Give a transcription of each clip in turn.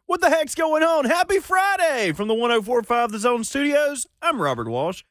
What the heck's going on? Happy Friday from the 104.5 The Zone Studios. I'm Robert Walsh.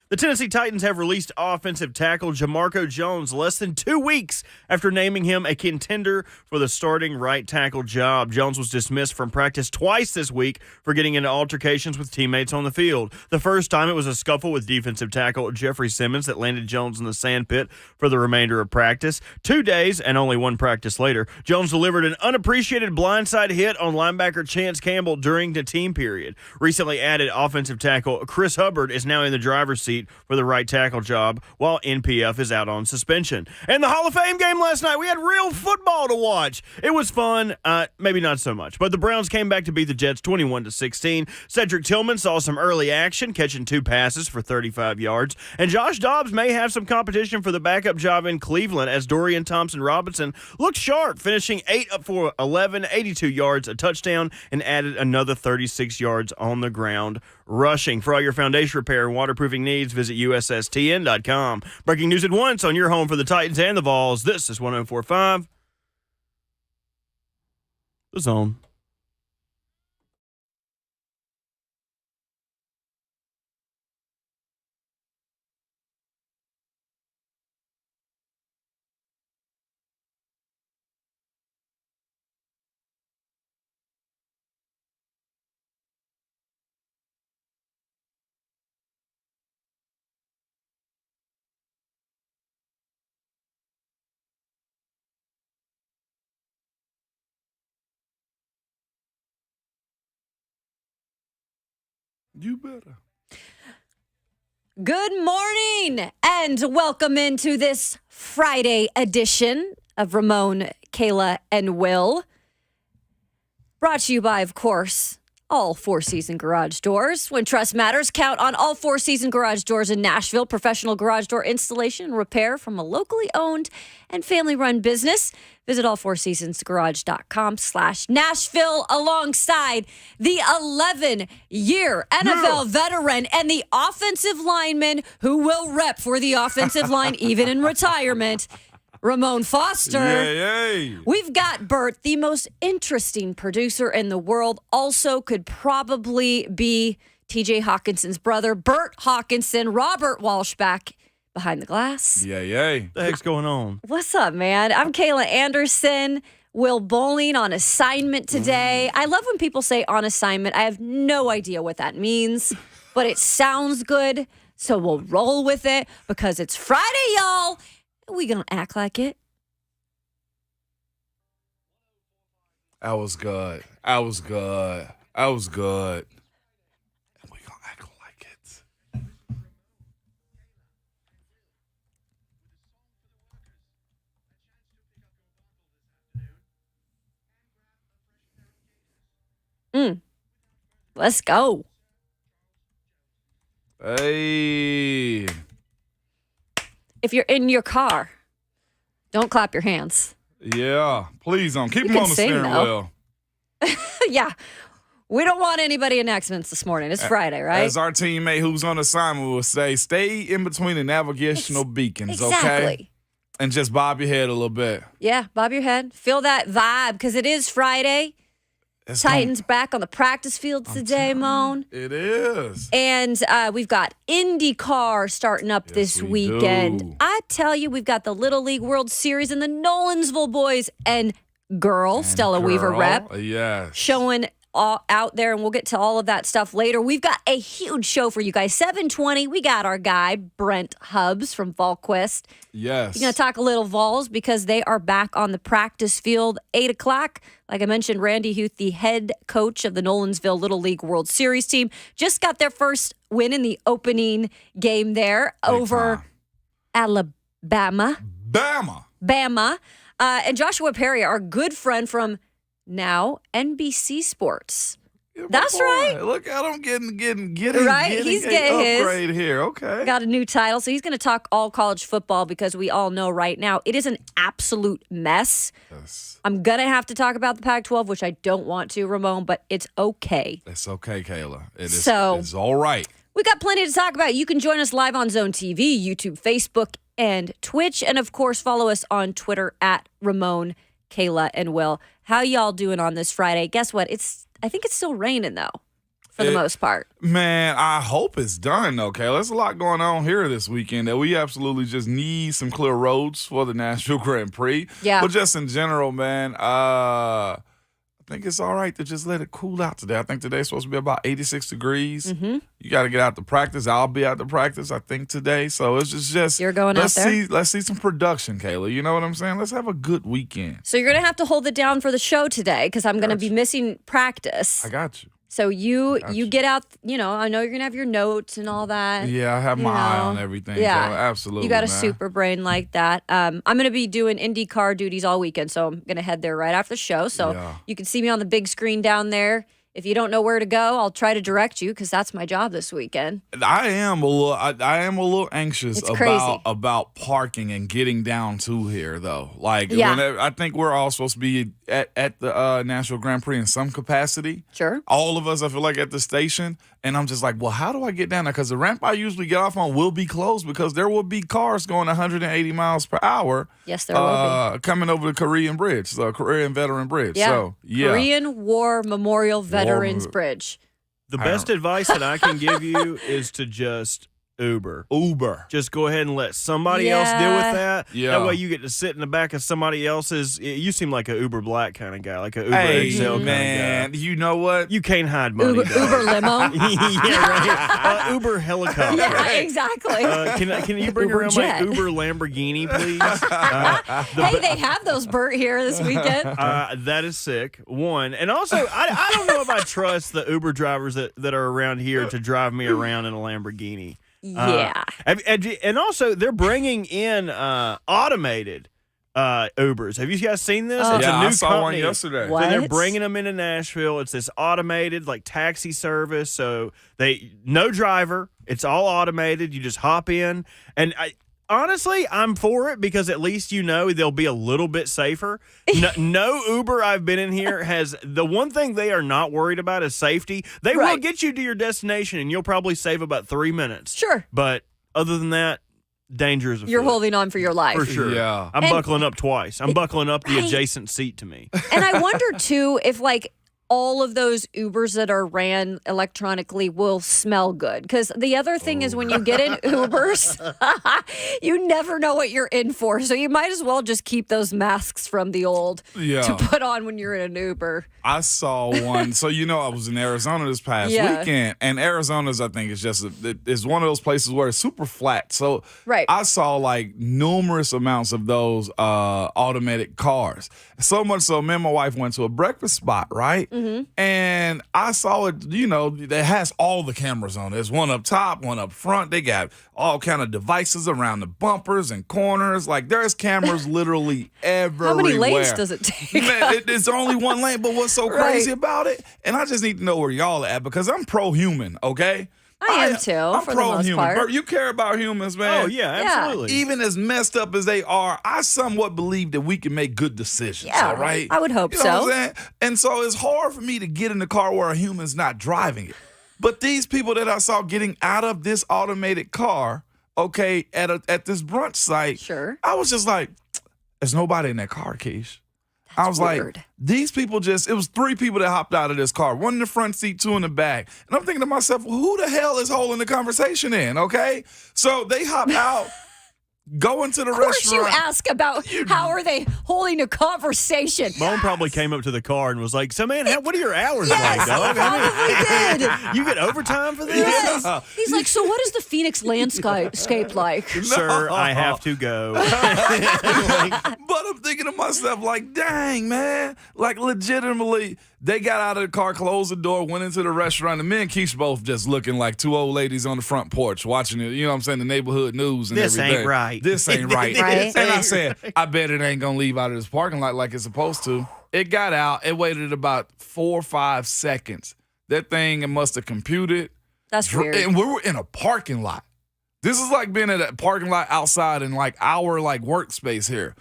The Tennessee Titans have released offensive tackle Jamarco Jones less than 2 weeks after naming him a contender for the starting right tackle job. Jones was dismissed from practice twice this week for getting into altercations with teammates on the field. The first time it was a scuffle with defensive tackle Jeffrey Simmons that landed Jones in the sandpit for the remainder of practice. 2 days and only one practice later, Jones delivered an unappreciated blindside hit on linebacker Chance Campbell during the team period. Recently added offensive tackle Chris Hubbard is now in the driver's seat for the right tackle job, while NPF is out on suspension. And the Hall of Fame game last night, we had real football to watch. It was fun, maybe not so much, but the Browns came back to beat the Jets 21-16. Cedric Tillman saw some early action, catching 2 passes for 35 yards, and Josh Dobbs may have some competition for the backup job in Cleveland as Dorian Thompson-Robinson looked sharp, finishing 8 for 11, 82 yards, a touchdown, and added another 36 yards on the ground rushing. For all your foundation repair and waterproofing needs, visit USSTN.com. Breaking news at once on your home for the Titans and the Vols. This is 104.5 The Zone. You better. Good morning and welcome into this Friday edition of Ramon, Kayla, and Will. Brought to you by, of course, all Four Season Garage Doors. When trust matters, count on all Four Season Garage Doors in Nashville. Professional garage door installation and repair from a locally owned and family-run business. Visit allfourseasonsgarage.com/Nashville alongside the 11-year NFL veteran and the offensive lineman who will rep for the offensive line even in retirement, Ramon Foster. Yay. We've got Bert, the most interesting producer in the world, also could probably be TJ Hawkinson's brother, Bert Hawkinson, Robert Walsh back behind the glass. Yay. What the heck's going on? What's up, man? I'm Kayla Anderson. Will Bowling on assignment today. I love when people say on assignment. I have no idea what that means, but it sounds good, so we'll roll with it because it's Friday, y'all. We gonna act like it. I was good. And we gonna act like it. Let's go. Hey. If you're in your car, don't clap your hands. Yeah. Please don't. Keep You them can on the sing, steering though. wheel. Yeah. We don't want anybody in accidents this morning. It's Friday, right? As our teammate who's on assignment will say, stay in between the navigational beacons, exactly. okay? And just bob your head a little bit. Yeah, bob your head. Feel that vibe because it is Friday. It's Titans back on the practice field today, Moan. It is. And we've got IndyCar starting up this we weekend. do. I tell you, we've got the Little League World Series and the Nolensville boys and girl, Stella Weaver rep, Yes. showing out there, and we'll get to all of that stuff later. We've got a huge show for you guys. 7:20, we got our guy, Brent Hubbs from VolQuest. Yes. We're going to talk a little Vols because they are back on the practice field. 8 o'clock, like I mentioned, Randy Huth, the head coach of the Nolensville Little League World Series team, just got their first win in the opening game there over Alabama. Bama. And Joshua Perry, our good friend from now NBC Sports. Yeah, That's boy. right. Look at him getting Right? He's getting his. upgrade here. Okay. Got a new title. So he's going to talk all college football because we all know right now it is an absolute mess. Yes. I'm going to have to talk about the Pac-12, which I don't want to, Ramon, but it's okay. It's okay, Kayla. It's all right. We got plenty to talk about. You can join us live on Zone TV, YouTube, Facebook, and Twitch. And, of course, follow us on Twitter at Ramon Kayla, and Will. How y'all doing on this Friday? Guess what? I think it's still raining, though, for the most part. Man, I hope it's done, okay? There's a lot going on here this weekend that we absolutely just need some clear roads for the Nashville Grand Prix. Yeah. But just in general, man, I think it's all right to just let it cool out today. I think today's supposed to be about 86 degrees. Mm-hmm. You got to get out to practice. I'll be out to practice, I think, today. So it's just You're going out there? Let's see some production, Kayla. You know what I'm saying? Let's have a good weekend. So you're going to have to hold it down for the show today because I'm going to be missing practice. I got you. So you get out, I know you're going to have your notes and all that. Yeah, I have my eye on everything. Yeah. So absolutely. You got a man. super brain like that. I'm going to be doing IndyCar duties all weekend, so I'm going to head there right after the show. So you can see me on the big screen down there. If you don't know where to go, I'll try to direct you because that's my job this weekend. I am a little anxious crazy. about parking and getting down to here though. Like whenever, I think we're all supposed to be at the Nashville Grand Prix in some capacity. Sure. All of us, I feel like, at the station, and I'm just like, well, how do I get down there? Because the ramp I usually get off on will be closed because there will be cars going 180 miles per hour. Yes, there will be. Coming over the Korean Bridge, the Korean Veteran Bridge. Yeah. So, yeah. Korean War Memorial Veterans Bridge. The best advice that I can give you is to just Uber. Just go ahead and let somebody else deal with that. Yeah. That way you get to sit in the back of somebody else's. You seem like a Uber Black kind of guy, like a Uber XL kind man, of guy. you know what? You can't hide money. Uber limo. Yeah, right. Uber helicopter. Yeah, exactly. Can you bring Uber around jet. my Uber Lamborghini, please? Hey, they have those Bert here this weekend. That is sick. One. And also, I don't know if I trust the Uber drivers that are around here to drive me around in a Lamborghini. Yeah. And also, they're bringing in automated Ubers. Have you guys seen this? It's a new I saw company. one yesterday. What? So they're bringing them into Nashville. It's this automated like taxi service. So no driver. It's all automated. You just hop in. And honestly, I'm for it because at least they'll be a little bit safer. No Uber I've been in here has the one thing they are not worried about is safety. They will get you to your destination and you'll probably save about 3 minutes. Sure. But other than that, danger is afoot. You're holding on for your life. For sure. Yeah. I'm buckling up twice. I'm buckling up the adjacent seat to me. And I wonder, too, if all of those Ubers that are ran electronically will smell good. Because the other thing is when you get in Ubers, you never know what you're in for. So you might as well just keep those masks from the old to put on when you're in an Uber. I saw one. So, I was in Arizona this past weekend. And Arizona's, I think, is one of those places where it's super flat. So I saw numerous amounts of those automatic cars. So much so, me and my wife went to a breakfast spot, right? Mm-hmm. And I saw it, that has all the cameras on it. There's one up top, one up front. They got all kind of devices around the bumpers and corners. There's cameras literally everywhere. How many lanes does it take? Man, it's only one lane, but what's so crazy about it? And I just need to know where y'all at because I'm pro-human, okay? I am too, I'm for the most pro-human. part. Bert, you care about humans, man. Oh, yeah, absolutely. Even as messed up as they are, I somewhat believe that we can make good decisions, Yeah, all right? I would hope you know so. What I'm saying? And so it's hard for me to get in the car where a human's not driving it. But these people that I saw getting out of this automated car, okay, at this brunch site, Sure. I was just like, there's nobody in that car, Keish. I was weird. like, these people it was 3 people that hopped out of this car, 1 in the front seat, 2 in the back. And I'm thinking to myself, well, who the hell is holding the conversation in, okay? So they hop out, go into the Of course restaurant. you ask about how are they holding a conversation. Mom probably came up to the car and was like, so, man, what are your hours Yes, like, dog? he probably did. You get overtime for this? Yes. Yeah. He's like, so what is the Phoenix landscape like? Sir, I have to go. But I'm thinking to myself, dang, man. Legitimately, they got out of the car, closed the door, went into the restaurant, and me and Keish both just looking like 2 old ladies on the front porch watching it, the neighborhood news and This everything. ain't right. This ain't right. Right. And I said, I bet it ain't going to leave out of this parking lot like it's supposed to. It got out. It waited about 4 or 5 seconds. That thing, it must have computed. That's weird. And we were in a parking lot. This is like being at a parking lot outside in our workspace here.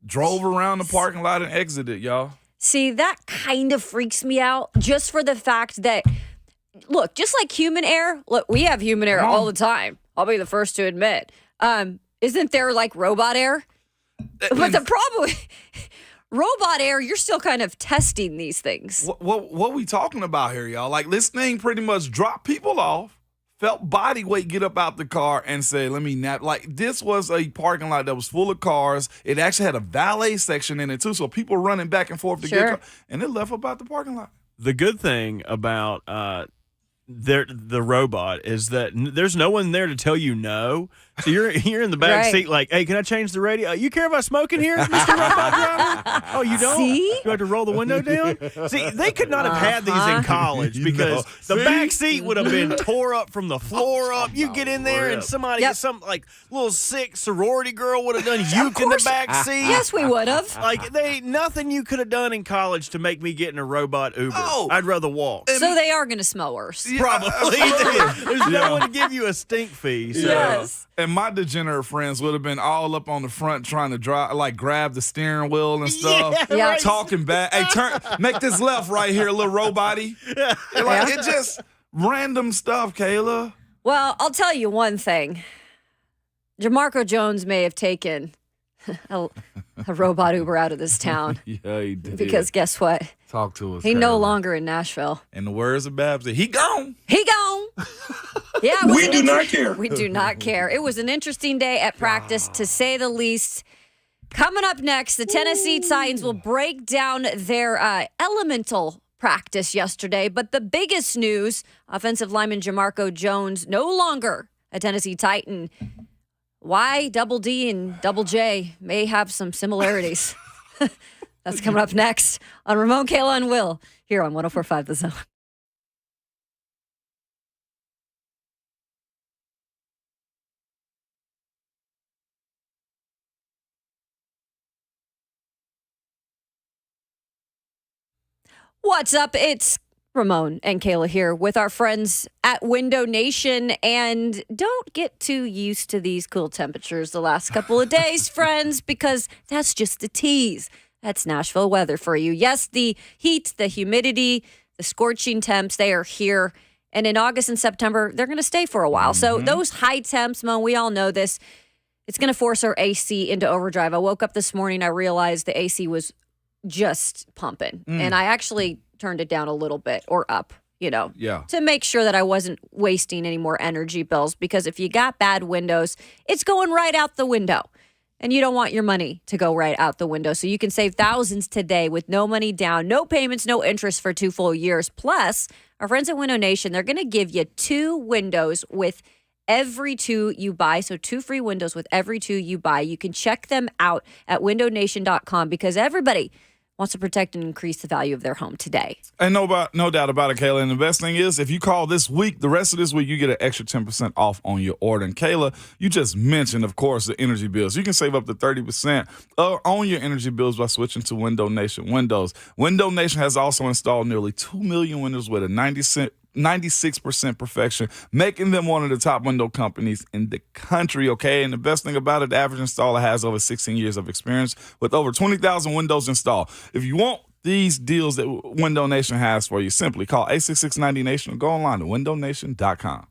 Drove around the parking lot and exited, y'all. See, that kind of freaks me out just for the fact that, look, just like human error, we have human error all the time. I'll be the first to admit. Isn't there robot error? But the problem, Robot Air, you're still kind of testing these things. What we talking about here, y'all? Like, this thing pretty much dropped people off, felt body weight get up out the car, and say, let me nap. Like, this was a parking lot that was full of cars. It actually had a valet section in it, too, so people running back and forth to get car, and it left about the parking lot. The good thing about the robot is that there's no one there to tell you no. So you're in the back seat like, hey, can I change the radio? You care about smoking here, Mr. Robot Driver? Oh, you don't? See? You have to roll the window down? See, they could not have had these in college because the back seat would have been tore up from the floor up. You get in there and somebody, some like little sick sorority girl would have done uke in the back seat. Yes, we would have. Like, nothing you could have done in college to make me get in a robot Uber. Oh. I'd rather walk. So they are going to smell worse. Probably. There's no one to give you a stink fee. So. Yes. And my degenerate friends would have been all up on the front trying to drive, like grab the steering wheel and stuff, talking back. Hey, make this left right here, little robot-y. It just random stuff, Kayla. Well, I'll tell you one thing. Jamarco Jones may have taken a robot Uber out of this town. Yeah, he did. Because guess what? Talk to us. He's no longer in Nashville. In the words of Babs, he gone. He gone. Yeah, we do not care. We do not care. It was an interesting day at practice, to say the least. Coming up next, the Tennessee Titans will break down their elemental practice yesterday. But the biggest news, offensive lineman Jamarco Jones no longer a Tennessee Titan. Why Double D and Double J may have some similarities. That's coming up next on Ramon, Kayla, and Will here on 104.5 The Zone. What's up? It's Ramon and Kayla here with our friends at Window Nation. And don't get too used to these cool temperatures the last couple of days, friends, because that's just a tease. That's Nashville weather for you. Yes, the heat, the humidity, the scorching temps, they are here. And in August and September, they're going to stay for a while. So those high temps, Mo, we all know this. It's going to force our AC into overdrive. I woke up this morning, I realized the AC was just pumping. And I actually turned it down a little bit or up, to make sure that I wasn't wasting any more energy bills. Because if you got bad windows, it's going right out the window. And you don't want your money to go right out the window. So you can save thousands today with no money down, no payments, no interest for 2 full years. Plus, our friends at Window Nation, they're going to give you 2 windows with every 2 you buy. So 2 free windows with every 2 you buy. You can check them out at windownation.com because everybody wants to protect and increase the value of their home today. And no doubt about it, Kayla. And the best thing is, if you call this week, the rest of this week, you get an extra 10% off on your order. And Kayla, you just mentioned, of course, the energy bills. You can save up to 30% on your energy bills by switching to Window Nation Windows. Window Nation has also installed nearly 2 million windows with a 96% perfection, making them one of the top window companies in the country, okay? And the best thing about it, the average installer has over 16 years of experience with over 20,000 windows installed. If you want these deals that Window Nation has for you, simply call 866-90-NATION or go online to windownation.com.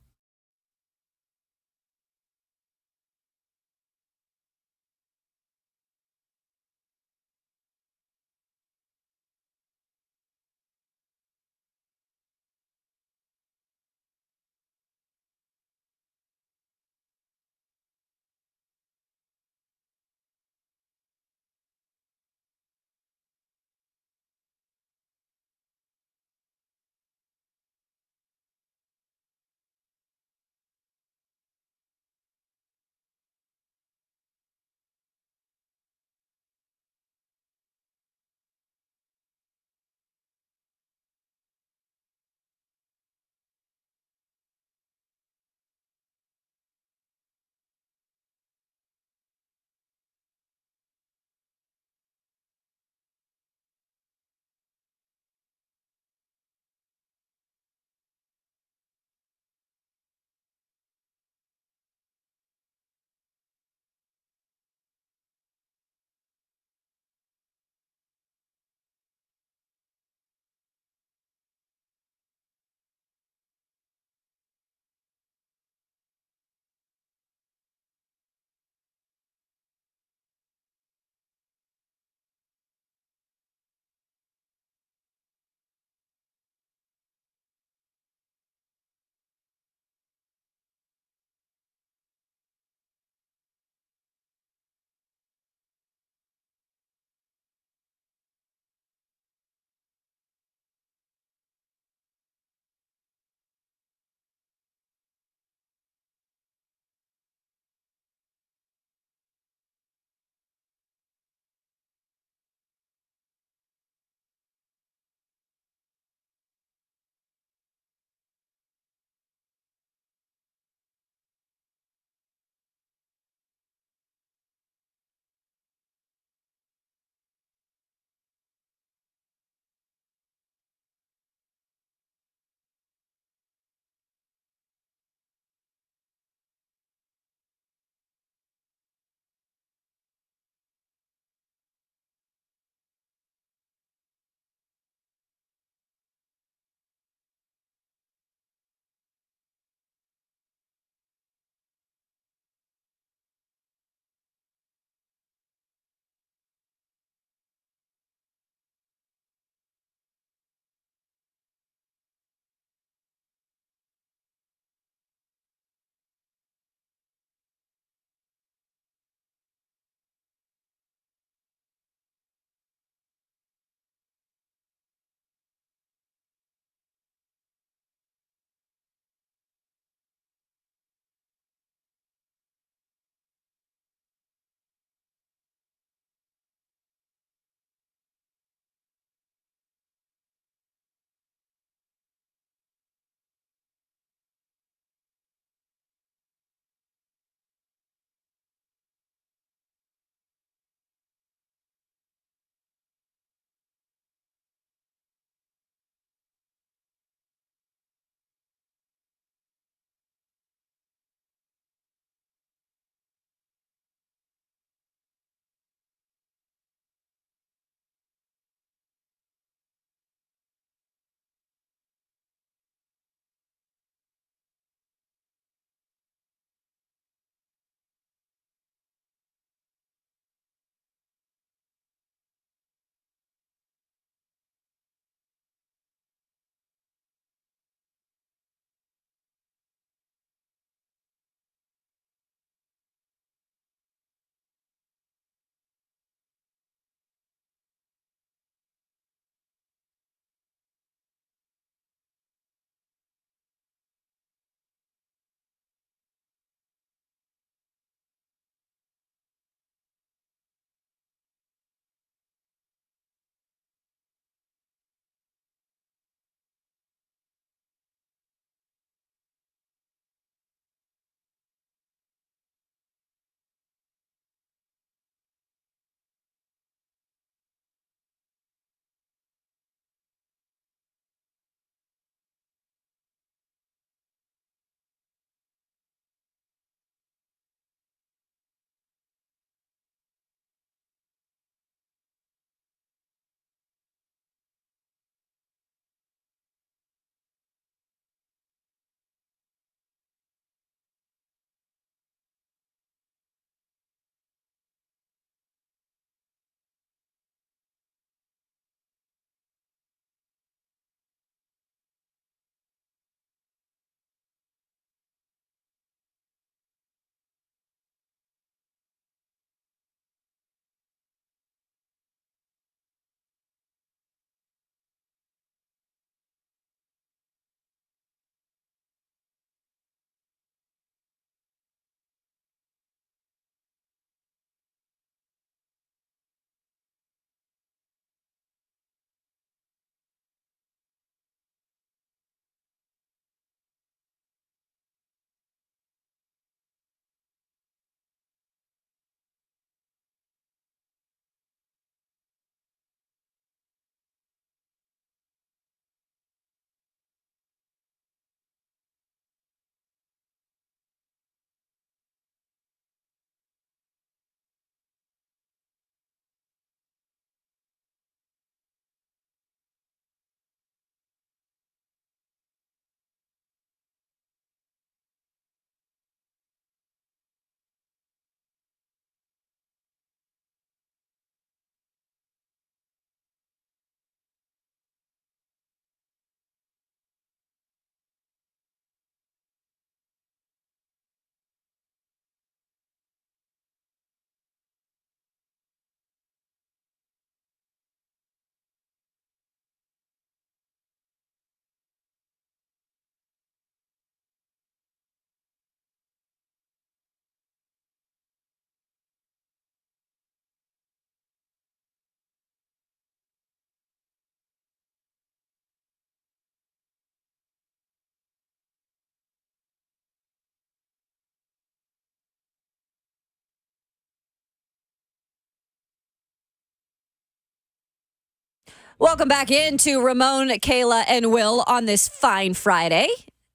Welcome back into Ramon, Kayla, and Will on this fine Friday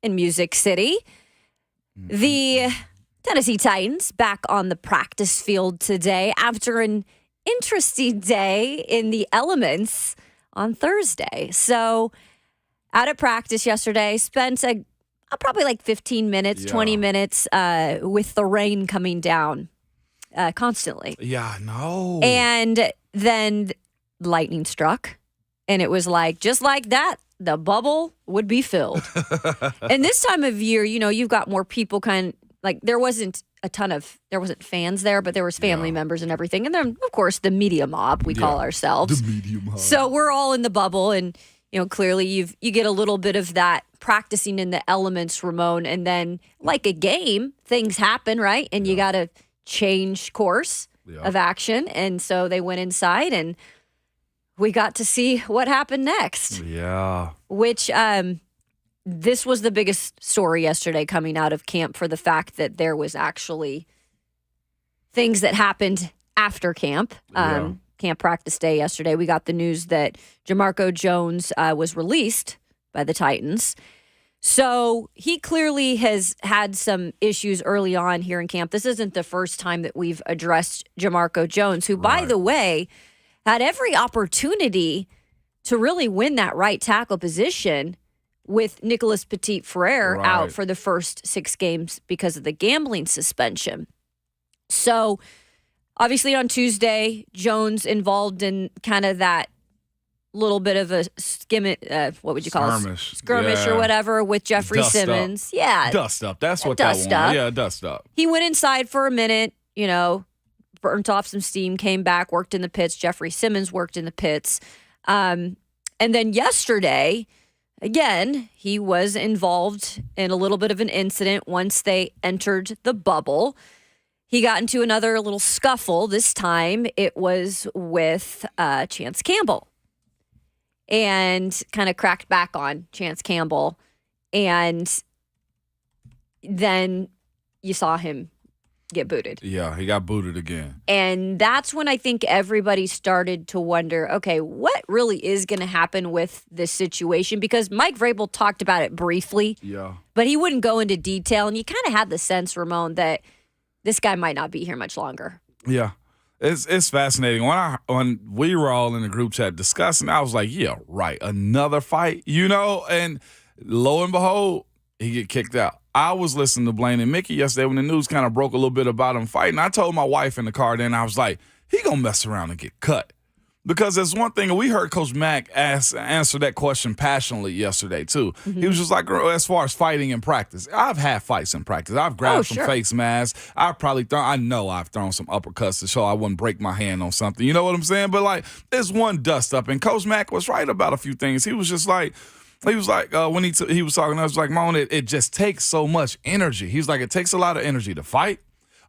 in Music City. The Tennessee Titans back on the practice field today after an interesting day in the elements on Thursday. So out at practice yesterday, spent probably like 15 minutes, 20 minutes with the rain coming down constantly. Yeah, no. And then lightning struck. And it was like, just like that, the bubble would be filled. And this time of year, you've got more people there wasn't fans there, but there was family members and everything. And then, of course, the media mob, we call ourselves. The media mob. So we're all in the bubble. And, clearly you get a little bit of that practicing in the elements, Ramon. And then like a game, things happen, right? And you got to change course of action. And so they went inside and we got to see what happened next. Yeah. Which this was the biggest story yesterday coming out of camp for the fact that there was actually things that happened after camp. Camp practice day yesterday. We got the news that Jamarco Jones was released by the Titans. So he clearly has had some issues early on here in camp. This isn't the first time that we've addressed Jamarco Jones, who, by the way, had every opportunity to really win that right tackle position with Nicholas Petit-Frere out for the first 6 games because of the gambling suspension. So, obviously on Tuesday, Jones involved in kind of that little bit of a what would you call it? Skirmish or whatever with Jeffrey Simmons. Up. Yeah. Dust up. That's what that was. Yeah, dust up. He went inside for a minute, burnt off some steam, came back, worked in the pits. Jeffrey Simmons worked in the pits. And then yesterday, again, he was involved in a little bit of an incident once they entered the bubble. He got into another little scuffle. This time it was with Chance Campbell and kind of cracked back on Chance Campbell. And then you saw him get booted. Yeah, he got booted again. And that's when I think everybody started to wonder, okay, what really is going to happen with this situation? Because Mike Vrabel talked about it briefly, but he wouldn't go into detail. And you kind of had the sense, Ramon, that this guy might not be here much longer. Yeah. It's fascinating. When we were all in the group chat discussing, I was like, yeah, right, another fight, and lo and behold, he get kicked out. I was listening to Blaine and Mickey yesterday when the news kind of broke a little bit about him fighting. I told my wife in the car then, I was like, he going to mess around and get cut. Because there's one thing, and we heard Coach Mack answer that question passionately yesterday, too. Mm-hmm. He was just like, as far as fighting in practice, I've had fights in practice. I've grabbed some face masks. I've thrown some uppercuts to show I wouldn't break my hand on something. You know what I'm saying? But, there's one dust up. And Coach Mack was right about a few things. He was just like, when he was talking, I was like, Mon, it just takes so much energy. He's like, it takes a lot of energy to fight,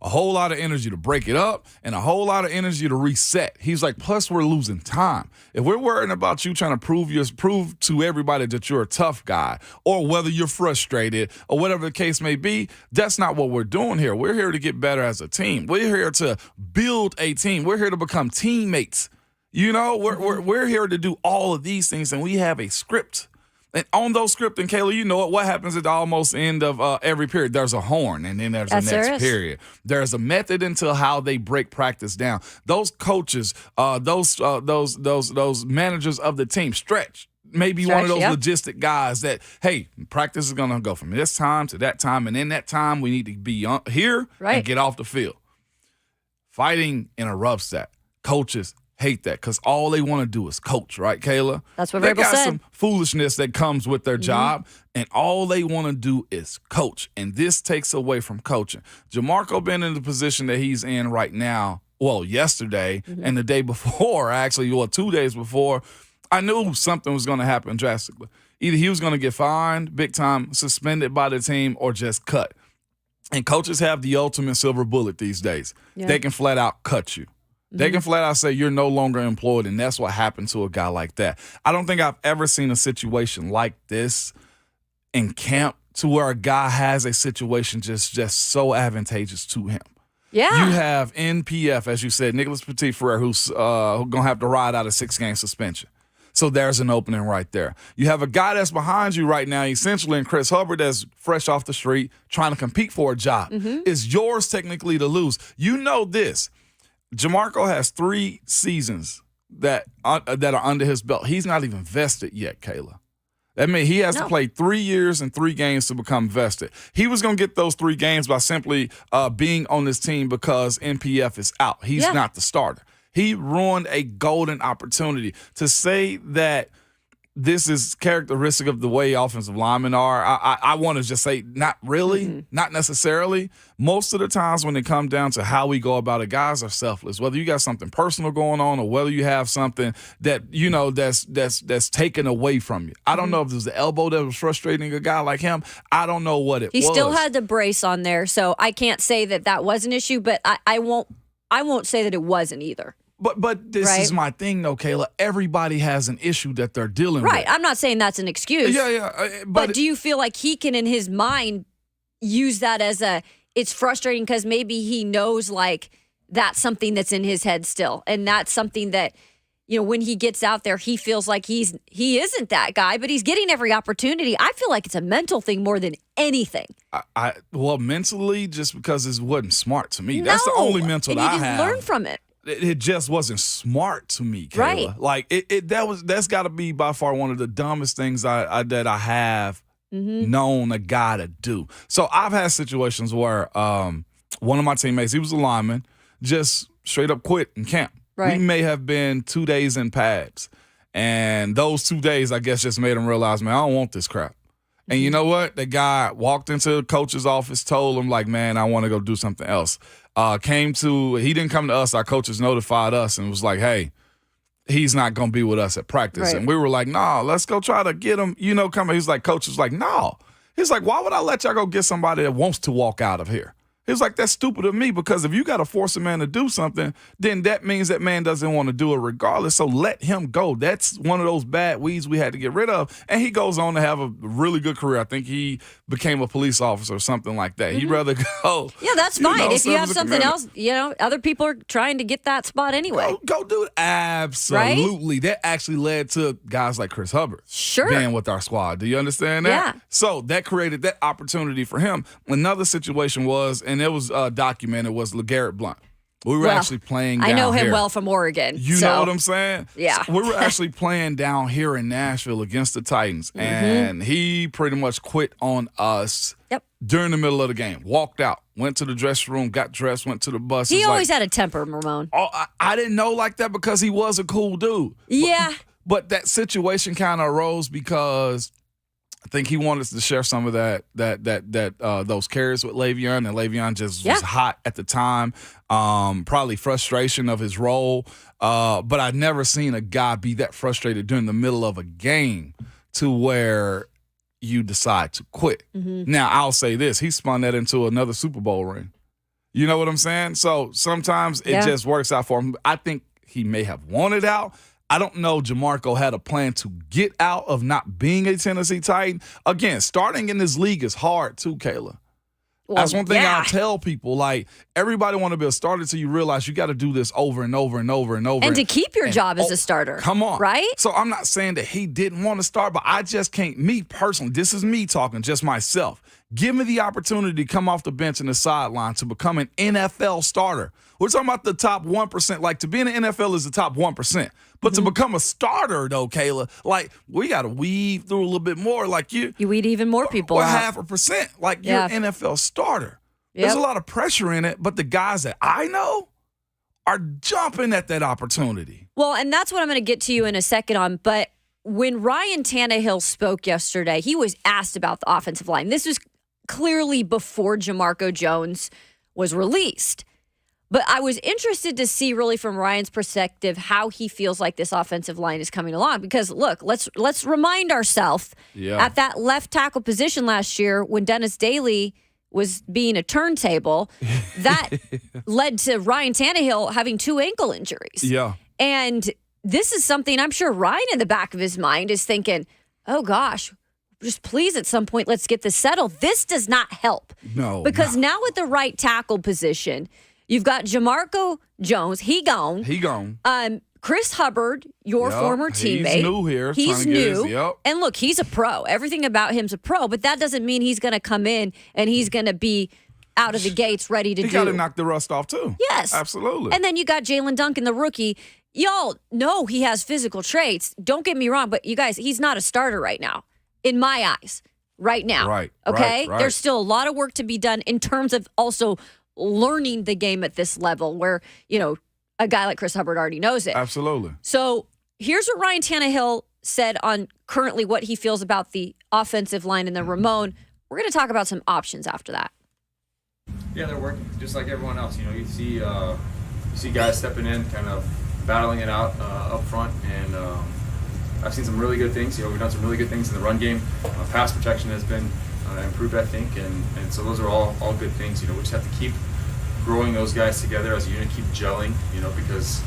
a whole lot of energy to break it up, and a whole lot of energy to reset. He's like, plus we're losing time. If we're worrying about you trying to prove to everybody that you're a tough guy, or whether you're frustrated, or whatever the case may be, that's not what we're doing here. We're here to get better as a team. We're here to build a team. We're here to become teammates. We're here to do all of these things, and we have a script. And on those script, and Kayla, what happens at the almost end of every period? There's a horn, and then there's a next period. There's a method into how they break practice down. Those coaches, those managers of the team, Stretch, maybe one of those logistic guys that, hey, practice is going to go from this time to that time, and in that time we need to be here and get off the field. Fighting interrupts that. Coaches hate that because all they want to do is coach, right, Kayla? That's what Vrabel said. They got some foolishness that comes with their job, and all they want to do is coach, and this takes away from coaching. Jamarco been in the position that he's in right now, yesterday and the day before, actually, 2 days before, I knew something was going to happen drastically. Either he was going to get fined, big time, suspended by the team, or just cut. And coaches have the ultimate silver bullet these days. Yeah. They can flat out cut you. They can flat out say you're no longer employed, and that's what happened to a guy like that. I don't think I've ever seen a situation like this in camp to where a guy has a situation just so advantageous to him. Yeah. You have NPF, as you said, Nicholas Petit-Frere, who's going to have to ride out a 6-game suspension. So So there's an opening right there. You have a guy that's behind you right now, essentially, in Chris Hubbard, that's fresh off the street, trying to compete for a job. It's yours technically to lose. You know this. Jamarco has 3 seasons that are under his belt. He's not even vested yet, Kayla. That means he has to play 3 years and 3 games to become vested. He was going to get those 3 games by simply being on this team because NPF is out. He's not the starter. He ruined a golden opportunity. To say that this is characteristic of the way offensive linemen are, I want to just say not really, not necessarily. Most of the times when it comes down to how we go about it, guys are selfless. Whether you got something personal going on or whether you have something that, you know, that's taken away from you. I don't know if it was the elbow that was frustrating a guy like him. I don't know what it was. He still had the brace on there, so I can't say that was an issue, but I won't say that it wasn't either. But this is my thing, though, Kayla. Everybody has an issue that they're dealing with. Right. I'm not saying that's an excuse. Yeah. But do you feel like he can, in his mind, use that as it's frustrating because maybe he knows, like, that's something that's in his head still. And that's something that, you know, when he gets out there, he feels like he isn't that guy, but he's getting every opportunity. I feel like it's a mental thing more than anything. Well, mentally, just because it wasn't smart to me. That's the only mental that I have. And you can learn from it. It just wasn't smart to me, Kayla. Right. Like that's got to be by far one of the dumbest things that I have known a guy to do. So I've had situations where one of my teammates, he was a lineman, just straight up quit in camp. Right. We may have been 2 days in pads, and those 2 days, I guess, just made him realize, man, I don't want this crap. And you know what? The guy walked into the coach's office, told him, like, man, I want to go do something else. He didn't come to us. Our coaches notified us and was like, hey, he's not going to be with us at practice. Right. And we were like, nah, let's go try to get him, come. He's like, coach was like, no. He's like, why would I let y'all go get somebody that wants to walk out of here? He was like, that's stupid of me, because if you got to force a man to do something, then that means that man doesn't want to do it regardless. So let him go. That's one of those bad weeds we had to get rid of. And he goes on to have a really good career. I think he became a police officer or something like that. He'd rather go. Yeah, that's fine. If you have something else, other people are trying to get that spot anyway. Go do it. Absolutely. Right? That actually led to guys like Chris Hubbard being with our squad. Do you understand that? Yeah. So that created that opportunity for him. Another situation was, and it was documented, was LeGarrette Blount. We were actually playing down here. I know him well from Oregon. You know what I'm saying? Yeah. So we were actually playing down here in Nashville against the Titans, and he pretty much quit on us during the middle of the game. Walked out, went to the dressing room, got dressed, went to the bus. He always had a temper, Ramon. Oh, I didn't know like that because he was a cool dude. Yeah. But that situation kind of arose because I think he wanted to share some of those carries with Le'Veon, and Le'Veon just was hot at the time. Probably frustration of his role. But I'd never seen a guy be that frustrated during the middle of a game to where you decide to quit. Now, I'll say this. He spun that into another Super Bowl ring. You know what I'm saying? So sometimes it just works out for him. I think he may have wanted out. I don't know Jamarco had a plan to get out of not being a Tennessee Titan. Again, starting in this league is hard too, Kayla. Well, that's one thing I'll tell people. Like, everybody want to be a starter until you realize you got to do this over and over and over and over. And to keep your job as a starter. Come on. Right? So I'm not saying that he didn't want to start, but I just can't, me personally, this is me talking, just myself. Give me the opportunity to come off the bench and the sideline to become an NFL starter. We're talking about the top 1%. Like, to be in the NFL is the top 1%. But to become a starter, though, Kayla, like, we got to weave through a little bit more. Like, you weed even more people out. 0.5%. Like, you're an NFL starter. There's a lot of pressure in it, but the guys that I know are jumping at that opportunity. Well, and that's what I'm going to get to you in a second on, but when Ryan Tannehill spoke yesterday, he was asked about the offensive line. This was clearly before Jamarco Jones was released. But I was interested to see, really, from Ryan's perspective, how he feels like this offensive line is coming along. Because, look, let's remind ourselves, at that left tackle position last year, when Dennis Daly was being a turntable, that led to Ryan Tannehill having 2 ankle injuries. Yeah. And this is something I'm sure Ryan, in the back of his mind, is thinking, oh, gosh, just please at some point, let's get this settled. This does not help. No. Because now at the right tackle position, you've got Jamarco Jones. He gone. Chris Hubbard, your former teammate. He's new here. He's new. And look, he's a pro. Everything about him's a pro, but that doesn't mean he's going to come in and he's going to be out of the gates ready to do. He got to knock the rust off, too. Yes. Absolutely. And then you got Jalen Duncan, the rookie. Y'all know he has physical traits. Don't get me wrong, but you guys, he's not a starter right now, in my eyes, right now. Right. Okay? Right. There's still a lot of work to be done in terms of also learning the game at this level where, a guy like Chris Hubbard already knows it. Absolutely. So here's what Ryan Tannehill said on currently what he feels about the offensive line and then Ramon. We're going to talk about some options after that. Yeah, they're working just like everyone else. You see guys stepping in, kind of battling it out up front, and I've seen some really good things. We've done some really good things in the run game. Pass protection has been improved, I think, and so those are all good things. We just have to keep growing those guys together as a unit, keep gelling, because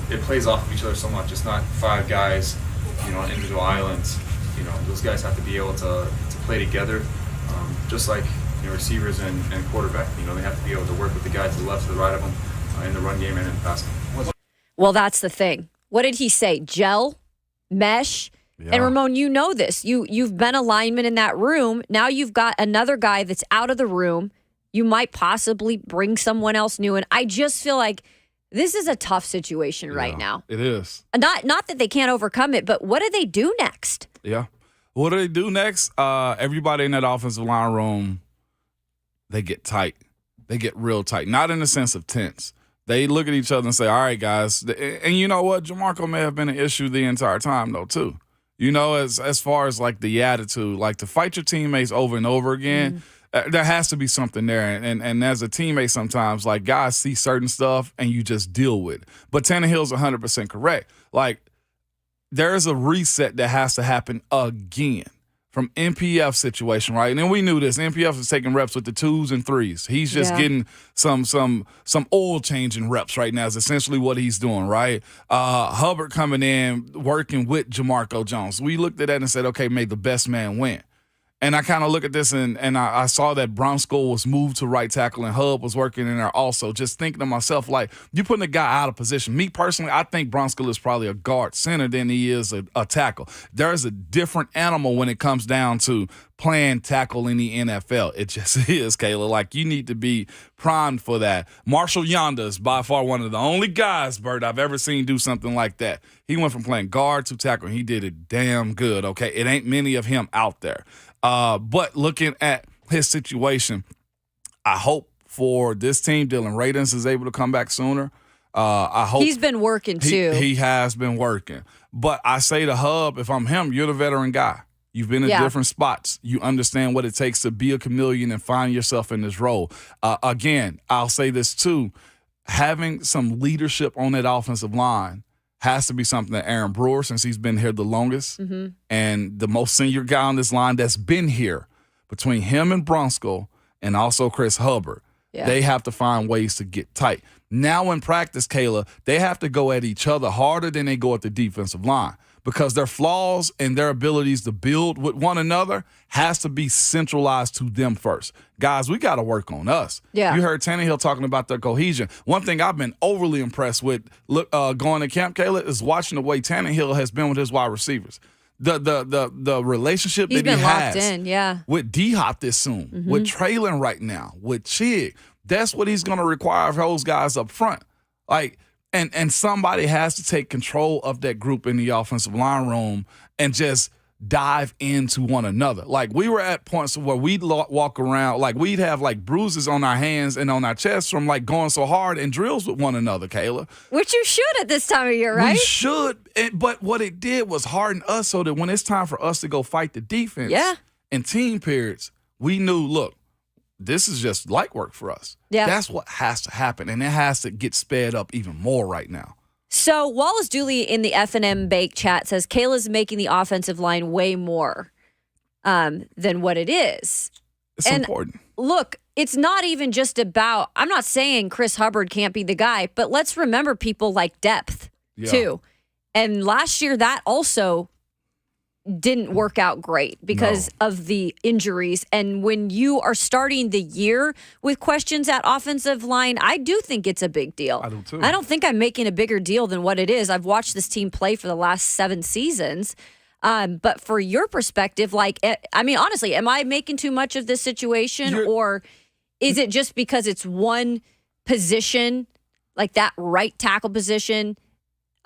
it plays off of each other so much. It's not 5 guys, on individual islands. Those guys have to be able to play together, just like receivers and quarterback. They have to be able to work with the guys to the left, to the right of them in the run game and in the pass game. Well, that's the thing. What did he say? Gel, mesh. Yeah. And Ramon, you know this. You've been a lineman in that room. Now you've got another guy that's out of the room. You might possibly bring someone else new in. I just feel like this is a tough situation right now. It is. Not that they can't overcome it, but what do they do next? Yeah. What do they do next? Everybody in that offensive line room, they get tight. They get real tight. Not in the sense of tense. They look at each other and say, all right, guys. And you know what? Jamarco may have been an issue the entire time, though, too. As far as, like, the attitude, like, to fight your teammates over and over again, there has to be something there. And as a teammate sometimes, like, guys see certain stuff and you just deal with it. But Tannehill's 100% correct. Like, there's a reset that has to happen again from NPF situation, right? And then we knew this. NPF is taking reps with the 2s and 3s. He's just getting some oil changing reps right now is essentially what he's doing, right? Hubbard coming in, working with Jamarco Jones. We looked at that and said, okay, may the best man win. And I kind of look at this and I saw that Bronsko was moved to right tackle and Hub was working in there also. Just thinking to myself, like, you putting a guy out of position. Me personally, I think Bronsko is probably a guard center than he is a tackle. There's a different animal when it comes down to playing tackle in the NFL. It just is, Kayla. Like, you need to be primed for that. Marshall Yonda is by far one of the only guys, Bert, I've ever seen do something like that. He went from playing guard to tackle, and he did it damn good, okay? It ain't many of him out there. But looking at his situation, I hope for this team, Dylan Radins is able to come back sooner. I hope he's been working too. He has been working. But I say to Hub, if I'm him, you're the veteran guy. You've been in different spots. You understand what it takes to be a chameleon and find yourself in this role. Again, I'll say this too. Having some leadership on that offensive line has to be something that Aaron Brewer, since he's been here the longest, and the most senior guy on this line that's been here, between him and Bronsko and also Chris Hubbard, they have to find ways to get tight. Now in practice, Kayla, they have to go at each other harder than they go at the defensive line because their flaws and their abilities to build with one another has to be centralized to them first. Guys, we got to work on us. Yeah. You heard Tannehill talking about their cohesion. One thing I've been overly impressed with going to camp, Kayla, is watching the way Tannehill has been with his wide receivers. The relationship He's that he been has locked in, with D-Hop this soon, with Traylon right now, with Chig, that's what he's going to require of those guys up front. Like, and somebody has to take control of that group in the offensive line room and just dive into one another. Like, we were at points where we'd walk around, like we'd have like bruises on our hands and on our chests from like going so hard in drills with one another, Kayla. Which you should at this time of year, right? We should, but what it did was harden us so that when it's time for us to go fight the defense in team periods, we knew, look, this is just light work for us. Yeah. That's what has to happen, and it has to get sped up even more right now. So Wallace Dooley in the F&M Bake chat says Kayla's making the offensive line way more than what it is. It's important. Look, it's not even just about, I'm not saying Chris Hubbard can't be the guy, but let's remember people like depth too. And last year that also didn't work out great because of the injuries. And when you are starting the year with questions at offensive line, I do think it's a big deal. I do too. I don't think I'm making a bigger deal than what it is. I've watched this team play for the last 7 seasons. But for your perspective, honestly, am I making too much of this situation, or is it just because it's one position, like that right tackle position?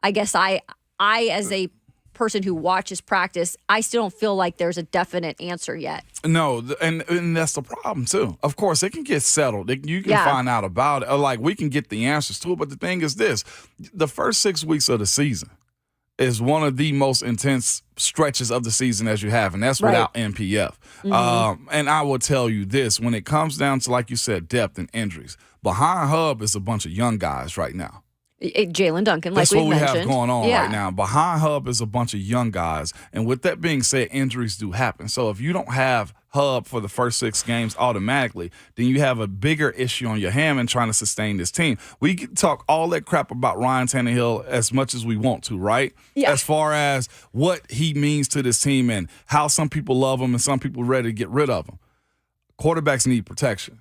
I guess I as a person who watches practice, I still don't feel like there's a definite answer yet. No, and that's the problem too. Of course, it can get settled. You can find out about it. Like, we can get the answers to it. But the thing is this: the first 6 weeks of the season is one of the most intense stretches of the season as you have, and that's without NPF. And I will tell you this: when it comes down to, like you said, depth and injuries, behind Hub is a bunch of young guys right now. Jalen Duncan, like that's we what we mentioned. have going on right now. Behind Hub is a bunch of young guys. And with that being said, injuries do happen. So if you don't have Hub for the first 6 games automatically, then you have a bigger issue on your hand in trying to sustain this team. We can talk all that crap about Ryan Tannehill as much as we want to, right? Yeah. As far as what he means to this team and how some people love him and some people are ready to get rid of him. Quarterbacks need protection.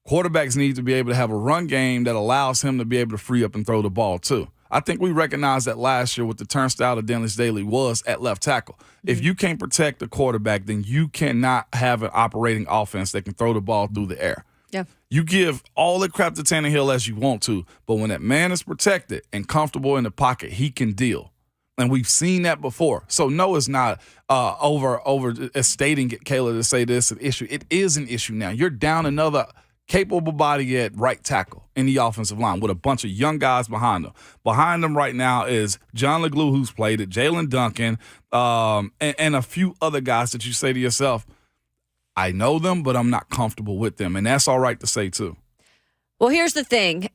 Quarterbacks need to be able to have a run game that allows him to be able to free up and throw the ball too. I think we recognized that last year with the turnstile of Dennis Daly was at left tackle. If you can't protect the quarterback, then you cannot have an operating offense that can throw the ball through the air. Yeah. You give all the crap to Tannehill as you want to, but when that man is protected and comfortable in the pocket, he can deal. And we've seen that before. So no, it's not over stating it, Kayla, to say this is an issue. It is an issue now. You're down another capable body at right tackle in the offensive line with a bunch of young guys behind them. Behind them right now is John LeGlue, who's played it, Jalen Duncan, and a few other guys that you say to yourself, I know them, but I'm not comfortable with them. And that's all right to say too. Well, here's the thing.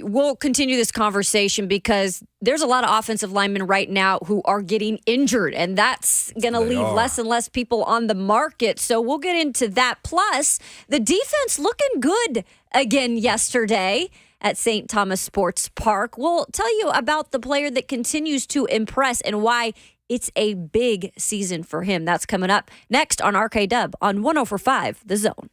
We'll continue this conversation because there's a lot of offensive linemen right now who are getting injured, and that's going to leave less and less people on the market. So we'll get into that. Plus, the defense looking good again yesterday at St. Thomas Sports Park. We'll tell you about the player that continues to impress and why it's a big season for him. That's coming up next on RK Dub on 104.5 The Zone.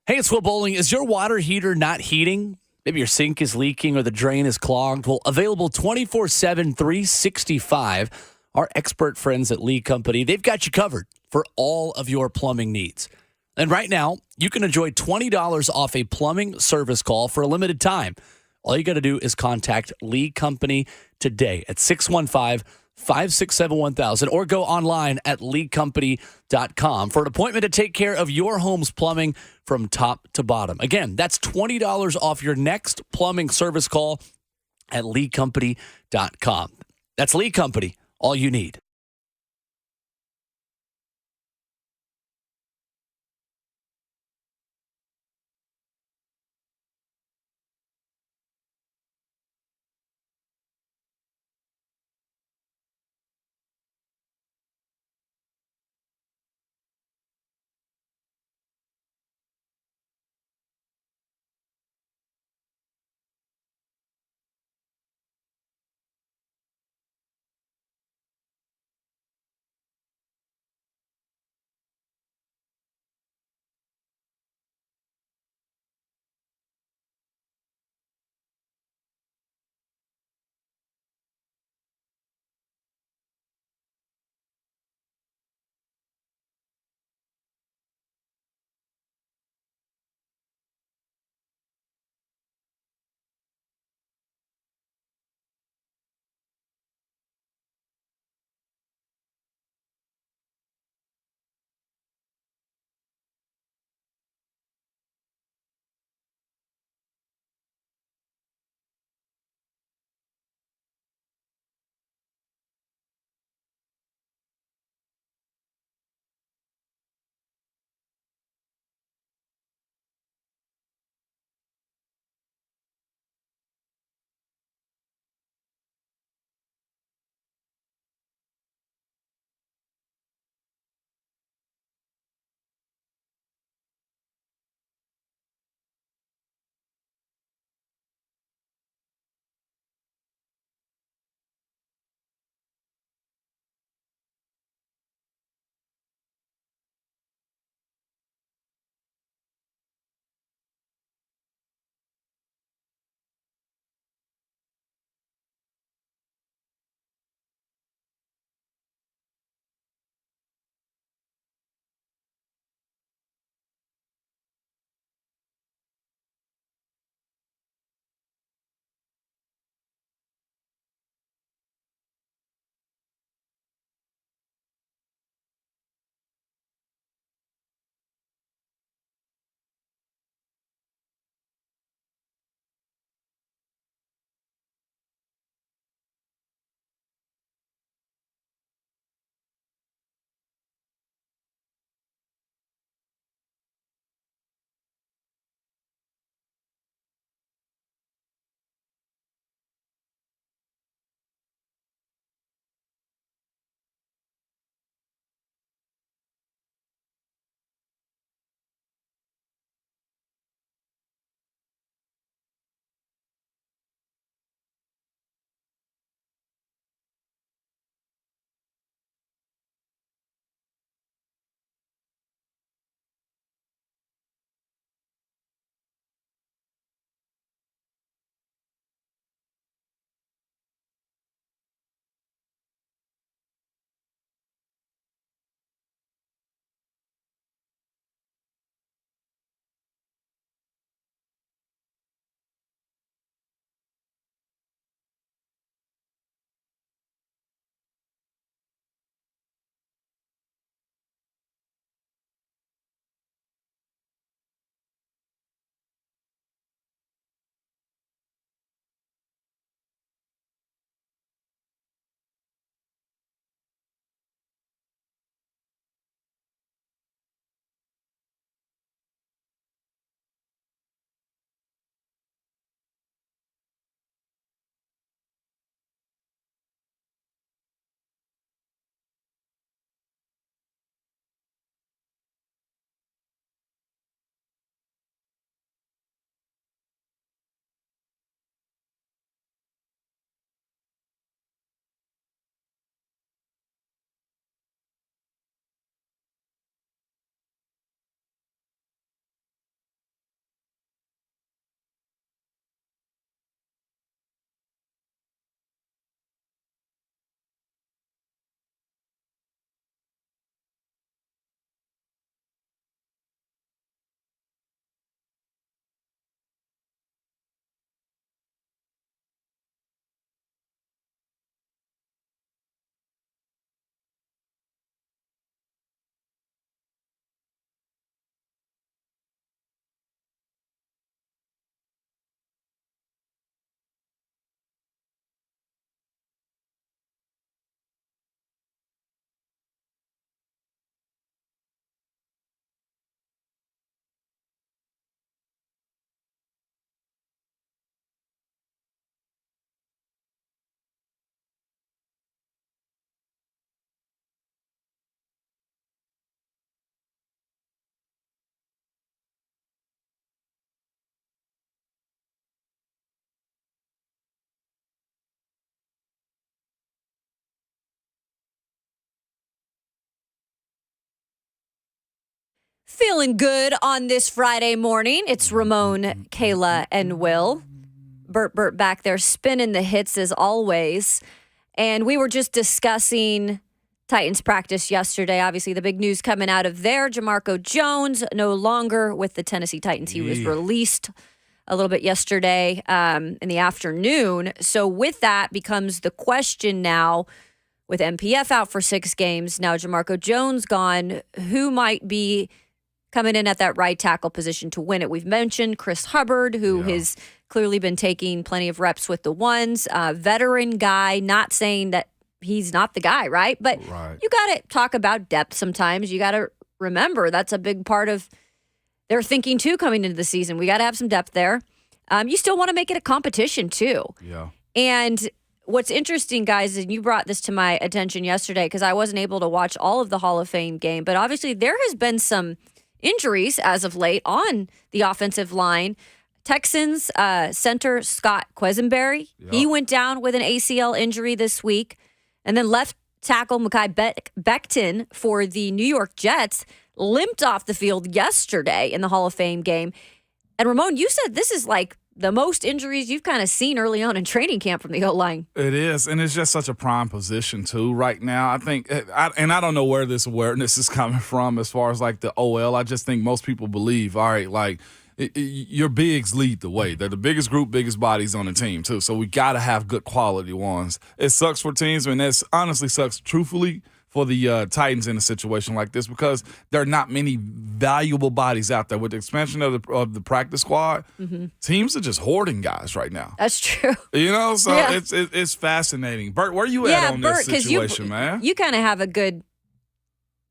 Hey, it's Will Bowling. Is your water heater not heating? Maybe your sink is leaking or the drain is clogged. Well, available 24/7, 365. Our expert friends at Lee Company, they've got you covered for all of your plumbing needs. And right now, you can enjoy $20 off a plumbing service call for a limited time. All you got to do is contact Lee Company today at 615-567-1000 or go online at leecompany.com for an appointment to take care of your home's plumbing from top to bottom. Again, that's $20 off your next plumbing service call at leecompany.com. That's Lee Company, all you need. Feeling good on this Friday morning. It's Ramon, Kayla, and Will. Bert back there spinning the hits as always. And we were just discussing Titans practice yesterday. Obviously, the big news coming out of there, Jamarco Jones no longer with the Tennessee Titans. He was released a little bit yesterday in the afternoon. So with that becomes the question now, with MPF out for 6 games, now Jamarco Jones gone, who might be coming in at that right tackle position to win it? We've mentioned Chris Hubbard, who has clearly been taking plenty of reps with the ones. Veteran guy, not saying that he's not the guy, right? But you got to talk about depth sometimes. You got to remember that's a big part of their thinking, too, coming into the season. We got to have some depth there. You still want to make it a competition, too. Yeah. And what's interesting, guys, and you brought this to my attention yesterday because I wasn't able to watch all of the Hall of Fame game, but obviously there has been some injuries as of late on the offensive line. Texans center Scott Quesenberry, he went down with an ACL injury this week. And then left tackle Mekhi Becton for the New York Jets limped off the field yesterday in the Hall of Fame game. And Ramon, you said this is like the most injuries you've kind of seen early on in training camp from the O-line. It is, and it's just such a prime position, too, right now. I think, and I don't know where this awareness is coming from as far as, like, the OL. I just think most people believe, all right, like, your bigs lead the way. They're the biggest group, biggest bodies on the team, too. So we got to have good quality ones. It sucks for teams, and it honestly sucks, truthfully, for the Titans in a situation like this because there are not many valuable bodies out there. With the expansion of the practice squad, teams are just hoarding guys right now. That's true. You know, so it's fascinating. Bert, where you at on this situation, man? You kind of have a good,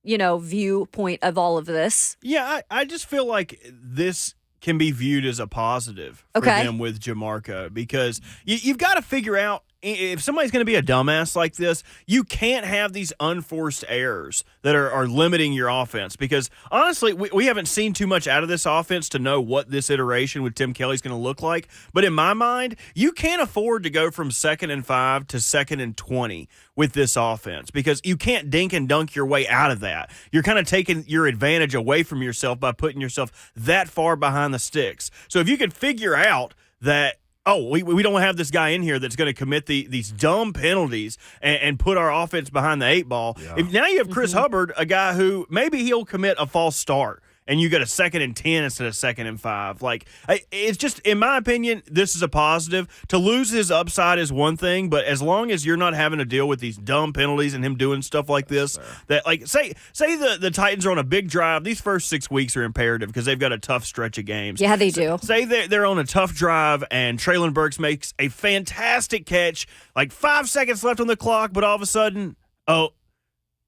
viewpoint of all of this. Yeah, I just feel like this can be viewed as a positive for them with Jamarco because you've got to figure out if somebody's going to be a dumbass like this, you can't have these unforced errors that are limiting your offense because, honestly, we haven't seen too much out of this offense to know what this iteration with Tim Kelly's going to look like. But in my mind, you can't afford to go from 2nd and 5 to 2nd and 20 with this offense because you can't dink and dunk your way out of that. You're kind of taking your advantage away from yourself by putting yourself that far behind the sticks. So if you could figure out that, we don't have this guy in here that's going to commit these dumb penalties and put our offense behind the 8 ball. Yeah. If now you have Chris Hubbard, a guy who maybe he'll commit a false start and you get a 2nd and 10 instead of 2nd and 5. Like, it's just, in my opinion, this is a positive. To lose his upside is one thing, but as long as you're not having to deal with these dumb penalties and him doing stuff like this, that, like, say the Titans are on a big drive. These first 6 weeks are imperative because they've got a tough stretch of games. Yeah, they do. Say they're on a tough drive and Traylon Burks makes a fantastic catch, like 5 seconds left on the clock, but all of a sudden,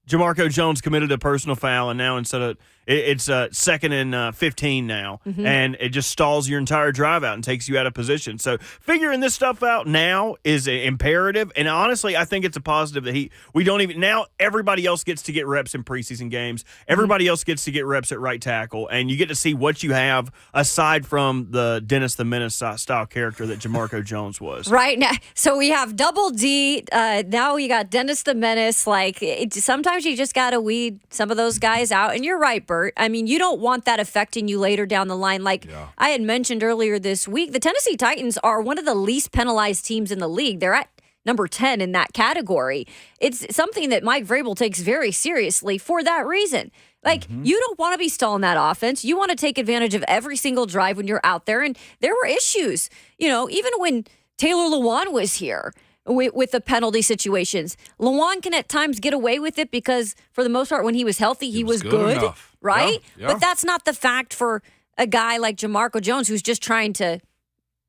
Jamarco Jones committed a personal foul, and now instead of it's 2nd and 15 now, and it just stalls your entire drive out and takes you out of position. So figuring this stuff out now is imperative, and honestly, I think it's a positive that we don't even now. Everybody else gets to get reps in preseason games. Everybody else gets to get reps at right tackle, and you get to see what you have aside from the Dennis the Menace style character that Jamarco Jones was. Right now, so we have Double D. Now we got Dennis the Menace. Like sometimes you just got to weed some of those guys out, and you're right, Bert. I mean, you don't want that affecting you later down the line. Like I had mentioned earlier this week, the Tennessee Titans are one of the least penalized teams in the league. They're at number 10 in that category. It's something that Mike Vrabel takes very seriously for that reason. Like, you don't want to be stalling that offense. You want to take advantage of every single drive when you're out there. And there were issues, even when Taylor Lewan was here. With the penalty situations. Lewan can at times get away with it because, for the most part, when he was healthy, he was good, right? Yeah. But that's not the fact for a guy like Jamarco Jones who's just trying to,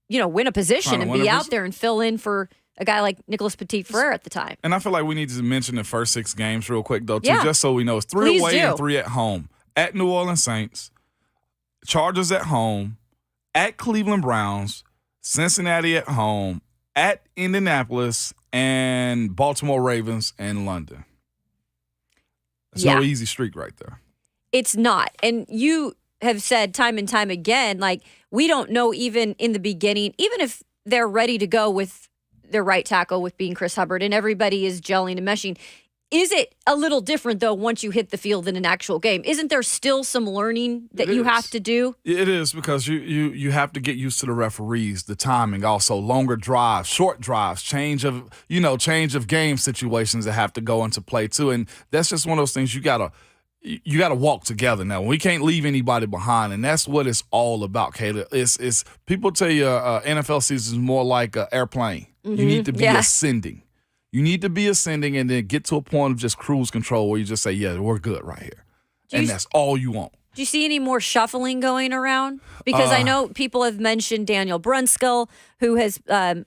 win a position and be out there and fill in for a guy like Nicholas Petit-Frere at the time. And I feel like we need to mention the first 6 games real quick, though, too, just so we know. It's 3 away and 3 at home. At New Orleans Saints, Chargers at home, at Cleveland Browns, Cincinnati at home, at Indianapolis, and Baltimore Ravens and London. It's no easy streak right there. It's not. And you have said time and time again, like, we don't know even in the beginning, even if they're ready to go with their right tackle with being Chris Hubbard and everybody is gelling and meshing, Is it a little different, though, once you hit the field in an actual game? Isn't there still some learning that you have to do? It is, because you have to get used to the referees, the timing, also longer drives, short drives, change of game situations that have to go into play too. And that's just one of those things you gotta walk together now. We can't leave anybody behind, and that's what it's all about, Kayla. It's people tell you NFL season is more like an airplane. Mm-hmm. You need to be ascending. You need to be ascending and then get to a point of just cruise control where you just say, yeah, we're good right here. And that's all you want. Do you see any more shuffling going around? Because I know people have mentioned Daniel Brunskill, who has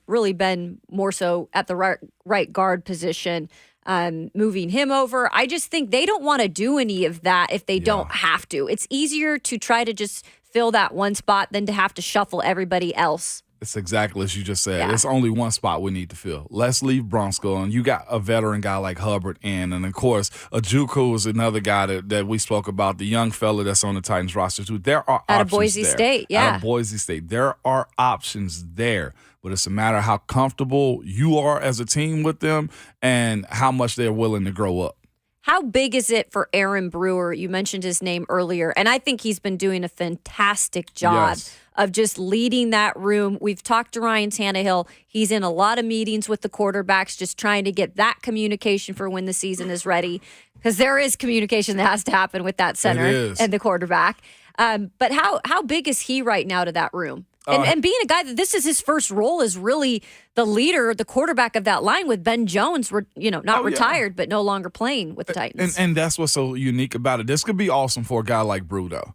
really been more so at the right guard position, moving him over. I just think they don't want to do any of that if they don't have to. It's easier to try to just fill that one spot than to have to shuffle everybody else. It's exactly as you just said. Yeah. It's only one spot we need to fill. Let's leave Bronsko, and you got a veteran guy like Hubbard in. And, of course, Ajuku is another guy that we spoke about, the young fella that's on the Titans roster, too. There are options out of Boise there. State, yeah. Out of Boise State. There are options there. But it's a matter of how comfortable you are as a team with them and how much they're willing to grow up. How big is it for Aaron Brewer? You mentioned his name earlier, and I think he's been doing a fantastic job of just leading that room. We've talked to Ryan Tannehill. He's in a lot of meetings with the quarterbacks, just trying to get that communication for when the season is ready, because there is communication that has to happen with that center and the quarterback. But how big is he right now to that room? And being a guy that this is his first role is really the leader, the quarterback of that line with Ben Jones, not retired, but no longer playing with the Titans. And that's what's so unique about it. This could be awesome for a guy like Brew, though.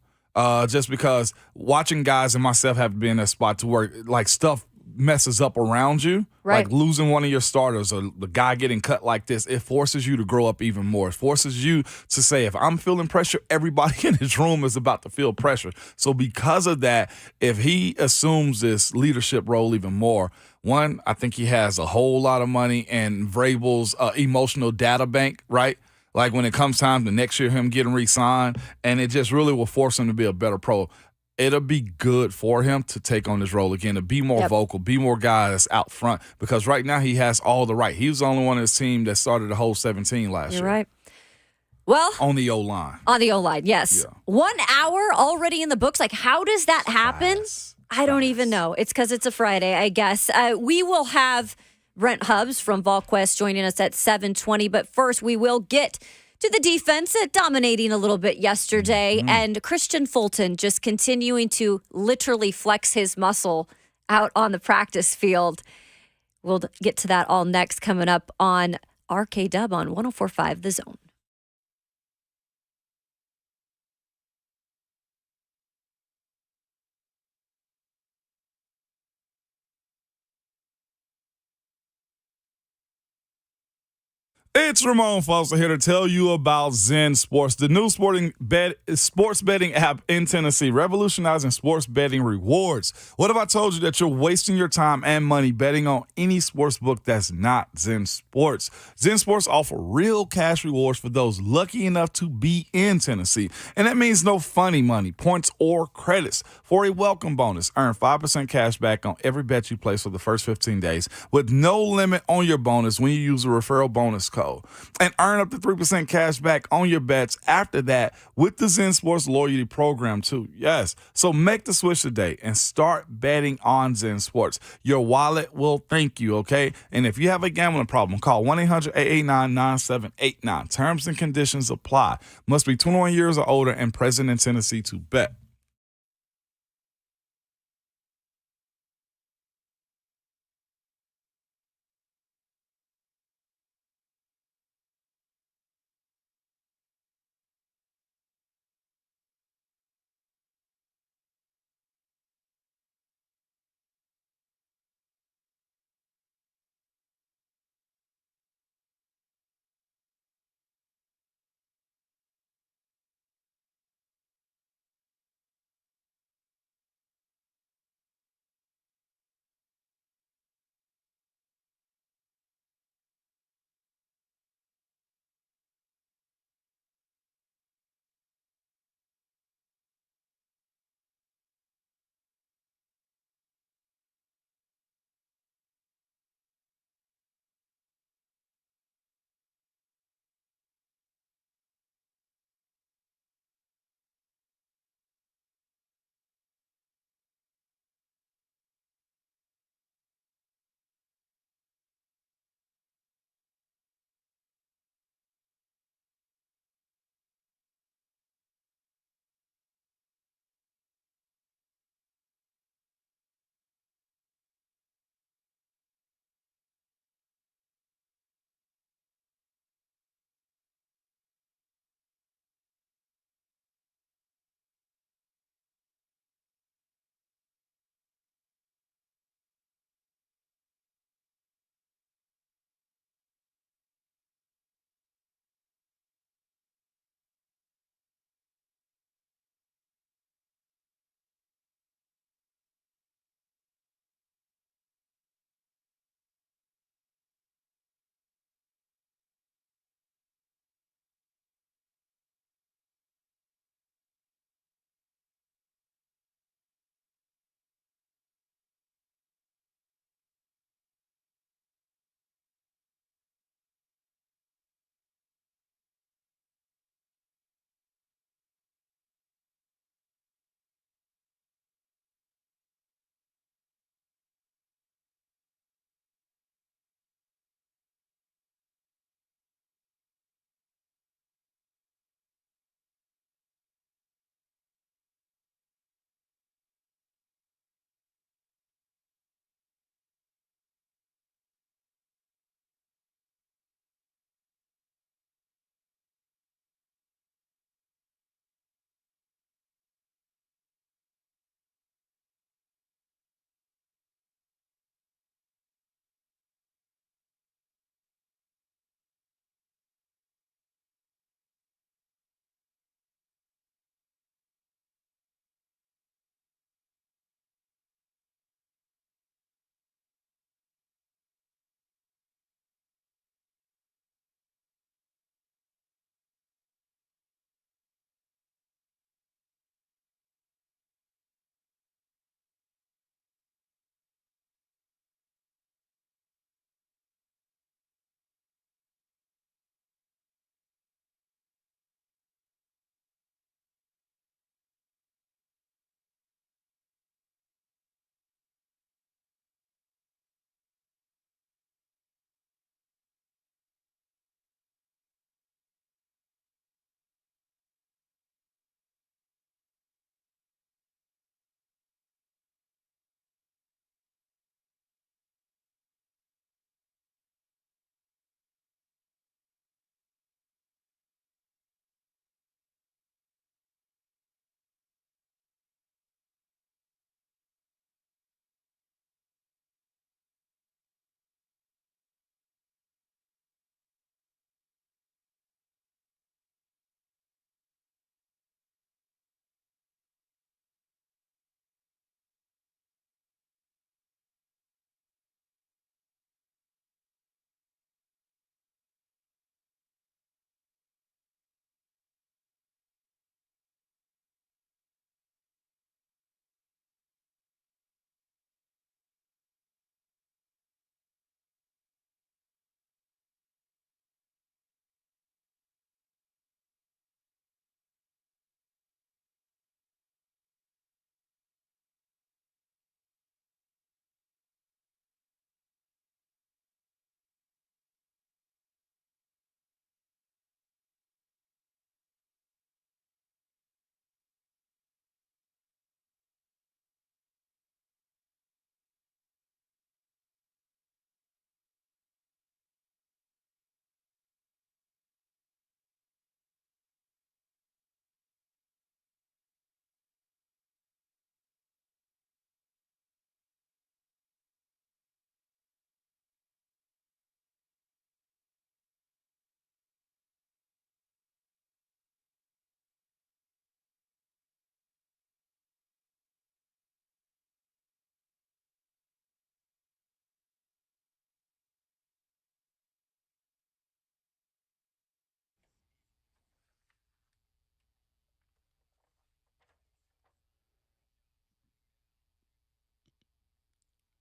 Just because watching guys and myself have to be in that spot to work, like stuff messes up around you, like losing one of your starters or the guy getting cut like this, it forces you to grow up even more. It forces you to say, if I'm feeling pressure, everybody in this room is about to feel pressure. So because of that, if he assumes this leadership role even more, one, I think he has a whole lot of money in Vrabel's emotional data bank, right? Like when it comes time to next year him getting re-signed, and it just really will force him to be a better pro. It'll be good for him to take on this role again, to be more vocal, be more guy that's out front, because right now he has all the right. He was the only one in his team that started the whole 17 last year. You're right. Well, on the O-line. On the O-line, yes. Yeah. 1 hour already in the books. Like, how does that happen? I don't even know. It's because it's a Friday, I guess. We will have Brent Hubbs from VolQuest joining us at 7:20, but first we will get to the defense, dominating a little bit yesterday, and Christian Fulton just continuing to literally flex his muscle out on the practice field. We'll get to that all next, coming up on RK Dub on 104.5 The Zone. It's Ramon Foster here to tell you about Zen Sports, the new sports betting app in Tennessee, revolutionizing sports betting rewards. What if I told you that you're wasting your time and money betting on any sports book that's not Zen Sports? Zen Sports offer real cash rewards for those lucky enough to be in Tennessee. And that means no funny money, points, or credits. For a welcome bonus, earn 5% cash back on every bet you place for the first 15 days with no limit on your bonus when you use a referral bonus code. And earn up to 3% cash back on your bets after that with the Zen Sports Loyalty Program, too. Yes. So make the switch today and start betting on Zen Sports. Your wallet will thank you, okay? And if you have a gambling problem, call 1-800-889-9789. Terms and conditions apply. Must be 21 years or older and present in Tennessee to bet.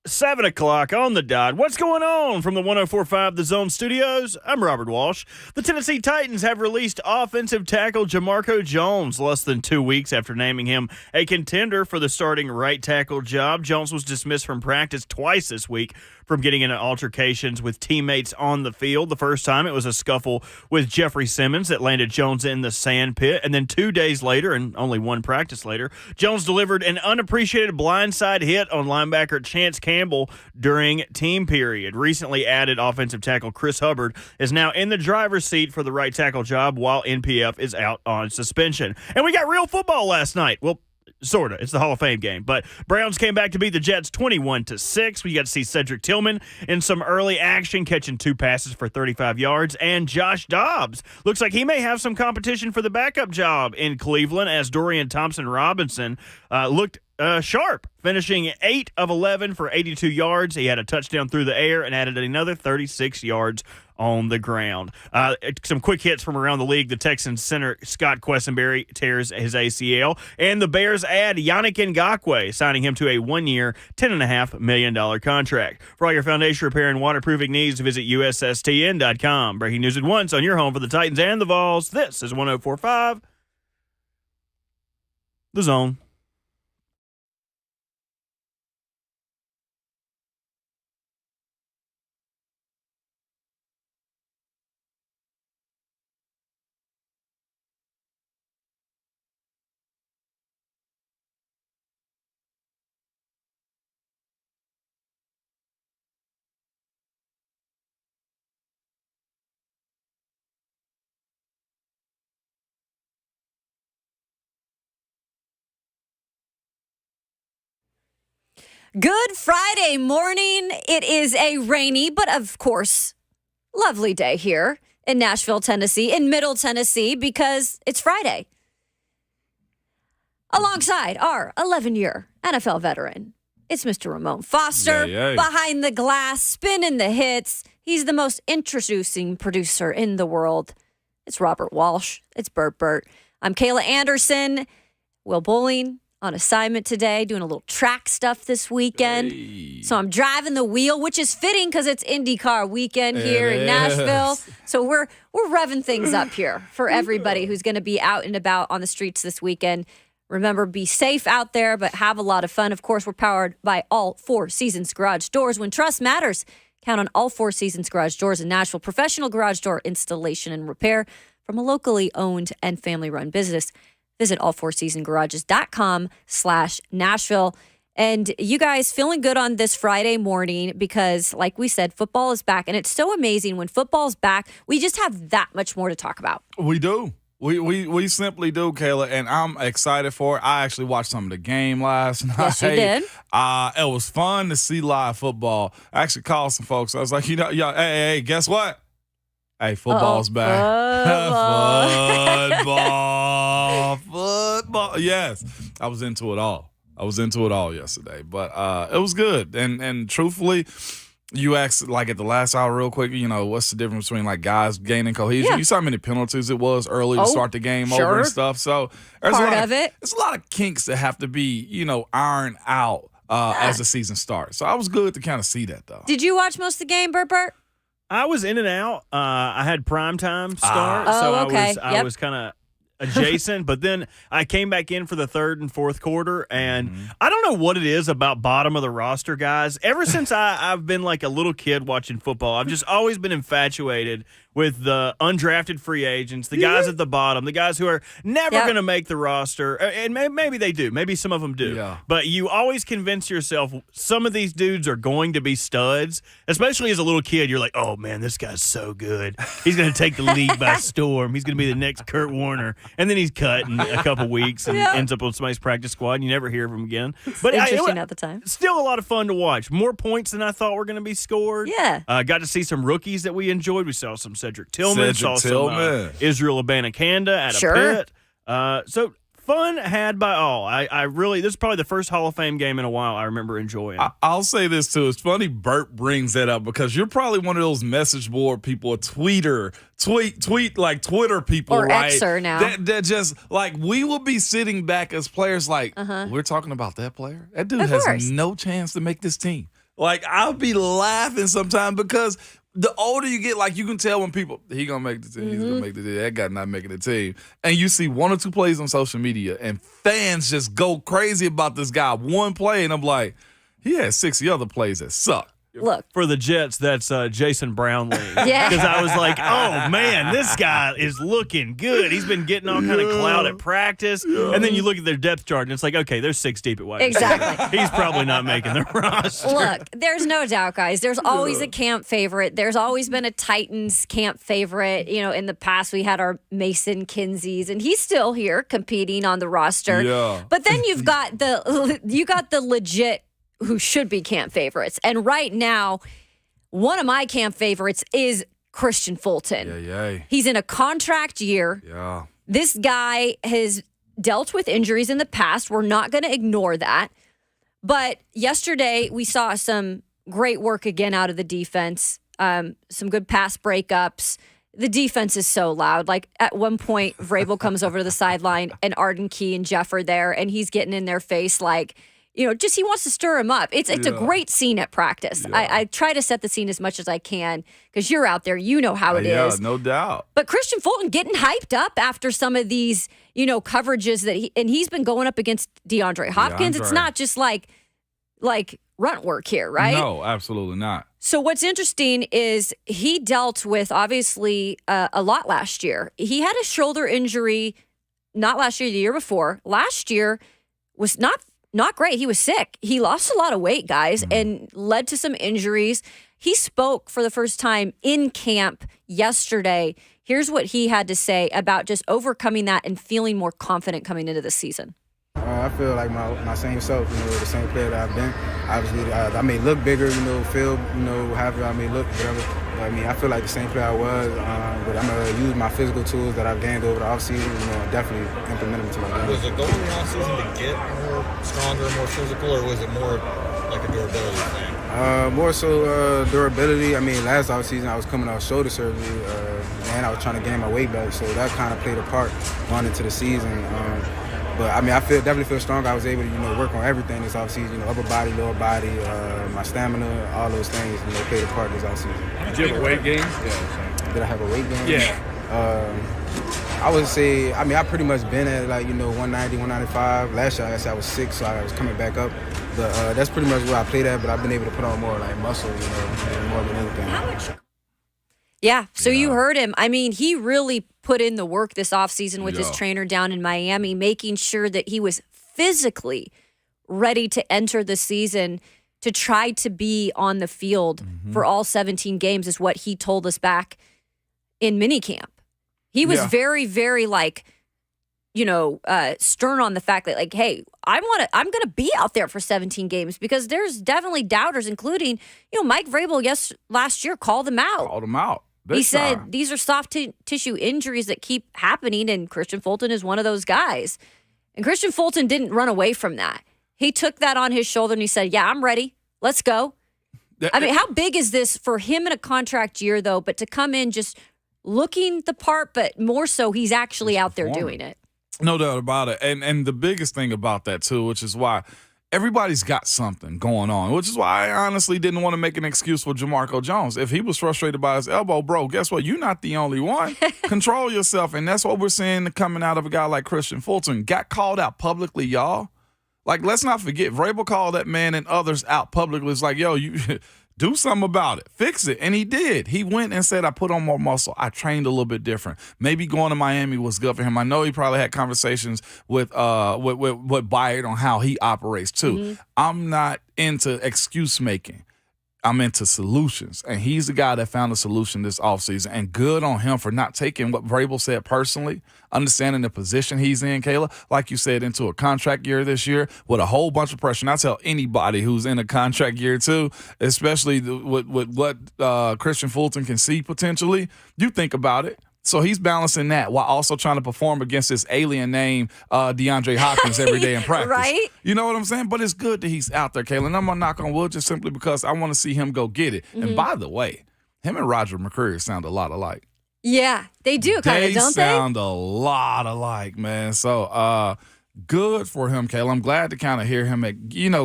7 o'clock on the dot. What's going on from the 104.5 The Zone Studios? I'm Robert Walsh. The Tennessee Titans have released offensive tackle Jamarco Jones less than 2 weeks after naming him a contender for the starting right tackle job. Jones was dismissed from practice twice this week from getting into altercations with teammates on the field. The first time it was a scuffle with Jeffrey Simmons that landed Jones in the sand pit. And then 2 days later, and only one practice later, Jones delivered an unappreciated blindside hit on linebacker Chance Campbell during team period. Recently added offensive tackle Chris Hubbard is now in the driver's seat for the right tackle job while NPF is out on suspension. And we got real football last night. Well, sort of. It's the Hall of Fame game. But Browns came back to beat the Jets 21-6. We got to see Cedric Tillman in some early action, catching 2 passes for 35 yards. And Josh Dobbs looks like he may have some competition for the backup job in Cleveland as Dorian Thompson-Robinson looked sharp, finishing 8 of 11 for 82 yards. He had a touchdown through the air and added another 36 yards on the ground. Some quick hits from around the league. The Texans center Scott Quessenberry tears his ACL, and the Bears add Yannick Ngakoue, signing him to a 1-year, $10.5 million contract. For all your foundation repair and waterproofing needs, visit USSTN.com. Breaking news at once on your home for the Titans and the Vols. This is 104.5 The Zone. Good Friday morning. It is a rainy, but of course, lovely day here in Nashville, Tennessee, in Middle Tennessee, because it's Friday. Alongside our 11-year NFL veteran, it's Mr. Ramon Foster, behind the glass, spinning the hits. He's the most introducing producer in the world. It's Robert Walsh. It's Bert. I'm Kayla Anderson. Will Bowling on assignment today, doing a little track stuff this weekend. Hey. So I'm driving the wheel, which is fitting because it's IndyCar weekend here in Nashville. So we're revving things up here for everybody who's going to be out and about on the streets this weekend. Remember, be safe out there, but have a lot of fun. Of course, we're powered by All Four Seasons Garage Doors. When trust matters, count on All Four Seasons Garage Doors in Nashville. Professional garage door installation and repair from a locally owned and family-run business. Visit allfourseasongarages.com/Nashville. And you guys feeling good on this Friday morning because, like we said, football is back. And it's so amazing when football's back, we just have that much more to talk about. We do. We simply do, Kayla, and I'm excited for it. I actually watched some of the game last night. Yes, you did. It was fun to see live football. I actually called some folks. I was like, y'all, hey, guess what? Hey, football's back. Football. Yes. I was into it all. Yesterday. But it was good. And truthfully, you asked, like, at the last hour real quick, what's the difference between, like, guys gaining cohesion? Yeah. You saw how many penalties it was early to start the game over and stuff. So there's there's a lot of kinks that have to be, ironed out as the season starts. So I was good to kind of see that, though. Did you watch most of the game, Bert? I was in and out. I had primetime start, I was kind of adjacent, but then I came back in for the third and fourth quarter, and I don't know what it is about bottom of the roster guys. Ever since I've been like a little kid watching football, I've just always been infatuated with the undrafted free agents, the guys at the bottom, the guys who are never going to make the roster. And maybe they do. Maybe some of them do. Yeah. But you always convince yourself some of these dudes are going to be studs, especially as a little kid. You're like, oh, man, this guy's so good. He's going to take the league by storm. He's going to be the next Kurt Warner. And then he's cut in a couple weeks and ends up on somebody's practice squad, and you never hear of him again. But interesting at the time. Still a lot of fun to watch. More points than I thought were going to be scored. Yeah. Got to see some rookies that we enjoyed. We saw some Cedric Tillman. Saw some Israel Abanikanda at a pit. So fun had by all. I really, this is probably the first Hall of Fame game in a while I remember enjoying. I'll say this too. It's funny Bert brings that up because you're probably one of those message board people, tweet like Twitter people, or right? Xer now. That just like we will be sitting back as players like we're talking about that player. That dude has no chance to make this team. Like, I'll be laughing sometimes because the older you get, like, you can tell when people, he going to make the team, he's going to make the team, that guy not making the team. And you see one or two plays on social media, and fans just go crazy about this guy. One play, and I'm like, he had 60 other plays that suck. Look. For the Jets, that's Jason Brownlee. Yeah. Because I was like, oh, man, this guy is looking good. He's been getting all kind of clout at practice. And then you look at their depth chart, and it's like, okay, they're 6 deep at wide receiver. Exactly. He's probably not making the roster. Look, there's no doubt, guys. There's always a camp favorite. There's always been a Titans camp favorite. You know, in the past, we had our Mason Kinseys, and he's still here competing on the roster. Yeah. But then you got the legit who should be camp favorites. And right now, one of my camp favorites is Christian Fulton. Yeah. He's in a contract year. Yeah. This guy has dealt with injuries in the past. We're not going to ignore that. But yesterday, we saw some great work again out of the defense, some good pass breakups. The defense is so loud. Like, at one point, Vrabel comes over to the sideline, and Arden Key and Jeff are there, and he's getting in their face like, you know, just he wants to stir him up. It's a great scene at practice. Yeah. I try to set the scene as much as I can because you're out there. You know how it is. Yeah, no doubt. But Christian Fulton getting hyped up after some of these, you know, coverages that he's been going up against DeAndre Hopkins. It's not just like runt work here, right? No, absolutely not. So what's interesting is he dealt with, obviously, a lot last year. He had a shoulder injury, not last year, the year before. Last year was not great. He was sick. He lost a lot of weight, guys, and led to some injuries. He spoke for the first time in camp yesterday. Here's what he had to say about just overcoming that and feeling more confident coming into the season. I feel like my same self, you know, the same player that I've been. Obviously, I may look bigger, you know, feel, you know, however I may look, whatever. But I mean, I feel like the same player I was, but I'm going to use my physical tools that I've gained over the offseason, you know, and definitely implement them to my game. Was the goal in the offseason to get more stronger, more physical, or was it more like a durability thing? More so durability. I mean, last offseason I was coming off shoulder surgery, and I was trying to gain my weight back, so that kind of played a part going into the season. But I mean, I definitely feel stronger. I was able to, you know, work on everything this offseason. You know, upper body, lower body, my stamina, all those things, you know, played a part this offseason. Did you have a weight gain? Yeah. Did I have a weight gain? Yeah. I would say, I mean, I pretty much been at like, you know, 190, 195. Last year, I guess I was 6, so I was coming back up. But that's pretty much where I played at. But I've been able to put on more like muscle, you know, more than anything. Yeah, so you heard him. I mean, he really put in the work this offseason with his trainer down in Miami, making sure that he was physically ready to enter the season to try to be on the field for all 17 games is what he told us back in minicamp. He was very, very like, you know, stern on the fact that like, hey, I'm going to be out there for 17 games because there's definitely doubters, including, you know, Mike Vrabel last year called him out. He said these are soft tissue injuries that keep happening, and Christian Fulton is one of those guys. And Christian Fulton didn't run away from that. He took that on his shoulder and he said, yeah, I'm ready. Let's go. I mean, how big is this for him in a contract year, though, but to come in just looking the part, but more so he's actually out there doing it. No doubt about it. And the biggest thing about that, too, which is why everybody's got something going on, which is why I honestly didn't want to make an excuse for Jamarco Jones. If he was frustrated by his elbow, bro, guess what? You're not the only one. Control yourself. And that's what we're seeing coming out of a guy like Christian Fulton. Got called out publicly, y'all. Like, let's not forget, Vrabel called that man and others out publicly. It's like, yo, you do something about it. Fix it. And he did. He went and said, I put on more muscle. I trained a little bit different. Maybe going to Miami was good for him. I know he probably had conversations with Byard on how he operates too. I'm not into excuse making. I'm into solutions. And he's the guy that found a solution this offseason. And good on him for not taking what Vrabel said personally, understanding the position he's in, Kayla, like you said, into a contract year this year with a whole bunch of pressure. And I tell anybody who's in a contract year too, especially with what Christian Fulton can see potentially, you think about it. So he's balancing that while also trying to perform against this alien name, DeAndre Hopkins, every day in practice. Right? You know what I'm saying? But it's good that he's out there, Kayla. And I'm going to knock on wood just simply because I want to see him go get it. And by the way, him and Roger McCreary sound a lot alike. Yeah, they do kind of, don't they? They sound a lot alike, man. So good for him, Kayla. I'm glad to kind of hear him,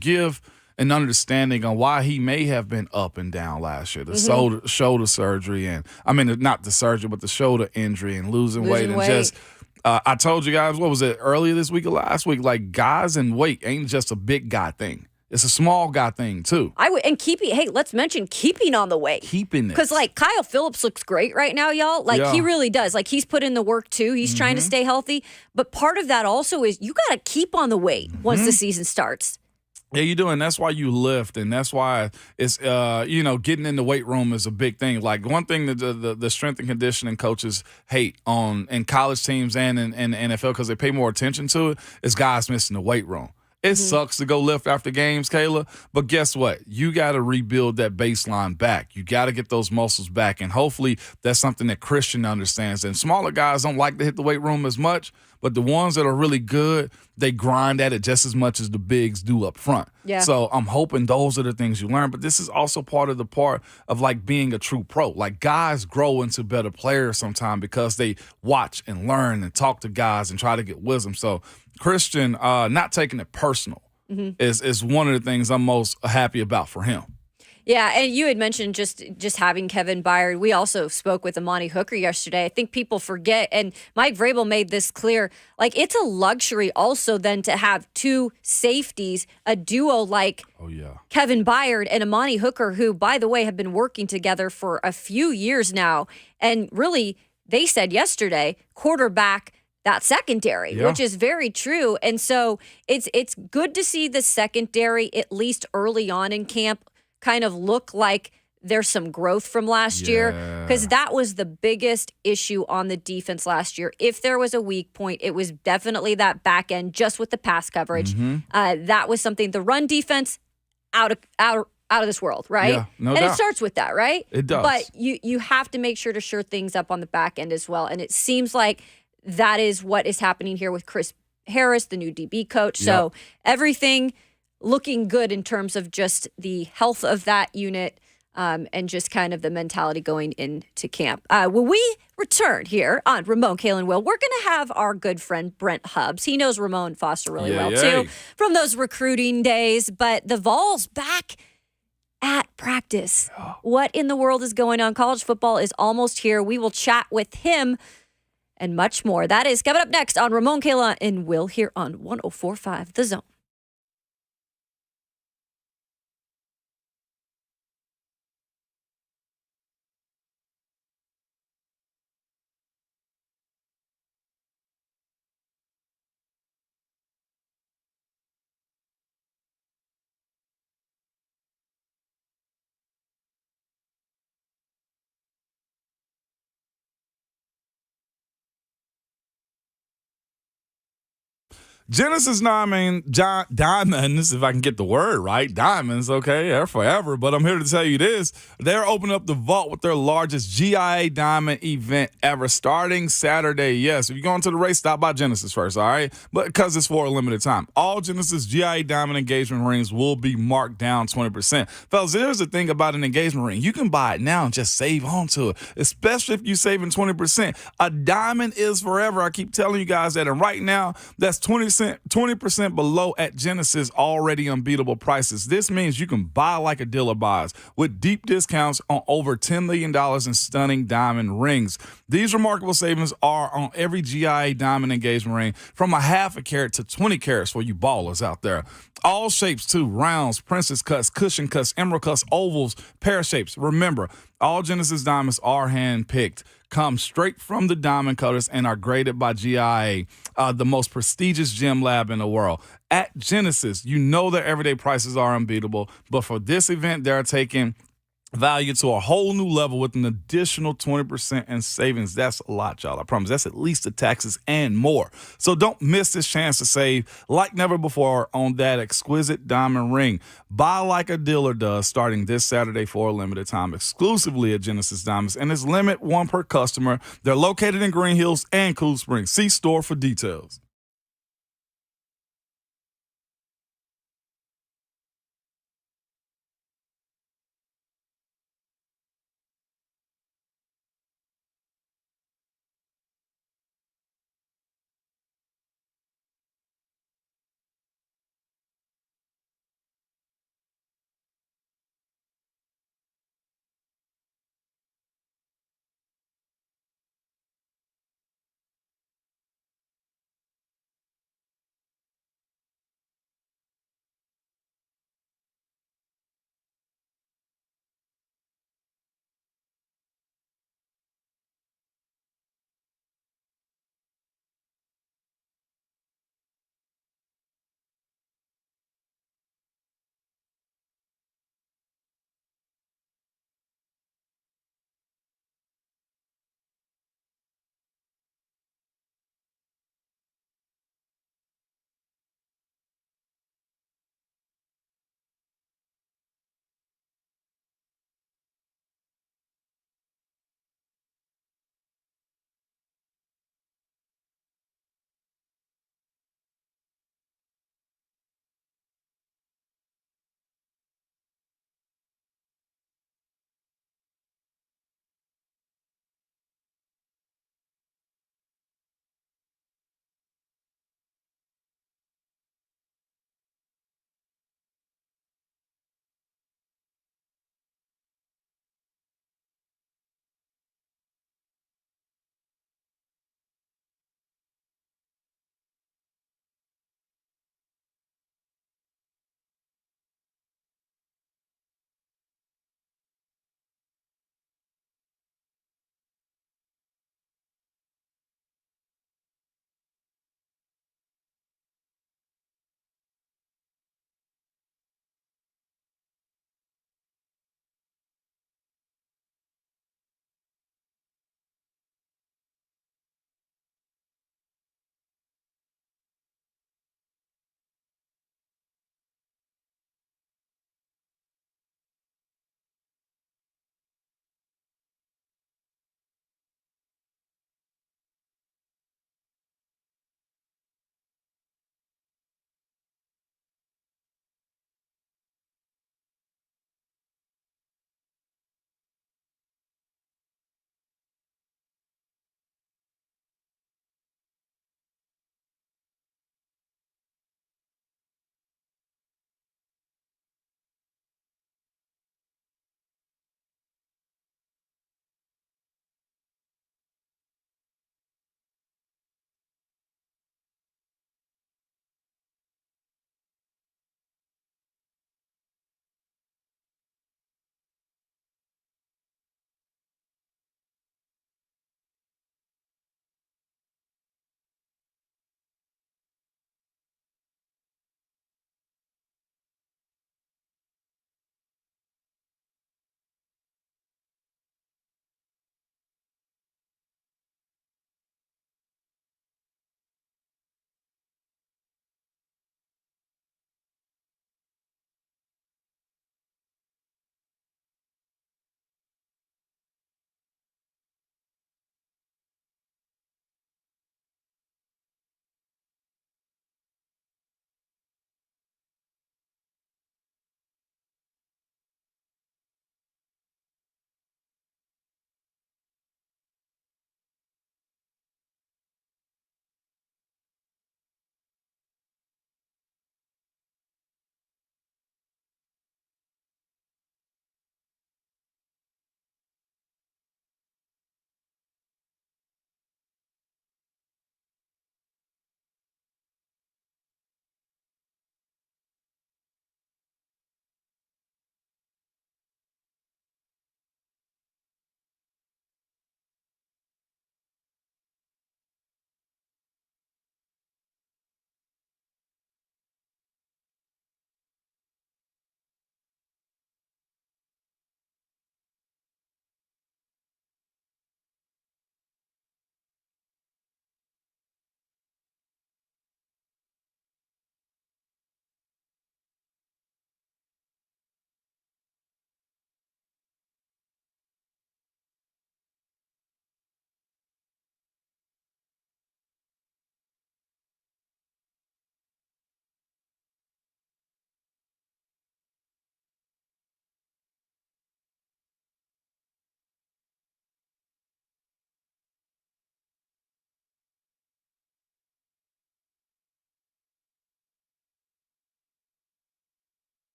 give an understanding on why he may have been up and down last year. The shoulder surgery, and I mean, not the surgery, but the shoulder injury and losing weight. And just, I told you guys, what was it, earlier this week or last week? Like, guys and weight ain't just a big guy thing. It's a small guy thing, too. Let's mention keeping on the weight. Keeping it. Because, like, Kyle Phillips looks great right now, y'all. Like, he really does. Like, he's put in the work, too. He's trying to stay healthy. But part of that also is you got to keep on the weight once the season starts. Yeah, you do, and that's why you lift, and that's why it's getting in the weight room is a big thing. Like, one thing that the strength and conditioning coaches hate in college teams and in the NFL, because they pay more attention to it, is guys missing the weight room. It sucks to go lift after games, Kayla, but guess what? You got to rebuild that baseline back. You got to get those muscles back, and hopefully that's something that Christian understands. And smaller guys don't like to hit the weight room as much, but the ones that are really good, they grind at it just as much as the bigs do up front. Yeah. So I'm hoping those are the things you learn, but this is also part of like being a true pro. Like, guys grow into better players sometimes because they watch and learn and talk to guys and try to get wisdom. So Christian not taking it personal is one of the things I'm most happy about for him. Yeah, and you had mentioned just having Kevin Byard. We also spoke with Amani Hooker yesterday. I think people forget, and Mike Vrabel made this clear, like, it's a luxury also then to have two safeties, a duo like Kevin Byard and Amani Hooker, who, by the way, have been working together for a few years now. And really, they said yesterday, quarterback that secondary, which is very true. And so it's good to see the secondary, at least early on in camp, kind of look like there's some growth from last year, because that was the biggest issue on the defense last year. If there was a weak point, it was definitely that back end, just with the pass coverage. That was something. The run defense, out of this world, right? Yeah, no and doubt. It starts with that, right? It does. But you have to make sure to shore things up on the back end as well. And it seems like that is what is happening here with Chris Harris, the new DB coach. So everything looking good in terms of just the health of that unit and just kind of the mentality going into camp. When we return here on Ramon, Kalen, Will, we're going to have our good friend Brent Hubbs. He knows Ramon Foster really well, too, from those recruiting days. But the Vols back at practice. What in the world is going on? College football is almost here. We will chat with him and much more. That is coming up next on Ramon, Kayla, and Will here on 104.5 The Zone. Genesis Diamonds, if I can get the word right, diamonds, okay, they're forever. But I'm here to tell you this. They're opening up the vault with their largest GIA Diamond event ever, starting Saturday. Yes, if you're going to the race, stop by Genesis first, all right? But because it's for a limited time. All Genesis GIA Diamond engagement rings will be marked down 20%. Fellas, here's the thing about an engagement ring. You can buy it now and just save onto it, especially if you're saving 20%. A diamond is forever. I keep telling you guys that. And right now, that's 20% below at Genesis already unbeatable prices. This means you can buy like a dealer buys with deep discounts on over $10 million in stunning diamond rings. These remarkable savings are on every GIA diamond engagement ring from a half a carat to 20 carats for you ballers out there. All shapes too, rounds, princess cuts, cushion cuts, emerald cuts, ovals, pear shapes. Remember, all Genesis diamonds are hand-picked, come straight from the diamond cutters, and are graded by GIA, the most prestigious gem lab in the world. At Genesis, you know their everyday prices are unbeatable, but for this event, they're taking value to a whole new level with an additional 20% in savings. That's a lot, y'all. I promise. That's at least the taxes and more. So don't miss this chance to save like never before on that exquisite diamond ring. Buy like a dealer does starting this Saturday for a limited time exclusively at Genesis Diamonds, and it's limit one per customer. They're located in Green Hills and Cool Springs. See store for details.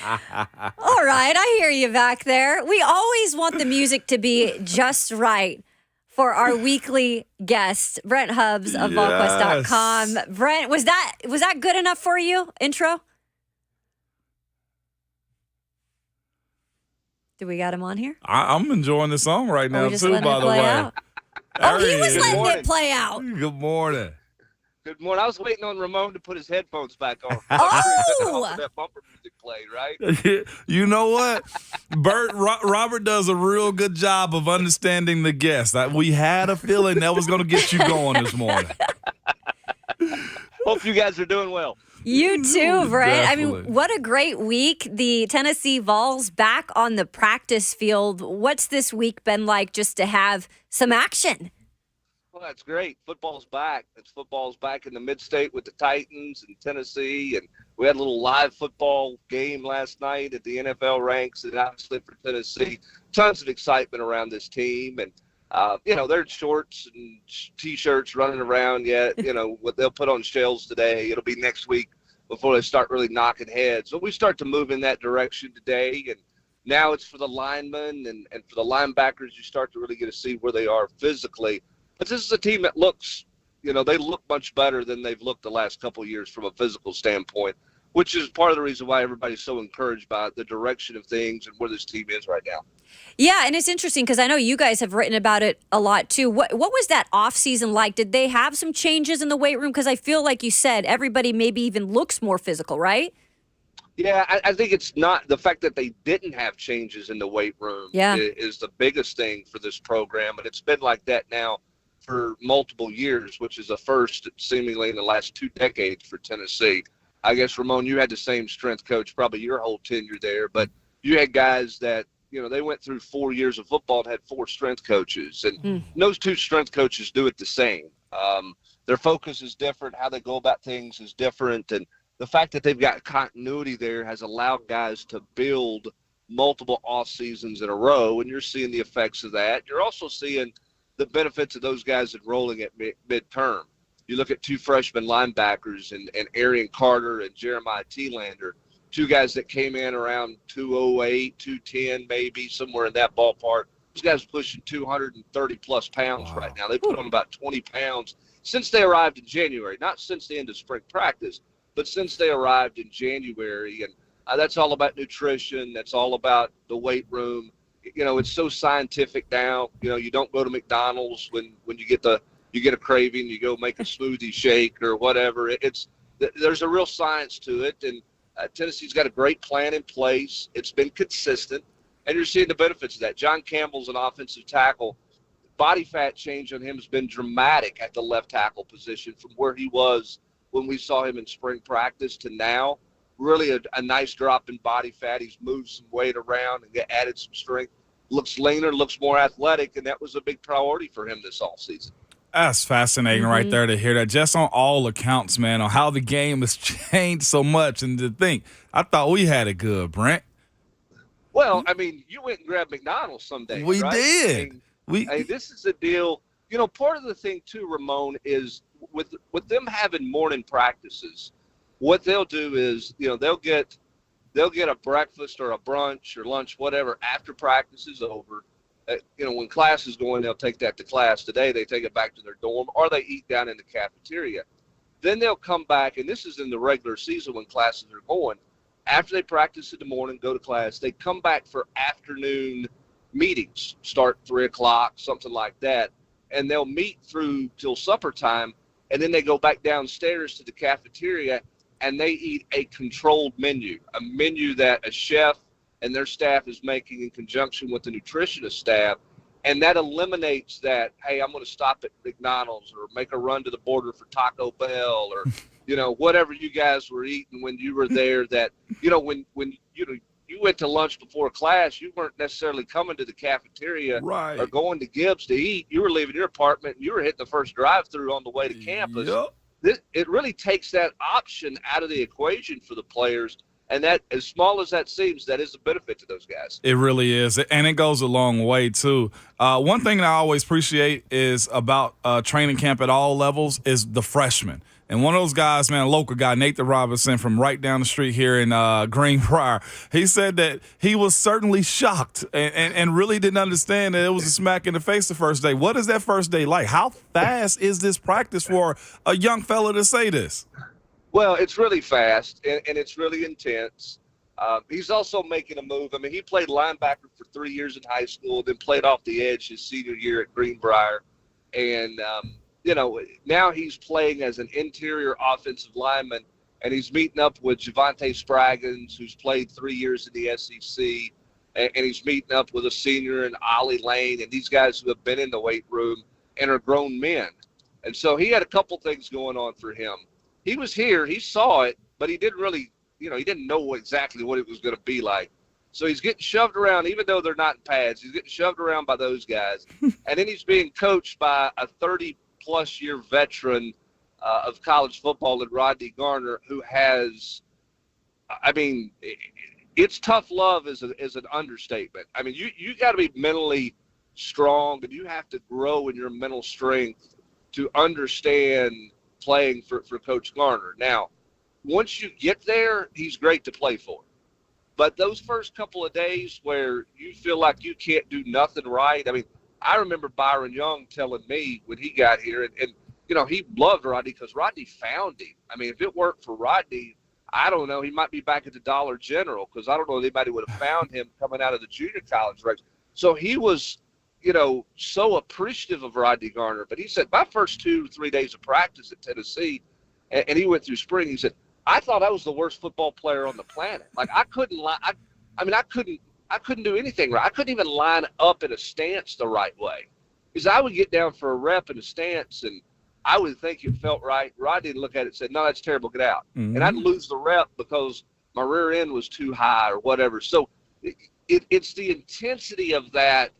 All right, I hear you back there. We always want the music to be just right for our weekly guest, Brent Hubbs of VolQuest.com. Brent, was that good enough for you? Intro? Do we got him on here? I'm enjoying the song right now, too, by the way. Out? Oh, he was letting it play out. Good morning. Good morning. I was waiting on Ramon to put his headphones back on. Oh! That bumper music played, right? You know what? Robert does a real good job of understanding the guest. We had a feeling that was going to get you going this morning. Hope you guys are doing well. You too, Brent. Definitely. I mean, what a great week. The Tennessee Vols back on the practice field. What's this week been like just to have some action? Well, that's great. Football's back. Football's back in the mid-state with the Titans and Tennessee, and we had a little live football game last night at the NFL ranks, and obviously for Tennessee, tons of excitement around this team, and they're in shorts and T-shirts running around yet. What they'll put on shelves today, it'll be next week before they start really knocking heads. So we start to move in that direction today, and now it's for the linemen and for the linebackers. You start to really get to see where they are physically. But this is a team that looks, they look much better than they've looked the last couple of years from a physical standpoint, which is part of the reason why everybody's so encouraged by the direction of things and where this team is right now. Yeah, and it's interesting because I know you guys have written about it a lot too. What was that off season like? Did they have some changes in the weight room? Because I feel like you said everybody maybe even looks more physical, right? Yeah, I think it's not the fact that they didn't have changes in the weight room is the biggest thing for this program. And it's been like that now for multiple years, which is a first seemingly in the last 2 decades for Tennessee. I guess, Ramon, you had the same strength coach probably your whole tenure there, but you had guys that, they went through 4 years of football and had 4 strength coaches. And those 2 strength coaches do it the same. Their focus is different. How they go about things is different. And the fact that they've got continuity there has allowed guys to build multiple off seasons in a row. And you're seeing the effects of that. You're also seeing the benefits of those guys enrolling at midterm. You look at 2 freshman linebackers and Arian Carter and Jeremiah Thielander, 2 guys that came in around 208, 210, maybe somewhere in that ballpark. Those guys are pushing 230-plus pounds right now. They put on about 20 pounds since they arrived in January, not since the end of spring practice, but since they arrived in January. And that's all about nutrition. That's all about the weight room. It's so scientific now. You don't go to McDonald's when you get a craving, you go make a smoothie shake or whatever. There's a real science to it, and Tennessee's got a great plan in place. It's been consistent, and you're seeing the benefits of that. John Campbell's an offensive tackle. Body fat change on him has been dramatic at the left tackle position from where he was when we saw him in spring practice to now. Really a nice drop in body fat. He's moved some weight around and added some strength. Looks leaner, looks more athletic, and that was a big priority for him this offseason. That's fascinating right there to hear that. Just on all accounts, man, on how the game has changed so much. And to think, I thought we had it good, Brent. Well, I mean, you went and grabbed McDonald's someday. We right? did. I mean, this is a deal. Part of the thing, too, Ramon, is with them having morning practices, what they'll do is, they'll get a breakfast or a brunch or lunch, whatever, after practice is over. When class is going, they'll take that to class. Today, they take it back to their dorm, or they eat down in the cafeteria. Then they'll come back, and this is in the regular season when classes are going. After they practice in the morning, go to class, they come back for afternoon meetings, start 3 o'clock, something like that, and they'll meet through till supper time, and then they go back downstairs to the cafeteria, and they eat a controlled menu, a menu that a chef and their staff is making in conjunction with the nutritionist staff. And that eliminates that, hey, I'm going to stop at McDonald's or make a run to the border for Taco Bell or, whatever you guys were eating when you were there that, when you went to lunch before class, you weren't necessarily coming to the cafeteria or going to Gibbs to eat. You were leaving your apartment and you were hitting the first drive-through on the way to campus. It really takes that option out of the equation for the players. And that, as small as that seems, that is a benefit to those guys. It really is, and it goes a long way, too. One thing that I always appreciate is about training camp at all levels is the freshmen. And one of those guys, man, a local guy, Nathan Robinson from right down the street here in Greenbrier, he said that he was certainly shocked and really didn't understand that it was a smack in the face the first day. What is that first day like? How fast is this practice for a young fella to say this? Well, it's really fast, and it's really intense. He's also making a move. I mean, he played linebacker for 3 years in high school, then played off the edge his senior year at Greenbrier. And, now he's playing as an interior offensive lineman, and he's meeting up with Javante Spraggins, who's played 3 years in the SEC, and he's meeting up with a senior in Ollie Lane, and these guys who have been in the weight room and are grown men. And so he had a couple things going on for him. He was here, he saw it, but he didn't really he didn't know exactly what it was going to be like. So he's getting shoved around, even though they're not in pads. He's getting shoved around by those guys. And then he's being coached by a 30-plus year veteran of college football in Rodney Garner, who has, it's tough love is an understatement. I mean, you got to be mentally strong, and you have to grow in your mental strength to understand playing for Coach Garner. Now, once you get there, he's great to play for. But those first couple of days where you feel like you can't do nothing right, I mean, I remember Byron Young telling me when he got here, and he loved Rodney because Rodney found him. I mean, if it weren't for Rodney, I don't know, he might be back at the Dollar General because I don't know if anybody would have found him coming out of the junior college ranks. So he was, so appreciative of Rodney Garner. But he said, my first 2-3 days of practice at Tennessee, and he went through spring, he said, I thought I was the worst football player on the planet. Like, I couldn't I couldn't do anything right. I couldn't even line up in a stance the right way. Because I would get down for a rep in a stance, and I would think it felt right. Rodney would look at it and say, no, that's terrible, get out. Mm-hmm. And I'd lose the rep because my rear end was too high or whatever. So it's the intensity of that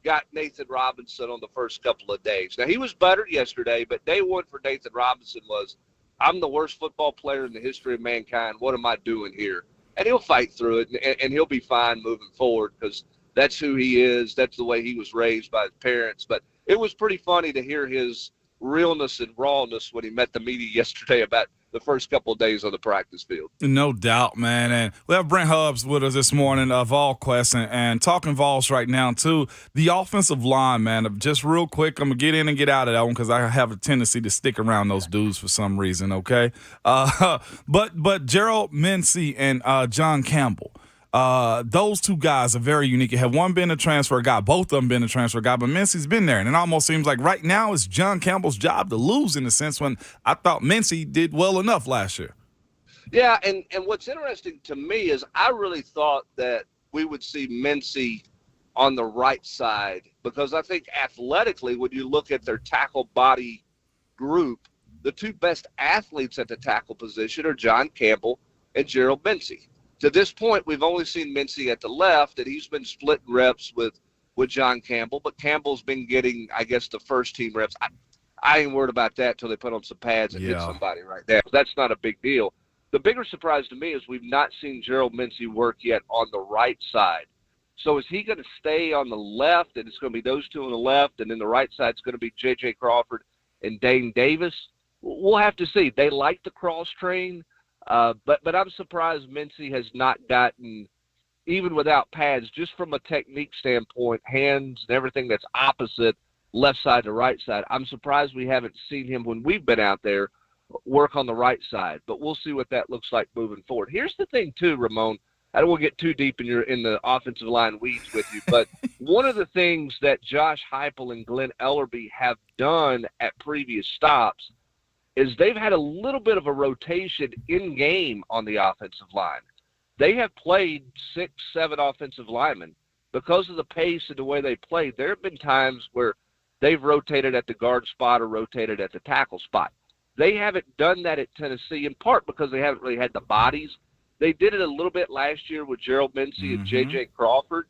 got Nathan Robinson on the first couple of days. Now, he was buttered yesterday, but day one for Nathan Robinson was, I'm the worst football player in the history of mankind. What am I doing here? And he'll fight through it, and he'll be fine moving forward because that's who he is. That's the way he was raised by his parents. But it was pretty funny to hear his realness and rawness when he met the media yesterday about the first couple of days on the practice field. No doubt, man. And we have Brent Hubbs with us this morning, VolQuest, and talking Vols right now, too. The offensive line, man, just real quick, I'm going to get in and get out of that one because I have a tendency to stick around those dudes for some reason, okay? But Gerald Mincey and John Campbell, those two guys are very unique. You have one been a transfer guy, both of them been a transfer guy, but Mincey's been there. And it almost seems like right now it's John Campbell's job to lose in a sense when I thought Mincey did well enough last year. Yeah, and what's interesting to me is I really thought that we would see Mincey on the right side because I think athletically, when you look at their tackle body group, the two best athletes at the tackle position are John Campbell and Gerald Mincey. To this point, we've only seen Mincey at the left, and he's been splitting reps with John Campbell, but Campbell's been getting, I guess, the first-team reps. I ain't worried about that until they put on some pads and hit somebody right there. That's not a big deal. The bigger surprise to me is we've not seen Gerald Mincey work yet on the right side. So is he going to stay on the left, and it's going to be those two on the left, and then the right side is going to be J.J. Crawford and Dane Davis? We'll have to see. They like the cross-train. But I'm surprised Mincey has not gotten, even without pads, just from a technique standpoint, hands and everything that's opposite left side to right side. I'm surprised we haven't seen him when we've been out there work on the right side. But we'll see what that looks like moving forward. Here's the thing, too, Ramon. I don't want to get too deep in the offensive line weeds with you, but one of the things that Josh Heupel and Glenn Ellerbe have done at previous stops is they've had a little bit of a rotation in game on the offensive line. They have played 6-7 offensive linemen. Because of the pace and the way they played, there have been times where they've rotated at the guard spot or rotated at the tackle spot. They haven't done that at Tennessee, in part because they haven't really had the bodies. They did it a little bit last year with Gerald Mincey and J.J. Crawford,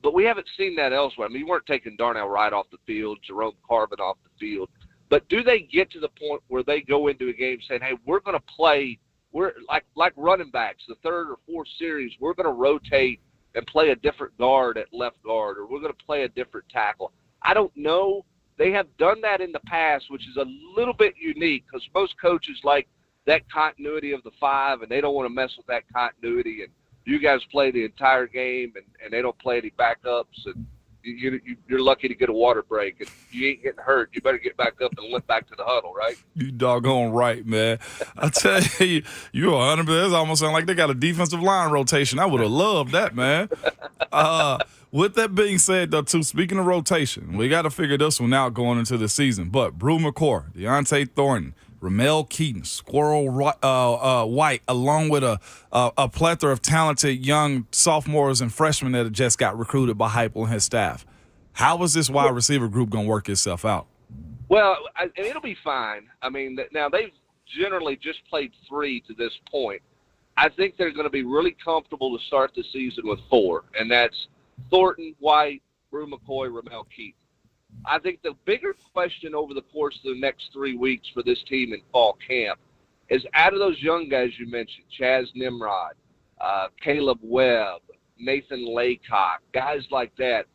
but we haven't seen that elsewhere. I mean, you weren't taking Darnell Wright off the field, Jerome Carvin off the field. But do they get to the point where they go into a game saying, hey, we're going to play, we're like running backs, the third or fourth series, we're going to rotate and play a different guard at left guard, or we're going to play a different tackle. I don't know, They have done that in the past, which is a little bit unique because most coaches like that continuity of the 5, and they don't want to mess with that continuity. And you guys play the entire game, and they don't play any backups, and you're lucky to get a water break. And you ain't getting hurt. You better get back up and limp back to the huddle, right? You doggone right, man. I tell you, you're 100%. It almost sound like they got a defensive line rotation. I would have loved that, man. With that being said, though, too, speaking of rotation, we got to figure this one out going into the season. But Brew McCoy, Deontay Thornton, Ramel Keaton, Squirrel White, along with a plethora of talented young sophomores and freshmen that have just got recruited by Heupel and his staff. How is this wide receiver group going to work itself out? Well, it'll be fine. I mean, now they've generally just played 3 to this point. I think they're going to be really comfortable to start the season with 4, and that's Thornton, White, Brew McCoy, Ramel Keaton. I think the bigger question over the course of the next 3 weeks for this team in fall camp is out of those young guys you mentioned, Chaz Nimrod, Caleb Webb, Nathan Laycock, guys like that,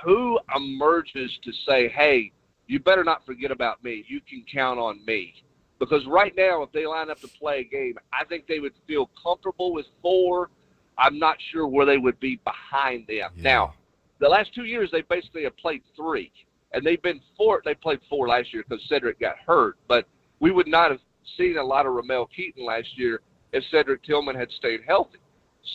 who emerges to say, hey, you better not forget about me. You can count on me. Because right now, if they line up to play a game, I think they would feel comfortable with 4. I'm not sure where they would be behind them. Yeah. Now, the last 2 years, they basically have played 3. And they've been 4. They played 4 last year because Cedric got hurt. But we would not have seen a lot of Ramel Keaton last year if Cedric Tillman had stayed healthy.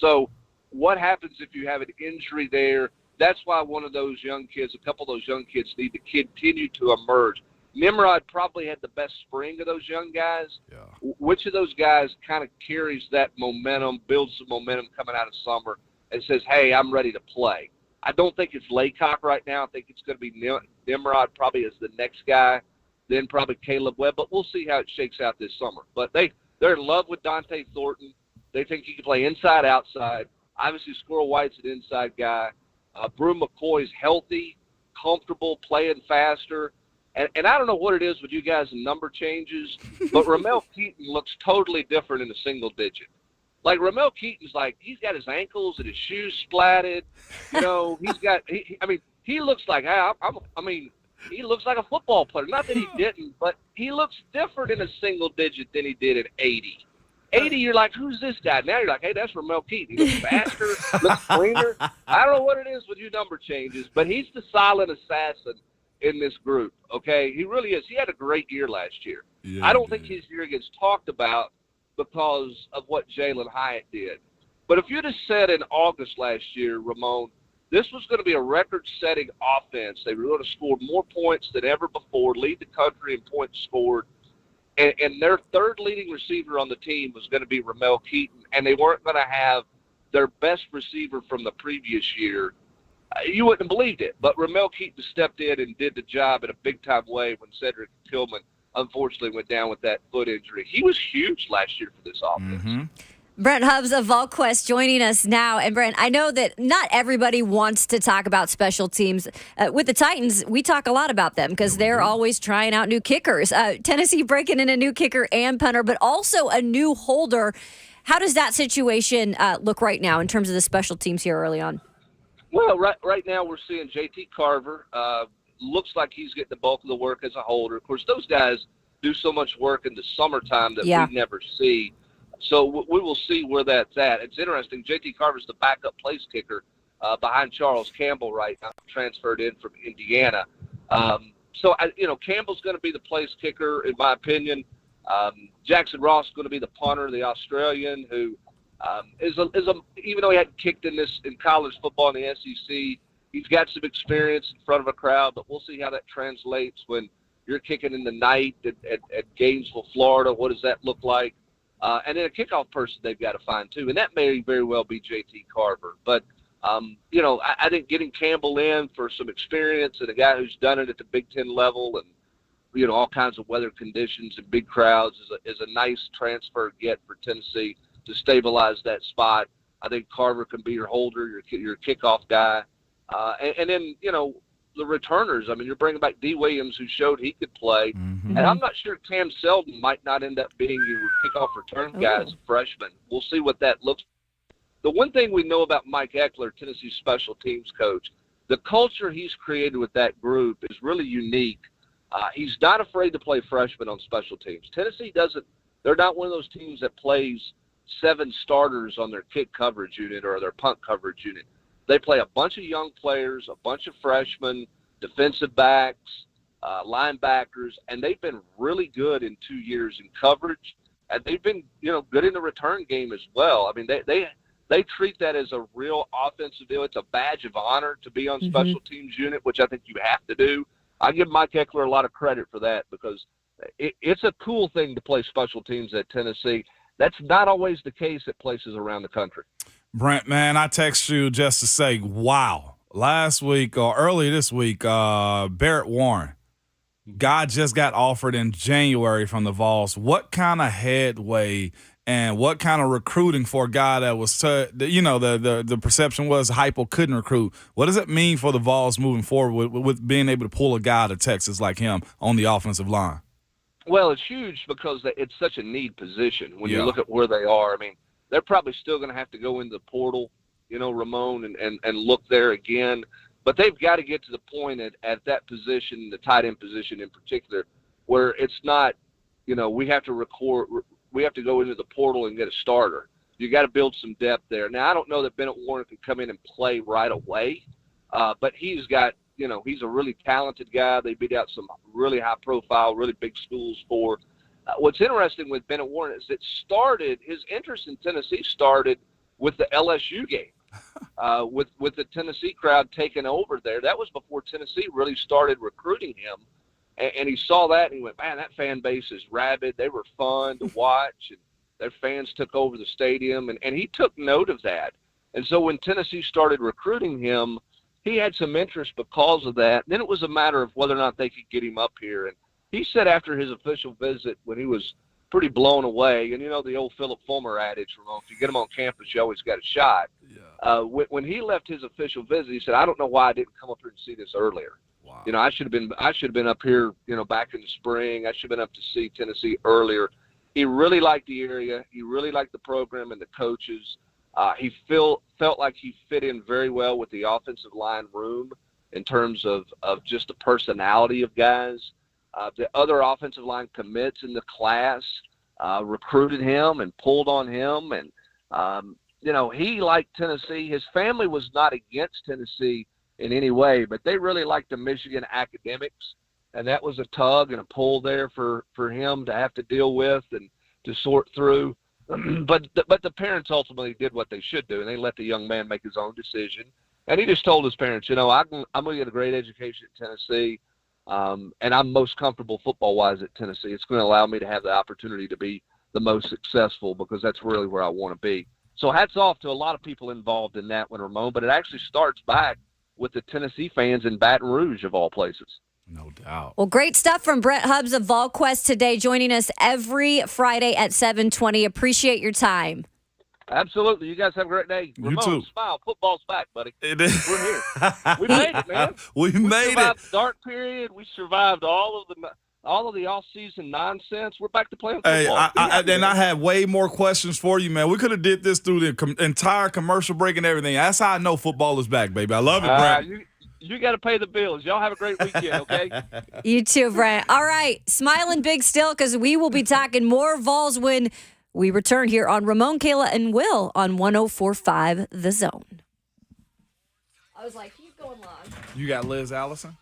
So what happens if you have an injury there? That's why one of those young kids, a couple of those young kids need to continue to emerge. Nimrod probably had the best spring of those young guys. Yeah. Which of those guys kind of carries that momentum, builds some momentum coming out of summer and says, hey, I'm ready to play? I don't think it's Laycock right now. I think it's going to be Nimrod probably as the next guy, then probably Caleb Webb. But we'll see how it shakes out this summer. But they're in love with Dante Thornton. They think he can play inside, outside. Obviously, Squirrel White's an inside guy. Brew McCoy's healthy, comfortable, playing faster. And I don't know what it is with you guys and number changes, but Ramel Keaton looks totally different in a single digit. Like Ramel Keaton's like, he's got his ankles and his shoes splatted. You know, he looks like, he looks like a football player. Not that he didn't, but he looks different in a single digit than he did at 80. 80, you're like, who's this guy? Now you're like, hey, that's Ramel Keaton. He looks faster, looks cleaner. I don't know what it is with you number changes, but he's the silent assassin in this group, okay? He really is. He had a great year last year. Yeah, I don't think his year gets talked about because of what Jalen Hyatt did. But if you'd have said in August last year, Ramon, this was going to be a record-setting offense. They were going to score more points than ever before, lead the country in points scored, and their third leading receiver on the team was going to be Ramel Keaton, and they weren't going to have their best receiver from the previous year. You wouldn't have believed it, but Ramel Keaton stepped in and did the job in a big-time way when Cedric Tillman unfortunately went down with that foot injury. He was huge last year for this offense. Mm-hmm. Brent Hubbs of VolQuest joining us now. And Brent, I know that not everybody wants to talk about special teams. With the Titans, we talk a lot about them because they're always trying out new kickers. Tennessee breaking in a new kicker and punter, but also a new holder. How does that situation look right now in terms of the special teams here early on? Well, right now we're seeing J.T. Carver. Looks like he's getting the bulk of the work as a holder. Of course, those guys do so much work in the summertime that we never see. So we will see where that's at. It's interesting. J.T. Carver's the backup place kicker behind Charles Campbell right now, transferred in from Indiana. Campbell's going to be the place kicker, in my opinion. Jackson Ross is going to be the punter, the Australian, who even though he hadn't kicked in college football in the SEC, he's got some experience in front of a crowd, but we'll see how that translates when you're kicking in the night at Gainesville, Florida. What does that look like? And then a kickoff person they've got to find, too. And that may very well be J.T. Carver. But, I think getting Campbell in for some experience and a guy who's done it at the Big Ten level and, all kinds of weather conditions and big crowds is a nice transfer get for Tennessee to stabilize that spot. I think Carver can be your holder, your kickoff guy. And then, the returners. I mean, you're bringing back D. Williams, who showed he could play. Mm-hmm. And I'm not sure Cam Selden might not end up being your kickoff return guy as a freshman. We'll see what that looks like. The one thing we know about Mike Eckler, Tennessee's special teams coach, the culture he's created with that group is really unique. He's not afraid to play freshmen on special teams. Tennessee doesn't. They're not one of those teams that plays 7 starters on their kick coverage unit or their punt coverage unit. They play a bunch of young players, a bunch of freshmen, defensive backs, linebackers, and they've been really good in 2 years in coverage. And they've been, good in the return game as well. I mean, they treat that as a real offensive deal. It's a badge of honor to be on special teams unit, which I think you have to do. I give Mike Eckler a lot of credit for that because it's a cool thing to play special teams at Tennessee. That's not always the case at places around the country. Brent, man, I text you just to say, wow. Last week or early this week, Barrett Warren, guy just got offered in January from the Vols. What kind of headway and what kind of recruiting for a guy that was, the perception was Hypo couldn't recruit. What does it mean for the Vols moving forward with being able to pull a guy to Texas like him on the offensive line? Well, it's huge because it's such a need position when you look at where they are. I mean, they're probably still going to have to go into the portal, Ramon, and look there again. But they've got to get to the point at that position, the tight end position in particular, where it's not, we have to go into the portal and get a starter. You got to build some depth there. Now, I don't know that Bennett Warren can come in and play right away, but he's got, he's a really talented guy. They beat out some really high-profile, really big schools for. What's interesting with Bennett Warren is his interest in Tennessee started with the LSU game, with the Tennessee crowd taking over there. That was before Tennessee really started recruiting him. And he saw that and he went, man, that fan base is rabid. They were fun to watch, and their fans took over the stadium. And he took note of that. And so when Tennessee started recruiting him, he had some interest because of that. And then it was a matter of whether or not they could get him up here. And he said after his official visit, when he was pretty blown away, and the old Philip Fulmer adage, Ramon, if you get him on campus, you always got a shot. Yeah. When he left his official visit, he said, I don't know why I didn't come up here and see this earlier. Wow. I should have been up here, back in the spring. I should have been up to see Tennessee earlier. He really liked the area. He really liked the program and the coaches. He felt like he fit in very well with the offensive line room in terms of just the personality of guys. The other offensive line commits in the class recruited him and pulled on him. And, he liked Tennessee. His family was not against Tennessee in any way, but they really liked the Michigan academics. And that was a tug and a pull there for him to have to deal with and to sort through. But the parents ultimately did what they should do, and they let the young man make his own decision. And he just told his parents, I'm going to get a great education at Tennessee, and I'm most comfortable football-wise at Tennessee. It's going to allow me to have the opportunity to be the most successful because that's really where I want to be. So hats off to a lot of people involved in that one, Ramon, but it actually starts back with the Tennessee fans in Baton Rouge, of all places. No doubt. Well, great stuff from Brent Hubbs of VolQuest today, joining us every Friday at 7:20. Appreciate your time. Absolutely. You guys have a great day. You Ramon, too. Smile. Football's back, buddy. It is. We're here. We made it, man. We made survived it. The dark period. We survived all of the off-season nonsense. We're back to playing football. Hey, I have way more questions for you, man. We could have did this through the entire commercial break and everything. That's how I know football is back, baby. I love it, Brent. You got to pay the bills. Y'all have a great weekend, okay? You too, Brent. All right, smiling big still because we will be talking more Vols when we return here on Ramon, Kayla, and Will on 104.5 The Zone. I was like, keep going long. You got Liz Allison?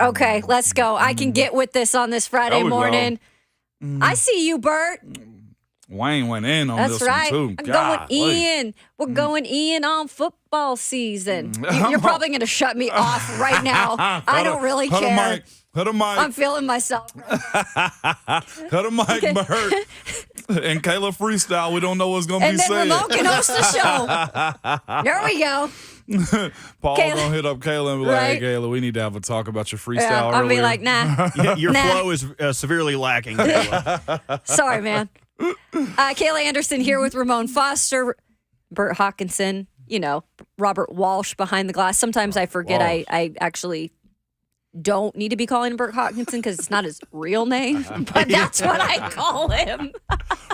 Okay, let's go. I can get with this on this Friday morning. I see you, Bert. Wayne went in on That's this right. one, too. I'm going in. We're going in on football season. You're probably going to shut me off right now. I don't really care. Cut a mic. I'm feeling myself. Cut a mic, Bert. And Kayla freestyle. We don't know what's going to be said. And then Ramon can host the show. There we go. Paul gonna hit up Kayla and be like, "Hey, Kayla, we need to have a talk about your freestyle." I'll be like, "Nah, your flow is severely lacking." Kayla. Sorry, man." Kayla Anderson here with Ramon Foster, Bert Hawkinson. Robert Walsh behind the glass. Sometimes I forget I actually don't need to be calling him Bert Hawkinson because it's not his real name, but that's what I call him.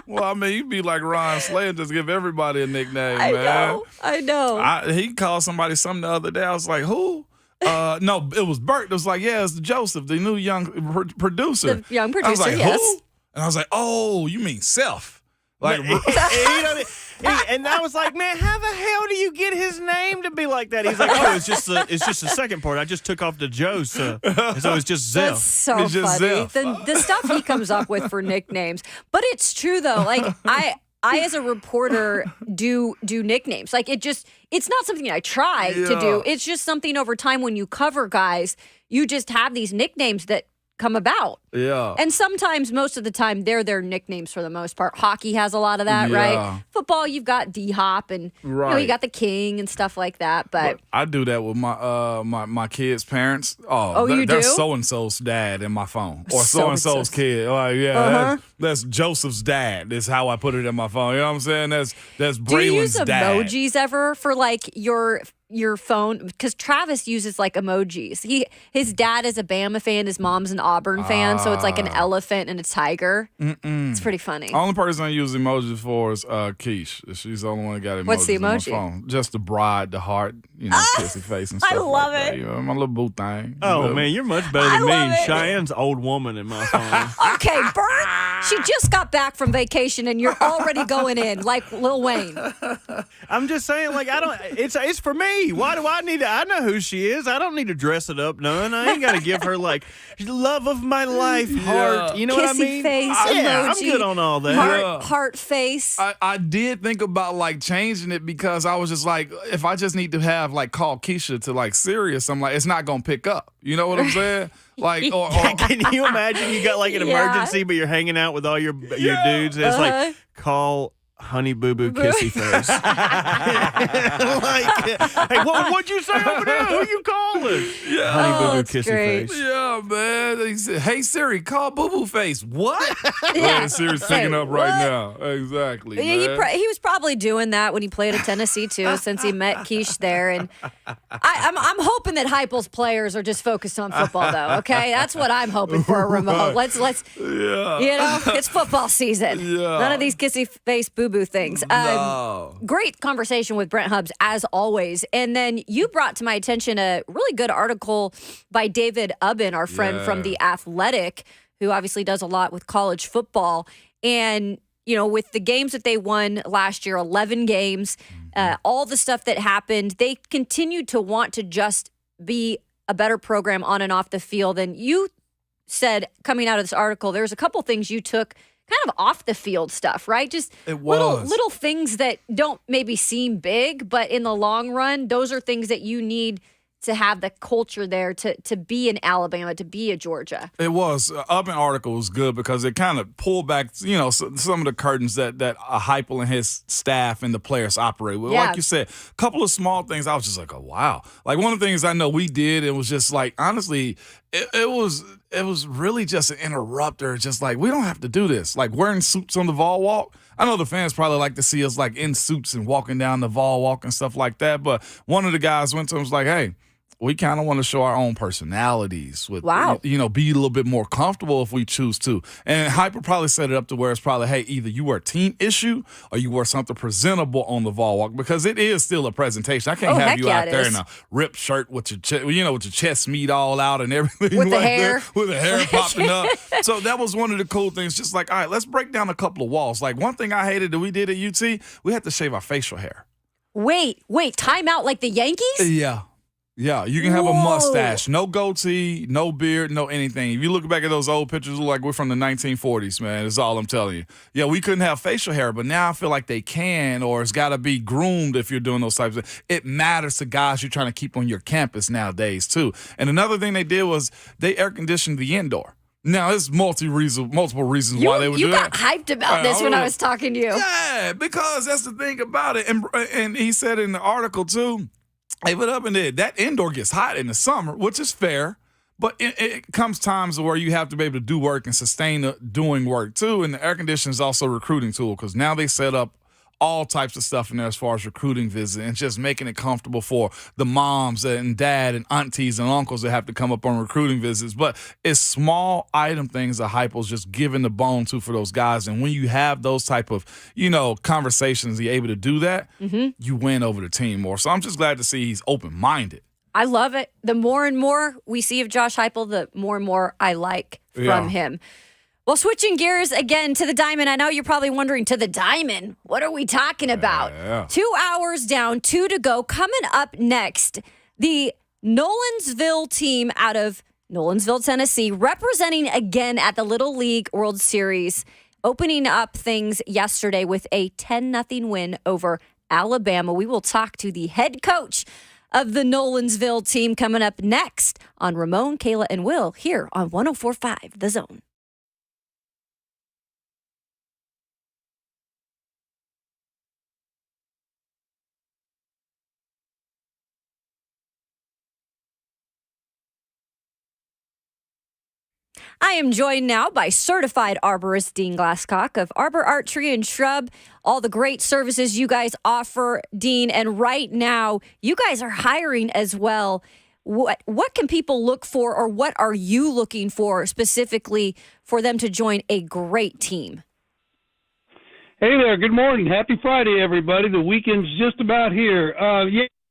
Well, I mean, you'd be like Ron Slay and just give everybody a nickname, man. I know. He called somebody something the other day. I was like, who? No, it was Bert. It was like, yeah, it's Joseph, the new young producer. The young producer, I was like, yes. who? And I was like, oh, you mean Self. Like, and I was like, man, how the hell do you get his name to be like that? He's like, oh, it's just the second part. I just took off the Joe, so it's just Zell. That's so It's just funny. Zell. The stuff he comes up with for nicknames. But it's true though. Like I as a reporter do nicknames. Like it's not something I try to do. It's just something over time when you cover guys, you just have these nicknames that come about. Yeah. And sometimes, most of the time, they're their nicknames for the most part. Hockey has a lot of that, right? Football, you've got D-Hop and you got the King and stuff like that. But I do that with my kids' parents. You do? That's so-and-so's dad in my phone. Or so-and-so's kid. Like, that's Joseph's dad is how I put it in my phone. You know what I'm saying? That's Braylon's dad. Do you use emojis ever for like your phone? Because Travis uses like emojis. His dad is a Bama fan, his mom's an Auburn fan, so it's like an elephant and a tiger. It's pretty funny. Only person I use emojis for is Keish. She's the only one that got emojis. What's the on my emoji? phone. Just the bride, the heart, kissy face and stuff. I love like it. That. My little boo thing. Oh man, you're much better than love me. it. Cheyenne's old woman in my phone. Okay, Bert, she just got back from vacation and you're already going in like Lil Wayne. I'm just saying, like, I don't. It's for me. Why do I need to? I know who she is. I don't need to dress it up none. I ain't got to give her like love of my life, heart. You know what I Kissy mean? face, Yeah, emoji, I'm good on all that. Heart face. I did think about like changing it because I was just like, if I just need to have like call Keisha to like Sirius, I'm like, it's not gonna pick up. You know what I'm saying? Like, or Can you imagine you got like an emergency, but you're hanging out with all your dudes, and it's like call Honey Boo Boo Kissy Face. Like, hey, what'd you say over there? Who you calling? Yeah. Honey Boo Boo it's Kissy great. Face. Yeah, man. He said, hey Siri, call Boo Boo Face. What? Yeah. Siri's picking up right now. Exactly. He man. he was probably doing that when he played at Tennessee too, since he met Keish there. And I'm hoping that Heupel's players are just focused on football, though. Okay, that's what I'm hoping for, Ramon. Let's it's football season. Yeah. None of these kissy face boo boo things. No. Great conversation with Brent Hubbs as always. And then you brought to my attention a really good article by David Ubben, our friend from The Athletic, who obviously does a lot with college football. And with the games that they won last year, 11 games, all the stuff that happened, they continued to want to just be a better program on and off the field. And you said, coming out of this article, there's a couple things you took kind of off the field stuff, right? Just little things that don't maybe seem big, but in the long run, those are things that you need to have the culture there to be in Alabama, to be a Georgia. It was. Ubben article was good because it kind of pulled back, some of the curtains that Heupel and his staff and the players operate with. Like you said, a couple of small things, I was just like, oh, wow. Like one of the things I know we did, it was just like, honestly, it was really just an interrupter. Just like, we don't have to do this. Like wearing suits on the Vol Walk. I know the fans probably like to see us like in suits and walking down the Vol Walk and stuff like that. But one of the guys went to him and was like, hey, we kind of want to show our own personalities with, be a little bit more comfortable if we choose to. And Heupel probably set it up to where it's probably, hey, either you wear a team issue or you wear something presentable on the Vol Walk because it is still a presentation. I can't have you out there in a ripped shirt with your, with your chest meat all out and everything. With like the hair. That, with the hair popping up. So that was one of the cool things. Just like, all right, let's break down a couple of walls. Like one thing I hated that we did at UT, we had to shave our facial hair. Wait, time out like the Yankees? Yeah. Yeah, you can have a mustache, no goatee, no beard, no anything. If you look back at those old pictures, look like we're from the 1940s, man. That's all I'm telling you. Yeah, we couldn't have facial hair, but now I feel like they can, or it's got to be groomed if you're doing those types of things. It matters to guys you're trying to keep on your campus nowadays, too. And another thing they did was they air conditioned the indoor. Now, there's multiple reasons why they would do that. You got hyped about this when I was talking to you. Yeah, because that's the thing about it. And he said in the article, too, hey, what up in there? That indoor gets hot in the summer, which is fair, but it comes times where you have to be able to do work and sustain doing work too. And the air conditioning is also a recruiting tool because now they set up all types of stuff in there as far as recruiting visits and just making it comfortable for the moms and dad and aunties and uncles that have to come up on recruiting visits. But it's small item things that Heupel's just giving the bone to for those guys. And when you have those type of, conversations, you're able to do that, you win over the team more. So I'm just glad to see he's open-minded. I love it. The more and more we see of Josh Heupel, the more and more I like from him. Well, switching gears again to the Diamond. I know you're probably wondering, to the Diamond, what are we talking about? 2 hours down, 2 to go. Coming up next, the Nolensville team out of Nolensville, Tennessee, representing again at the Little League World Series, opening up things yesterday with a 10-0 win over Alabama. We will talk to the head coach of the Nolensville team coming up next on Ramon, Kayla, and Will here on 104.5 The Zone. I am joined now by certified arborist Dean Glasscock of Arbor Art Tree and Shrub, all the great services you guys offer, Dean. And right now, you guys are hiring as well. What can people look for, or what are you looking for specifically for them to join a great team? Hey there. Good morning. Happy Friday, everybody. The weekend's just about here.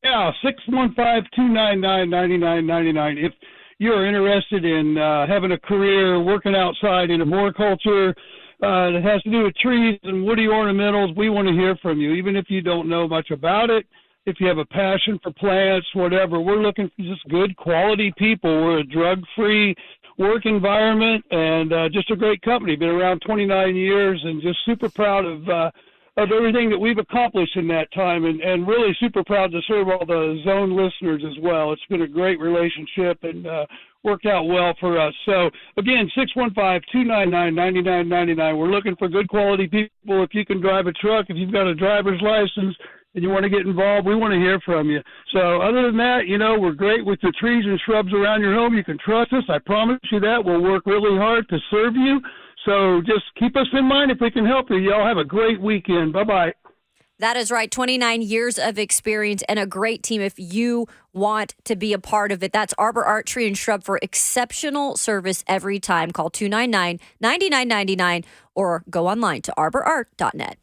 615-299-9999. If you're interested in having a career working outside in arboriculture that has to do with trees and woody ornamentals, we want to hear from you. Even if you don't know much about it, if you have a passion for plants, whatever, we're looking for just good quality people. We're a drug-free work environment and just a great company. Been around 29 years and just super proud of everything that we've accomplished in that time, and really super proud to serve all the Zone listeners as well. It's been a great relationship and worked out well for us. So, again, 615-299-9999. We're looking for good quality people. If you can drive a truck, if you've got a driver's license and you want to get involved, we want to hear from you. So other than that, we're great with the trees and shrubs around your home. You can trust us. I promise you that. We'll work really hard to serve you. So just keep us in mind if we can help you. Y'all have a great weekend. Bye-bye. That is right. 29 years of experience and a great team if you want to be a part of it. That's Arbor Art Tree and Shrub for exceptional service every time. Call 299-9999 or go online to arborart.net.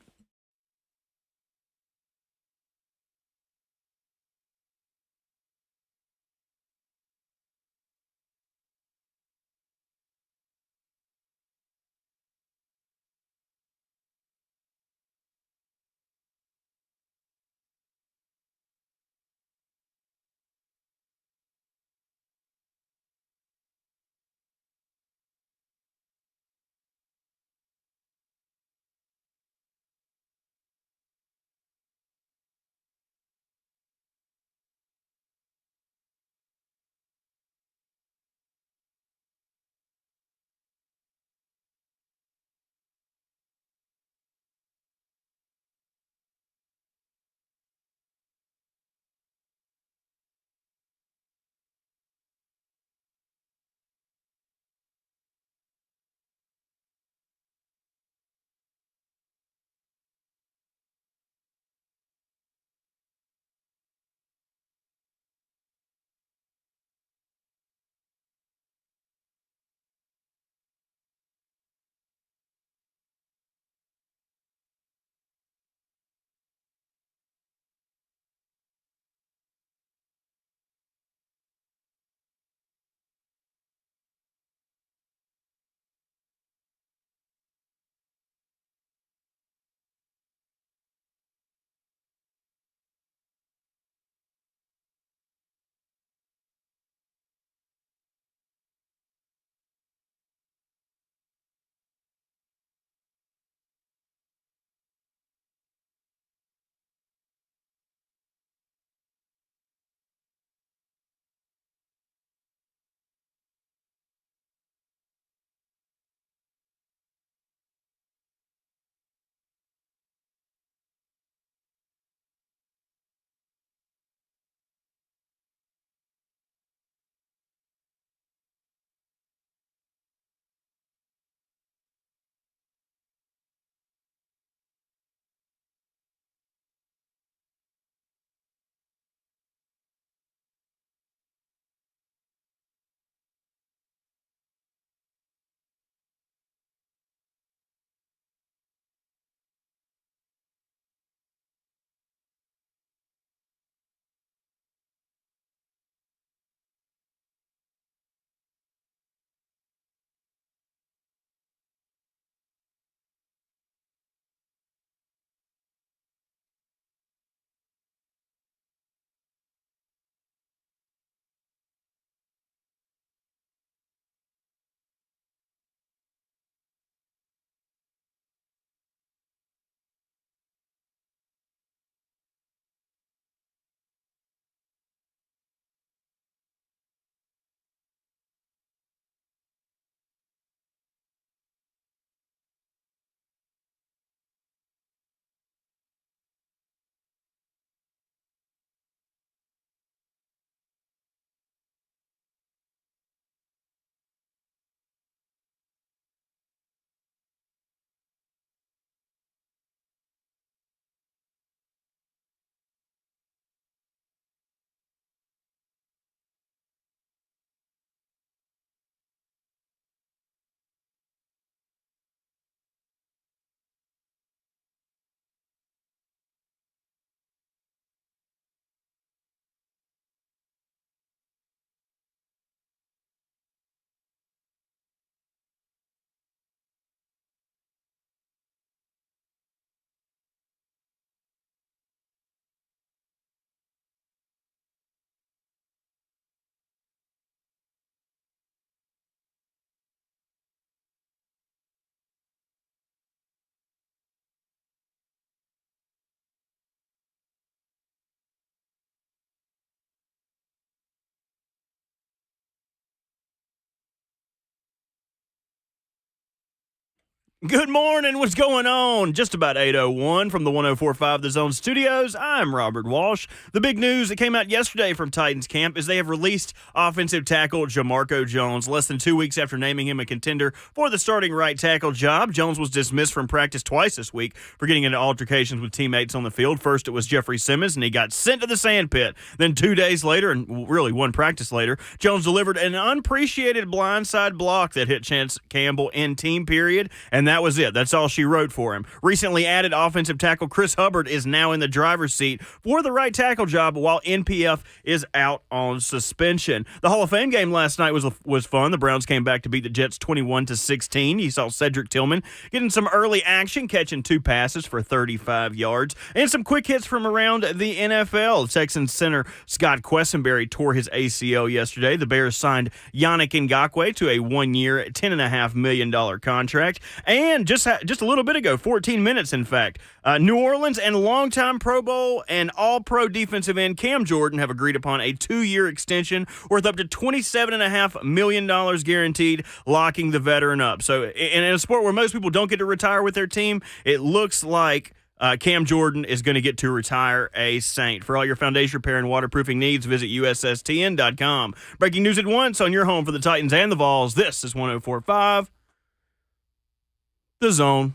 Good morning. What's going on? Just about 8:01 from the 104.5 The Zone Studios. I'm Robert Walsh. The big news that came out yesterday from Titans camp is they have released offensive tackle Jamarco Jones. Less than 2 weeks after naming him a contender for the starting right tackle job, Jones was dismissed from practice twice this week for getting into altercations with teammates on the field. First, it was Jeffrey Simmons, and he got sent to the sand pit. Then 2 days later, and really one practice later, Jones delivered an unappreciated blindside block that hit Chance Campbell in team period, and that was it. That's all she wrote for him. Recently added offensive tackle Chris Hubbard is now in the driver's seat for the right tackle job while NPF is out on suspension. The Hall of Fame game last night was fun. The Browns came back to beat the Jets 21-16. You saw Cedric Tillman getting some early action, catching 2 passes for 35 yards, and some quick hits from around the NFL. Texans center Scott Quessenberry tore his ACL yesterday. The Bears signed Yannick Ngakoue to a 1-year, $10.5 million contract. And just a little bit ago, 14 minutes in fact, New Orleans and longtime Pro Bowl and All-Pro defensive end Cam Jordan have agreed upon a 2-year extension worth up to $27.5 million guaranteed, locking the veteran up. So in a sport where most people don't get to retire with their team, it looks like Cam Jordan is going to get to retire a Saint. For all your foundation repair and waterproofing needs, visit USSTN.com. Breaking news at once on your home for the Titans and the Vols. This is 104.5 The Zone.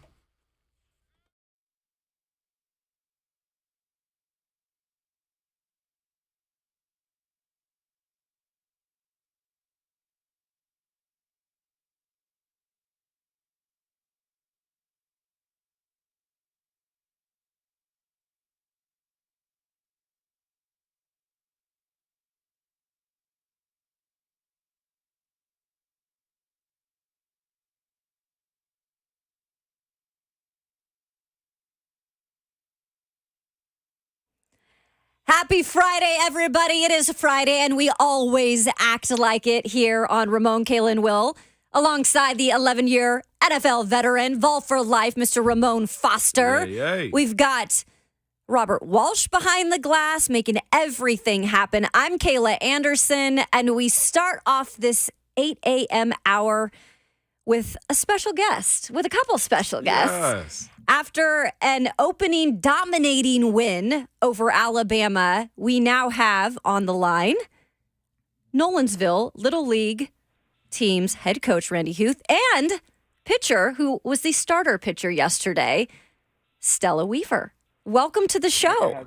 Happy Friday, everybody. It is Friday, and we always act like it here on Ramon, Kayla, and Will, alongside the 11-year NFL veteran, Vol for Life, Mr. Ramon Foster. Hey. We've got Robert Walsh behind the glass, making everything happen. I'm Kayla Anderson, and we start off this 8 a.m. hour with a special guest, with a couple special guests. Yes. After an opening dominating win over Alabama, we now have on the line Nolensville Little League team's head coach, Randy Huth, and pitcher, who was the starter pitcher yesterday, Stella Weaver. Welcome to the show.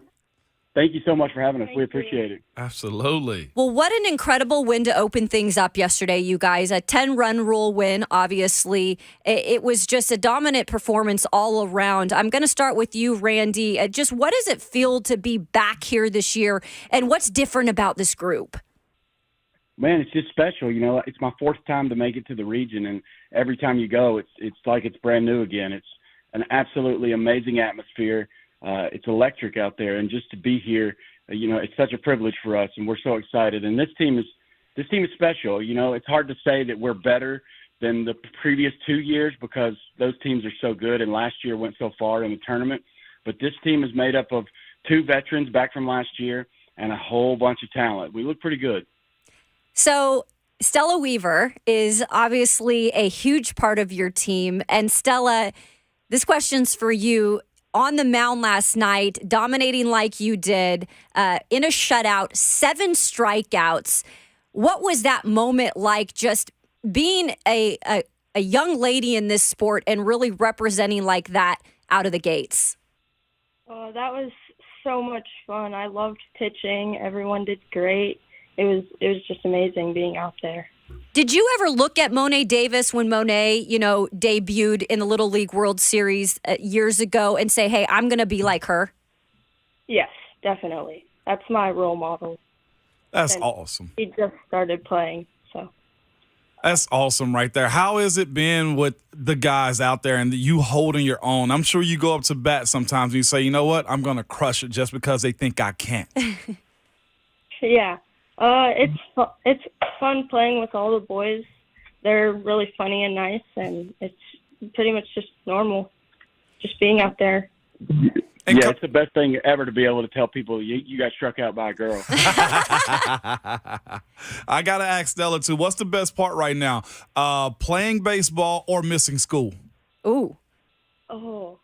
Thank you so much for having us. We appreciate it. Absolutely. Well, what an incredible win to open things up yesterday, you guys. A 10-run rule win, obviously. It was just a dominant performance all around. I'm going to start with you, Randy. Just what does it feel to be back here this year, and what's different about this group? Man, it's just special. You know, it's my 4th time to make it to the region, and every time you go, it's like it's brand new again. It's an absolutely amazing atmosphere. It's electric out there, and just to be here, you know, it's such a privilege for us, and we're so excited. And this team is special. You know, it's hard to say that we're better than the previous 2 years because those teams are so good, and last year went so far in the tournament. But this team is made up of 2 veterans back from last year and a whole bunch of talent. We look pretty good. So Stella Weaver is obviously a huge part of your team. And Stella, this question's for you. On the mound last night, dominating like you did, in a shutout, 7 strikeouts. What was that moment like, just being a young lady in this sport and really representing like that out of the gates? That was so much fun. I loved pitching. Everyone did great. It was just amazing being out there. Did you ever look at Monet Davis when Monet, debuted in the Little League World Series years ago and say, hey, I'm going to be like her? Yes, definitely. That's my role model. That's awesome. He just started playing, so. That's awesome right there. How has it been with the guys out there and you holding your own? I'm sure you go up to bat sometimes and you say, you know what, I'm going to crush it just because they think I can't. Yeah. It's fun playing with all the boys. They're really funny and nice, and it's pretty much just normal, just being out there. Yeah, it's the best thing ever to be able to tell people you got struck out by a girl. I got to ask Stella, too, what's the best part right now, playing baseball or missing school? Ooh. Oh,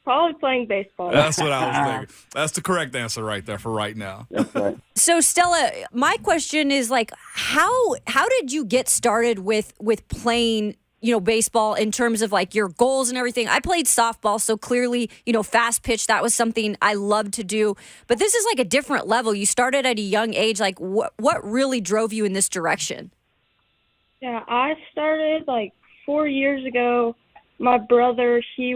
probably playing baseball. That's what I was thinking. That's the correct answer right there for right now. That's right. So Stella, my question is like, how did you get started with playing, baseball in terms of like your goals and everything? I played softball, so clearly, fast pitch, that was something I loved to do. But this is like a different level. You started at a young age. Like what really drove you in this direction? Yeah, I started like 4 years ago. My brother, he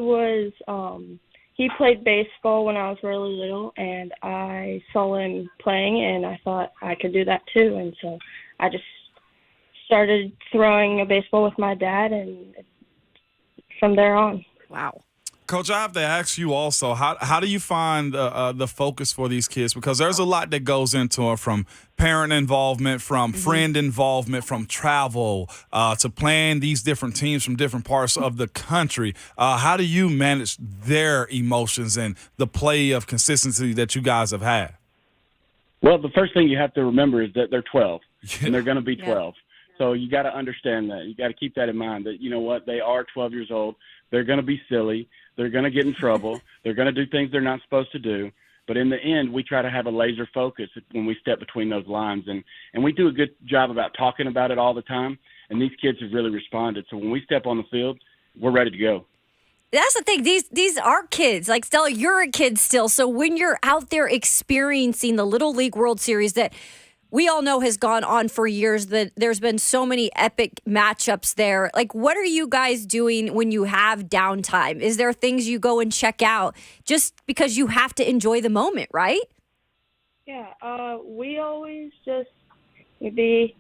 played baseball when I was really little, and I saw him playing, and I thought I could do that too. And so I just started throwing a baseball with my dad, and from there on. Wow. Coach, I have to ask you also, how do you find the focus for these kids? Because there's a lot that goes into it, from parent involvement, from friend involvement, from travel, to playing these different teams from different parts of the country. How do you manage their emotions and the play of consistency that you guys have had? Well, the first thing you have to remember is that they're 12, and they're going to be 12. So you got to understand that. You got to keep that in mind, that, you know what, they are 12 years old. They're going to be silly. They're going to get in trouble. They're going to do things they're not supposed to do. But in the end, we try to have a laser focus when we step between those lines. And we do a good job about talking about it all the time. And these kids have really responded. So when we step on the field, we're ready to go. That's the thing. These are kids. Like, Stella, you're a kid still. So when you're out there experiencing the Little League World Series that we all know has gone on for years, that there's been so many epic matchups there. Like, what are you guys doing when you have downtime? Is there things you go and check out just because you have to enjoy the moment, right? Yeah, we always just be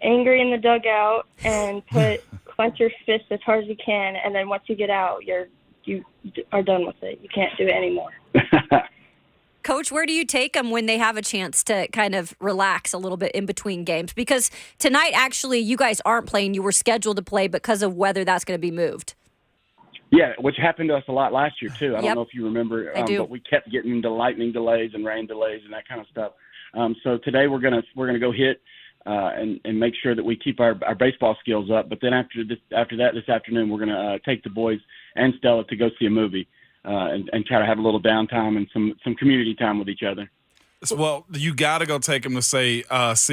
angry in the dugout and clench your fist as hard as you can, and then once you get out, you are done with it. You can't do it anymore. Coach, where do you take them when they have a chance to kind of relax a little bit in between games? Because tonight, actually, you guys aren't playing. You were scheduled to play, but because of weather, that's going to be moved. Yeah, which happened to us a lot last year, too. I don't know if you remember, I do. But we kept getting into lightning delays and rain delays and that kind of stuff. So today we're gonna go hit and make sure that we keep our baseball skills up. But then after that, this afternoon, we're going to take the boys and Stella to go see a movie. And try to have a little downtime and some community time with each other. Well, you got to go take him to see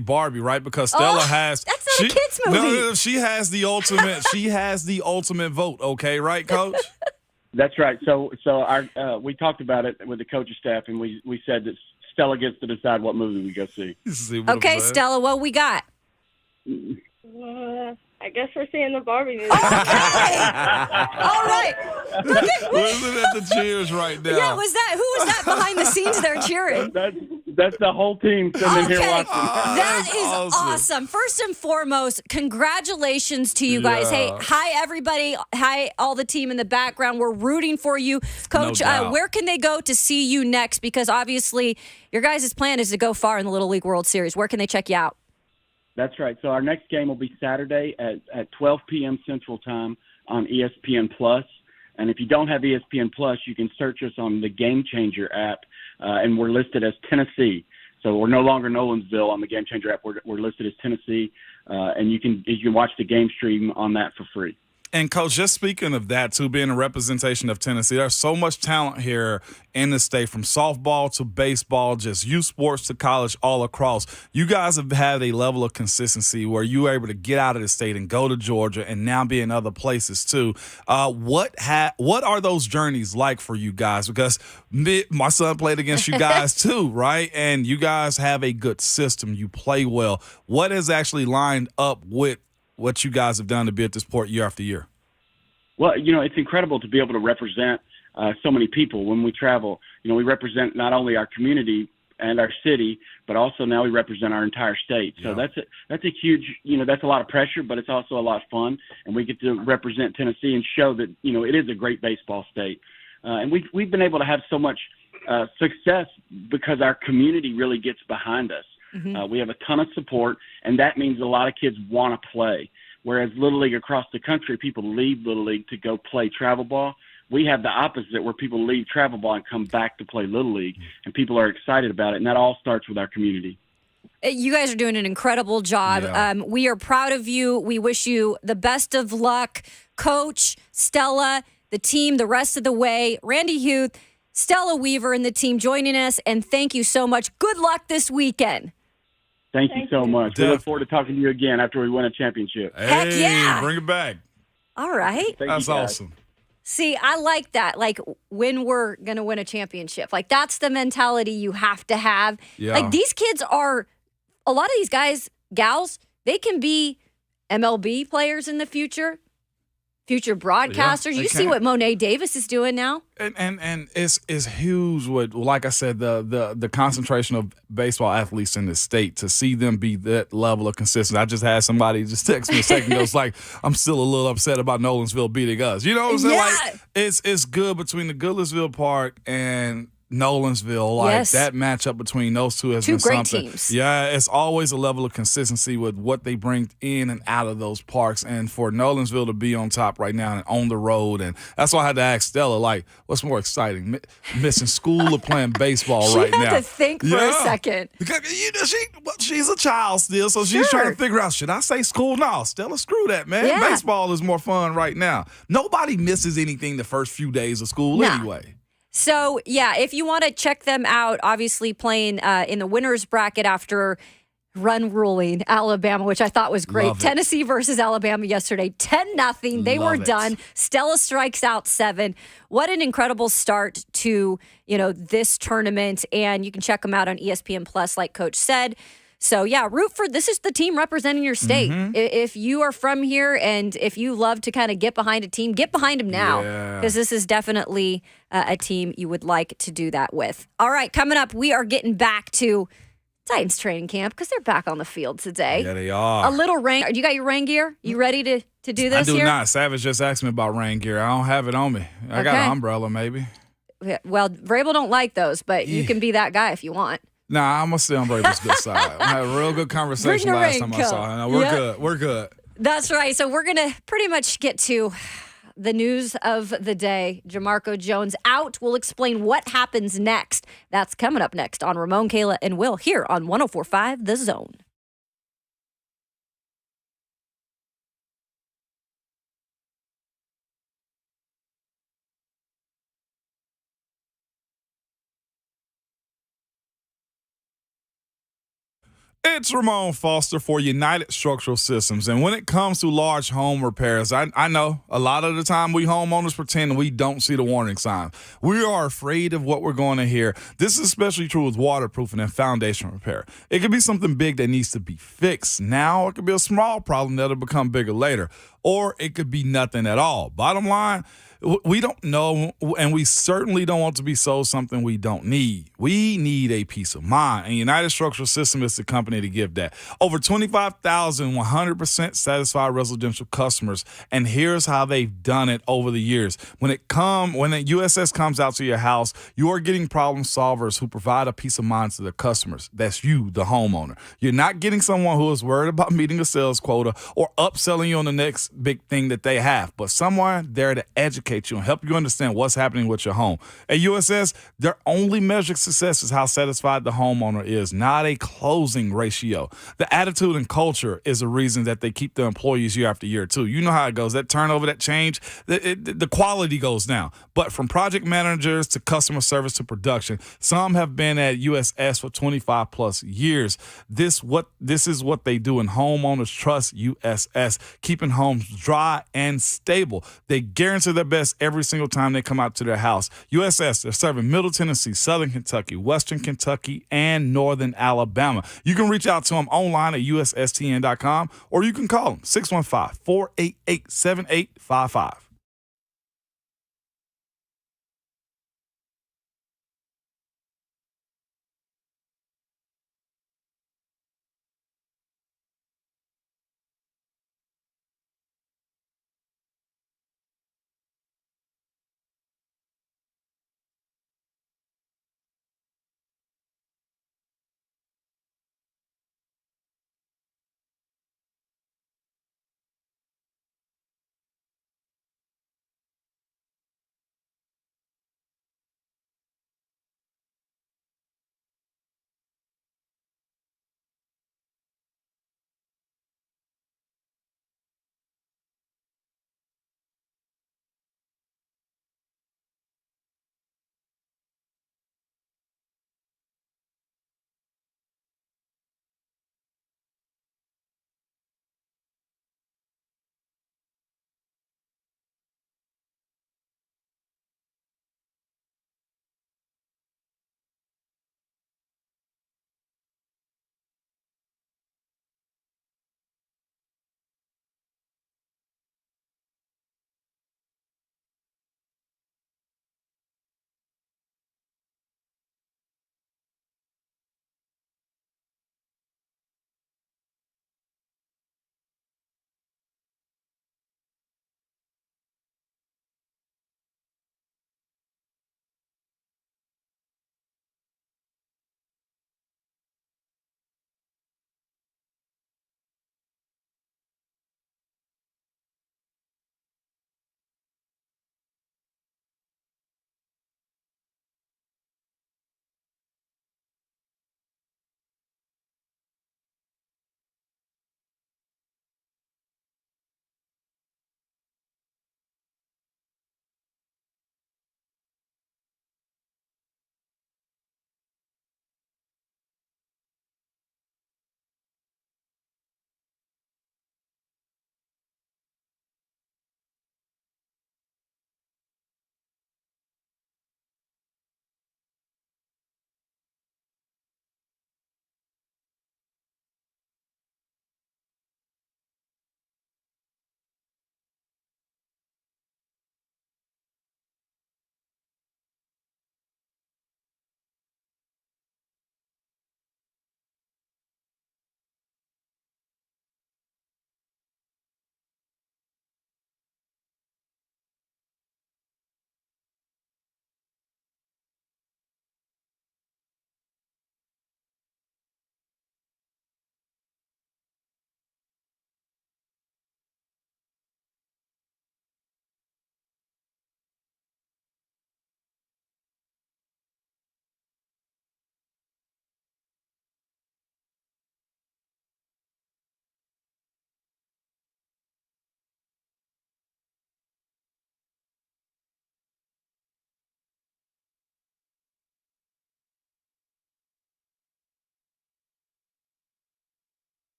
Barbie, right? Because Stella has. That's not a kids movie. No, she has the ultimate. She has the ultimate vote. Okay, right, Coach? That's right. So we talked about it with the coaching staff, and we said that Stella gets to decide what movie we go see. Okay, Stella, what we got? I guess we're seeing the Barbie movie. Okay. All right. Listen at the cheers right now. Yeah, who was that behind the scenes there cheering? That's the whole team sitting here watching. That is awesome. First and foremost, congratulations to you guys. Hey, hi, everybody. Hi, all the team in the background. We're rooting for you. Coach, where can they go to see you next? Because obviously your guys' plan is to go far in the Little League World Series. Where can they check you out? That's right. So our next game will be Saturday at 12 p.m. Central Time on ESPN Plus. And if you don't have ESPN Plus, you can search us on the Game Changer app, and we're listed as Tennessee. So we're no longer Nolensville on the Game Changer app. We're listed as Tennessee, and you can watch the game stream on that for free. And, Coach, just speaking of that, too, being a representation of Tennessee, there's so much talent here in the state, from softball to baseball, just youth sports to college, all across. You guys have had a level of consistency where you were able to get out of the state and go to Georgia and now be in other places, too. What are those journeys like for you guys? Because my son played against you guys, too, right? And you guys have a good system. You play well. What has actually lined up with what you guys have done to be at this port year after year? Well, it's incredible to be able to represent so many people when we travel. We represent not only our community and our city, but also now we represent our entire state. So that's a huge, that's a lot of pressure, but it's also a lot of fun. And we get to represent Tennessee and show that, it is a great baseball state. And we've been able to have so much success because our community really gets behind us. We have a ton of support, and that means a lot of kids want to play. Whereas Little League across the country, people leave Little League to go play travel ball. We have the opposite, where people leave travel ball and come back to play Little League, and people are excited about it, and that all starts with our community. You guys are doing an incredible job. Yeah. We are proud of you. We wish you the best of luck. Coach, Stella, the team, the rest of the way. Randy Huth, Stella Weaver, and the team joining us. And thank you so much. Good luck this weekend. Thank you so much. We look forward to talking to you again after we win a championship. Heck yeah. Bring it back. All right. That's awesome. See, I like that. Like, when we're going to win a championship. Like, that's the mentality you have to have. Yeah. Like, these kids are, a lot of these guys, gals, they can be MLB players in the future broadcasters. Yeah, you see what Monet Davis is doing now. And it's huge what, like I said, the concentration of baseball athletes in the state, to see them be that level of consistency. I just had somebody just text me a second ago. It's like, I'm still a little upset about Nolensville beating us. You know what I'm saying? Yeah. Like, it's good between the Goodlettsville Park and Nolensville. Like, Yes. that matchup between those two has Two been great something. teams. Yeah, it's always a level of consistency with what they bring in and out of those parks. And for Nolensville to be on top right now and on the road, and that's why I had to ask Stella, like, what's more exciting, missing school or playing baseball right now? She had to think for a second. Because she's a child still, so she's trying to figure out, should I say school? No, Stella, screw that, man. Yeah. Baseball is more fun right now. Nobody misses anything the first few days of school anyway. So, yeah, if you want to check them out, obviously playing in the winner's bracket after run ruling Alabama, which I thought was great. Tennessee versus Alabama yesterday, 10-0. They were done. Stella strikes out 7. What an incredible start to, this tournament. And you can check them out on ESPN Plus, like Coach said. So, yeah, root for this is the team representing your state. Mm-hmm. If you are from here and if you love to kind of get behind a team, get behind them now, because this is definitely a team you would like to do that with. All right, coming up, we are getting back to Titans training camp because they're back on the field today. Yeah, they are. A little rain. You got your rain gear? You ready to do this I do here? not. Savage just asked me about rain gear. I don't have it on me. I got an umbrella, maybe. Well, Vrabel don't like those, but you can be that guy if you want. Nah, I'm going to stay on Vrabel's good side. We had a real good conversation last time I saw him. No, we're good. We're good. That's right. So we're going to pretty much get to the news of the day. Jamarco Jones out. We'll explain what happens next. That's coming up next on Ramon, Kayla, and Will here on 104.5 The Zone. It's Ramon Foster for United Structural Systems. And when it comes to large home repairs, I know a lot of the time we homeowners pretend we don't see the warning signs. We are afraid of what we're going to hear. This is especially true with waterproofing and foundation repair. It could be something big that needs to be fixed now. It could be a small problem that'll become bigger later. Or it could be nothing at all. Bottom line, we don't know, and we certainly don't want to be sold something we don't need. We need a peace of mind, and United Structural System is the company to give that. Over 25,000 100% satisfied residential customers, and here's how they've done it over the years. When the USS comes out to your house, you are getting problem solvers who provide a peace of mind to the customers. That's you, the homeowner. You're not getting someone who is worried about meeting a sales quota or upselling you on the next big thing that they have, but someone there to educate you and help you understand what's happening with your home. At USS, their only measure of success is how satisfied the homeowner is, not a closing ratio. The attitude and culture is the reason that they keep the employees year after year, too. You know how it goes. That turnover, that change, the quality goes down. But from project managers to customer service to production, some have been at USS for 25 plus years. This is what they do, and homeowners trust USS, keeping homes dry and stable. They guarantee their best every single time they come out to their house. USS, they're serving Middle Tennessee, Southern Kentucky, Western Kentucky, and Northern Alabama. You can reach out to them online at USSTN.com, or you can call them 615-488-7855.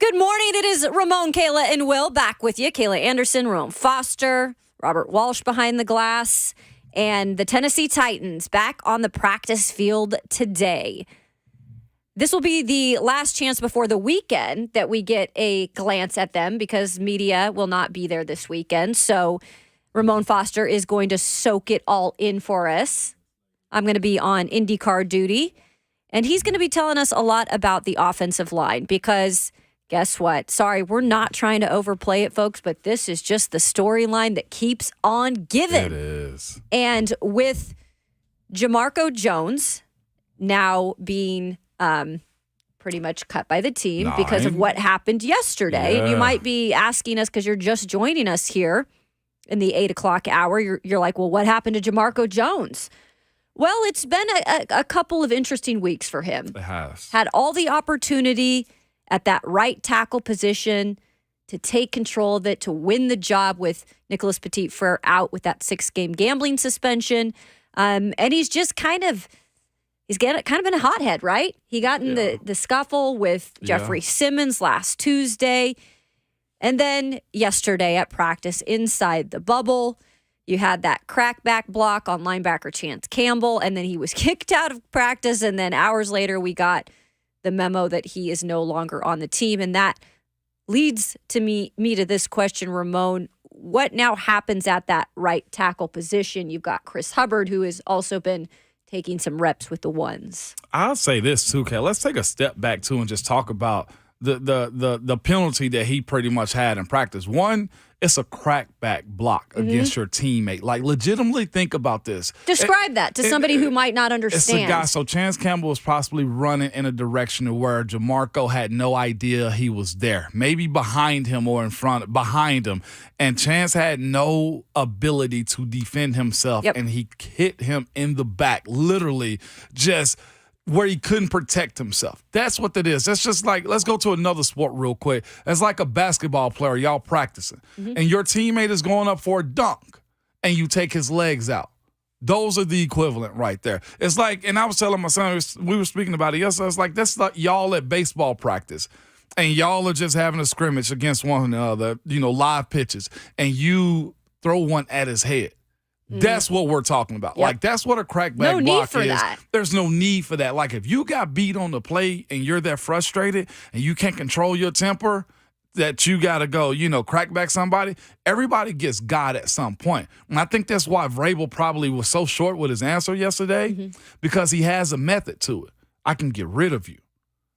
Good morning. It is Ramon, Kayla, and Will back with you. Kayla Anderson, Ramon Foster, Robert Walsh behind the glass, and the Tennessee Titans back on the practice field today. This will be the last chance before the weekend that we get a glance at them because media will not be there this weekend. So Ramon Foster is going to soak it all in for us. I'm going to be on IndyCar duty, and he's going to be telling us a lot about the offensive line because guess what? Sorry, we're not trying to overplay it, folks, but this is just the storyline that keeps on giving. It is. And with Jamarco Jones now being pretty much cut by the team because of what happened yesterday, and you might be asking us because you're just joining us here in the 8 o'clock hour. You're like, well, what happened to Jamarco Jones? Well, it's been a couple of interesting weeks for him. It has. Had all the opportunity at that right tackle position to take control of it, to win the job with Nicholas Petit-Frere out with that 6-game gambling suspension. And he's just kind of been a hothead, right? He got in the scuffle with Jeffrey Simmons last Tuesday. And then yesterday at practice inside the bubble, you had that crackback block on linebacker Chance Campbell, and then he was kicked out of practice. And then hours later, we got the memo that he is no longer on the team. And that leads to me to this question, Ramon. What now happens at that right tackle position? You've got Chris Hubbard, who has also been taking some reps with the ones. I'll say this too, Kay. Let's take a step back too and just talk about the penalty that he pretty much had in practice. One, it's a crackback block against your teammate. Like, legitimately think about this. Describe that to somebody who might not understand. It's a guy. So Chance Campbell was possibly running in a direction where Jamarco had no idea he was there. Maybe behind him or behind him. And Chance had no ability to defend himself. And he hit him in the back, literally just where he couldn't protect himself. That's what that is. That's just like, let's go to another sport real quick. It's like a basketball player, y'all practicing, and your teammate is going up for a dunk, and you take his legs out. Those are the equivalent right there. It's like, and I was telling my son, we were speaking about it yesterday, it's like, that's like y'all at baseball practice, and y'all are just having a scrimmage against one another, live pitches, and you throw one at his head. That's what we're talking about. Like, that's what a crackback block is. That. There's no need for that. Like, if you got beat on the play and you're that frustrated and you can't control your temper, that you got to go, crack back somebody, everybody gets got at some point. And I think that's why Vrabel probably was so short with his answer yesterday, because he has a method to it. I can get rid of you.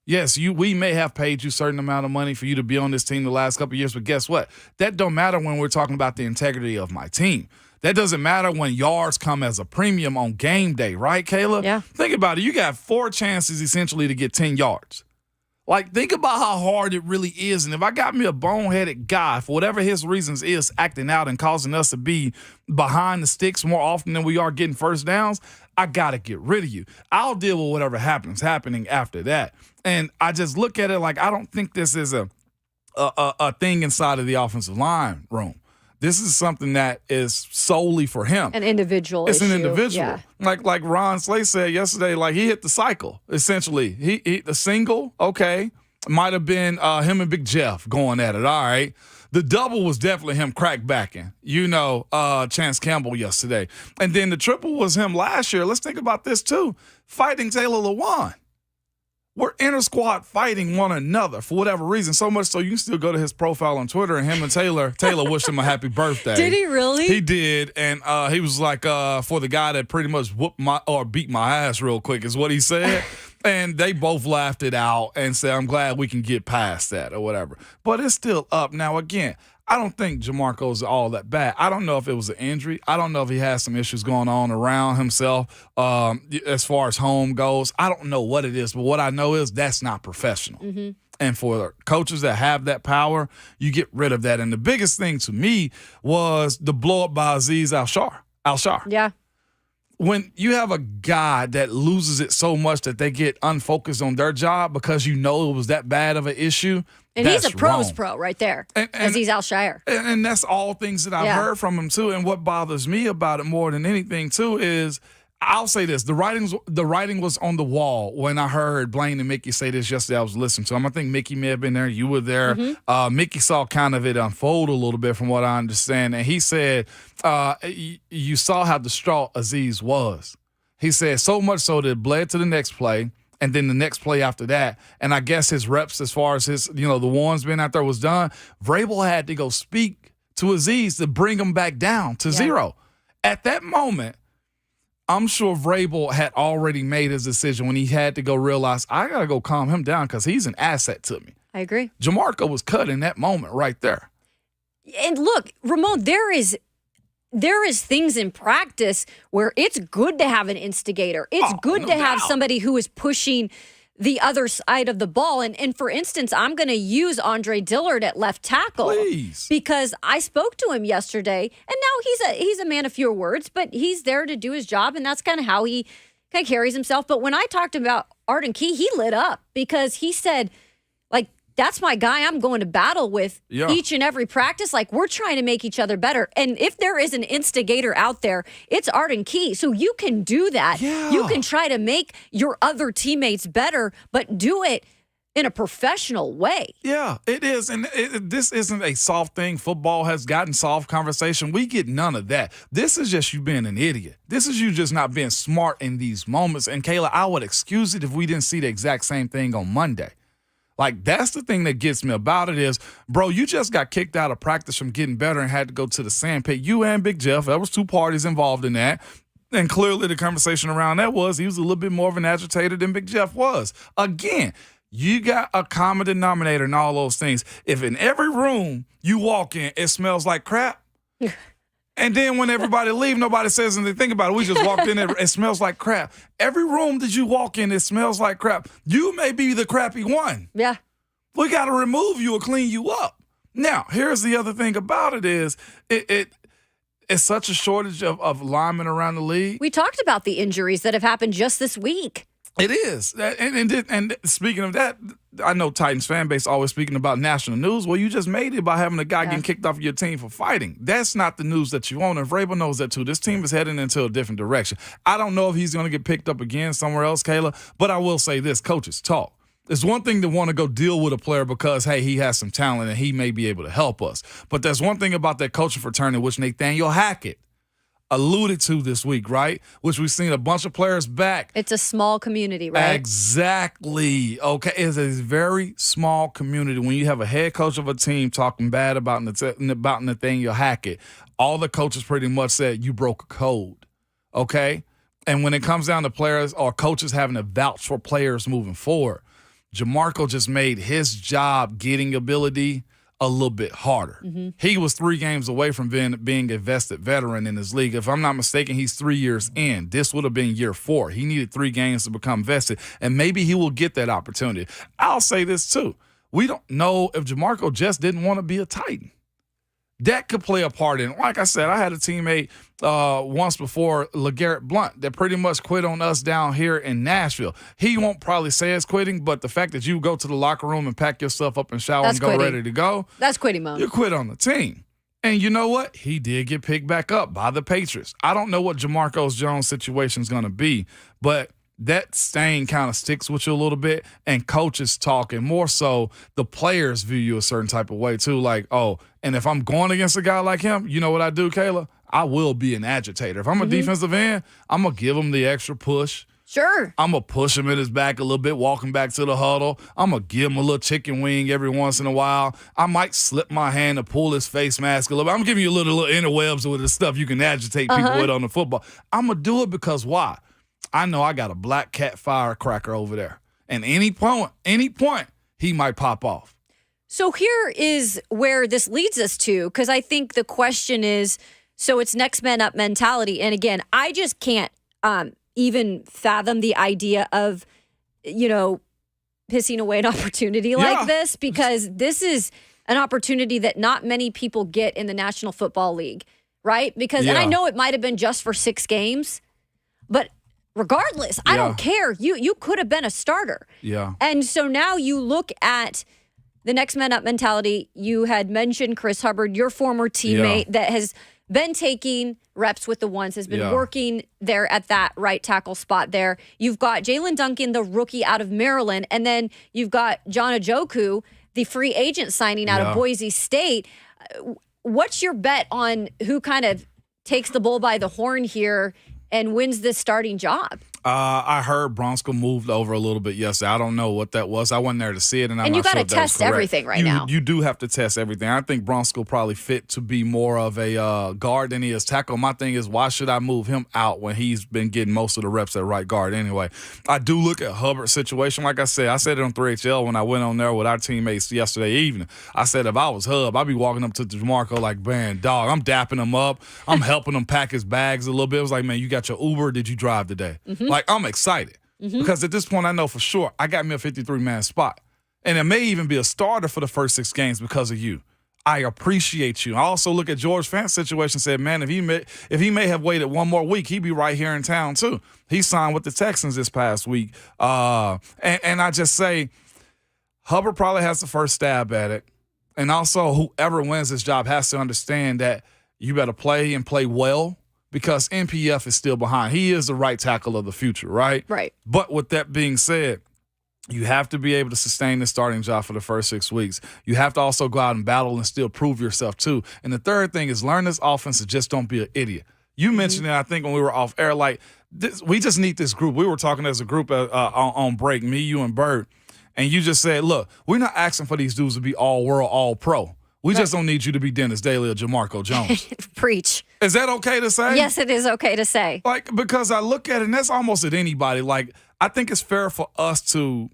Yes, we may have paid you a certain amount of money for you to be on this team the last couple of years, but guess what? That don't matter when we're talking about the integrity of my team. That doesn't matter when yards come as a premium on game day, right, Kayla? Yeah. Think about it. You got 4 chances essentially to get 10 yards. Like, think about how hard it really is. And if I got me a boneheaded guy, for whatever his reasons is, acting out and causing us to be behind the sticks more often than we are getting first downs, I got to get rid of you. I'll deal with whatever happening after that. And I just look at it like, I don't think this is a thing inside of the offensive line room. This is something that is solely for him. An individual It's issue. an individual. Yeah. Like Ron Slay said yesterday, like, he hit the cycle, essentially. He the single, okay, might have been him and Big Jeff going at it, all right. The double was definitely him crackbacking, Chance Campbell yesterday. And then the triple was him last year. Let's think about this, too. Fighting Taylor Lewan. We're inter-squad fighting one another for whatever reason, so much so you can still go to his profile on Twitter, and him and Taylor wished him a happy birthday. Did he really? He did, and he was like, for the guy that pretty much beat my ass real quick is what he said. And they both laughed it out and said, I'm glad we can get past that or whatever. But it's still up. Now, again, I don't think Jamarco's all that bad. I don't know if it was an injury. I don't know if he has some issues going on around himself as far as home goes. I don't know what it is, but what I know is that's not professional. And for coaches that have that power, you get rid of that. And the biggest thing to me was the blow-up by Aziz Al-Shar. Yeah. When you have a guy that loses it so much that they get unfocused on their job because it was that bad of an issue, and that's he's a pro's wrong. pro right there, Aziz Al-Shar. And that's all things that I've heard from him, too. And what bothers me about it more than anything, too, is I'll say this: the writing was on the wall when I heard Blaine and Mickey say this yesterday. I was listening to them. I think Mickey may have been there. You were there. Mm-hmm. Mickey saw kind of it unfold a little bit, from what I understand, and he said, "You saw how distraught Azeez was." He said so much so that it bled to the next play, and then the next play after that. And I guess his reps, as far as his, the ones being out there, was done. Vrabel had to go speak to Azeez to bring him back down to 0. At that moment, I'm sure Vrabel had already made his decision when he had to go realize, I got to go calm him down because he's an asset to me. I agree. Jamarco was cut in that moment right there. And look, Ramon, there is things in practice where it's good to have an instigator. It's good to have somebody who is pushing the other side of the ball. And for instance, I'm going to use Andre Dillard at left tackle. Please. Because I spoke to him yesterday, and now he's a man of fewer words, but he's there to do his job, and that's kind of how he kind of carries himself. But when I talked about Arden Key, he lit up because he said, like, that's my guy I'm going to battle with each and every practice. Like, we're trying to make each other better. And if there is an instigator out there, it's Arden Key. So you can do that. Yeah. You can try to make your other teammates better, but do it in a professional way. Yeah, it is. And this isn't a soft thing. Football has gotten soft conversation. We get none of that. This is just you being an idiot. This is you just not being smart in these moments. And, Kayla, I would excuse it if we didn't see the exact same thing on Monday. Like, that's the thing that gets me about it is, bro, you just got kicked out of practice from getting better and had to go to the sandpit. You and Big Jeff, there was 2 parties involved in that. And clearly the conversation around that was he was a little bit more of an agitator than Big Jeff was. Again, you got a common denominator in all those things. If in every room you walk in, it smells like crap, and then when everybody leave, nobody says anything. Think about it. We just walked in there. It smells like crap. Every room that you walk in, it smells like crap. You may be the crappy one. Yeah. We got to remove you or clean you up. Now, here's the other thing about it is it's such a shortage of linemen around the league. We talked about the injuries that have happened just this week. It is. And speaking of that, I know Titans fan base always speaking about national news. Well, you just made it by having a guy getting kicked off your team for fighting. That's not the news that you want, and Vrabel knows that too. This team is heading into a different direction. I don't know if he's going to get picked up again somewhere else, Kayla, but I will say this, coaches talk. It's one thing to want to go deal with a player because, hey, he has some talent and he may be able to help us. But there's one thing about that coaching fraternity, which Nathaniel Hackett alluded to this week, right? Which we've seen a bunch of players back. It's a small community, right? Exactly. Okay. It's a very small community. When you have a head coach of a team talking bad about Nathaniel Hackett, all the coaches pretty much said you broke a code. Okay? And when it comes down to players or coaches having to vouch for players moving forward, Jamarco just made his job getting ability a little bit harder. Mm-hmm. He was 3 games away from being a vested veteran in his league. If I'm not mistaken, he's 3 years in. This would have been year 4. He needed 3 games to become vested, and maybe he will get that opportunity. I'll say this too. We don't know if Jamarco just didn't want to be a Titan. That could play a part in it. Like I said, I had a teammate once before, LeGarrette Blount, that pretty much quit on us down here in Nashville. He won't probably say it's quitting, but the fact that you go to the locker room and pack your stuff up and shower and go ready to go. That's quitting, Mom. You quit on the team. And you know what? He did get picked back up by the Patriots. I don't know what Jamarco Jones' situation is going to be, but that stain kind of sticks with you a little bit, and coaches talk, and more so the players view you a certain type of way too. Like, oh, and if I'm going against a guy like him, you know what I do, Kayla? I will be an agitator. If I'm a defensive end, I'm going to give him the extra push. Sure. I'm going to push him in his back a little bit, walking back to the huddle. I'm going to give him a little chicken wing every once in a while. I might slip my hand to pull his face mask a little bit. I'm giving you a little interwebs with the stuff you can agitate people with on the football. I'm going to do it because why? I know I got a black cat firecracker over there. And any point, he might pop off. So here is where this leads us to, because I think the question is, so it's next man up mentality. And again, I just can't even fathom the idea of, pissing away an opportunity like this, because this is an opportunity that not many people get in the National Football League, right? Because, and I know it might have been just for 6 games, but regardless, I don't care. You could have been a starter. Yeah. And so now you look at the next man up mentality. You had mentioned Chris Hubbard, your former teammate that has been taking reps with the ones, has been working there at that right tackle spot there. You've got Jalen Duncan, the rookie out of Maryland, and then you've got John Ajoku, the free agent signing out of Boise State. What's your bet on who kind of takes the bull by the horn here and wins this starting job? I heard Bronsko moved over a little bit yesterday. I don't know what that was. I wasn't there to see it, and I'm you not sure got if to that was test correct. everything right now. You do have to test everything. I think Bronsko probably fit to be more of a guard than he is tackle. My thing is, why should I move him out when he's been getting most of the reps at right guard anyway? I do look at Hubbard's situation. Like I said it on 3HL when I went on there with our teammates yesterday evening. I said if I was Hub, I'd be walking up to Jamarco like, man, dog, I'm dapping him up. I'm helping him pack his bags a little bit. It was like, man, you got your Uber? Did you drive today? Like, I'm excited. Because at this point, I know for sure I got me a 53-man spot. And it may even be a starter for the first 6 games because of you. I appreciate you. I also look at George Fant's situation and said, man, if he may have waited one more week, he'd be right here in town too. He signed with the Texans this past week. And I just say Hubbard probably has the first stab at it. And also whoever wins this job has to understand that you better play and play well. Because NPF is still behind. He is the right tackle of the future, right? Right. But with that being said, you have to be able to sustain the starting job for the first 6 weeks. You have to also go out and battle and still prove yourself too. And the third thing is learn this offense and just don't be an idiot. You mentioned it, I think, when we were off air, like we just need this group. We were talking as a group on break, me, you, and Bird. And you just said, look, we're not asking for these dudes to be all-world, all-pro. We just don't need you to be Dennis Daly or Jamarco Jones. Preach. Is that okay to say? Yes, it is okay to say. Like, because I look at it, and that's almost at anybody. Like, I think it's fair for us to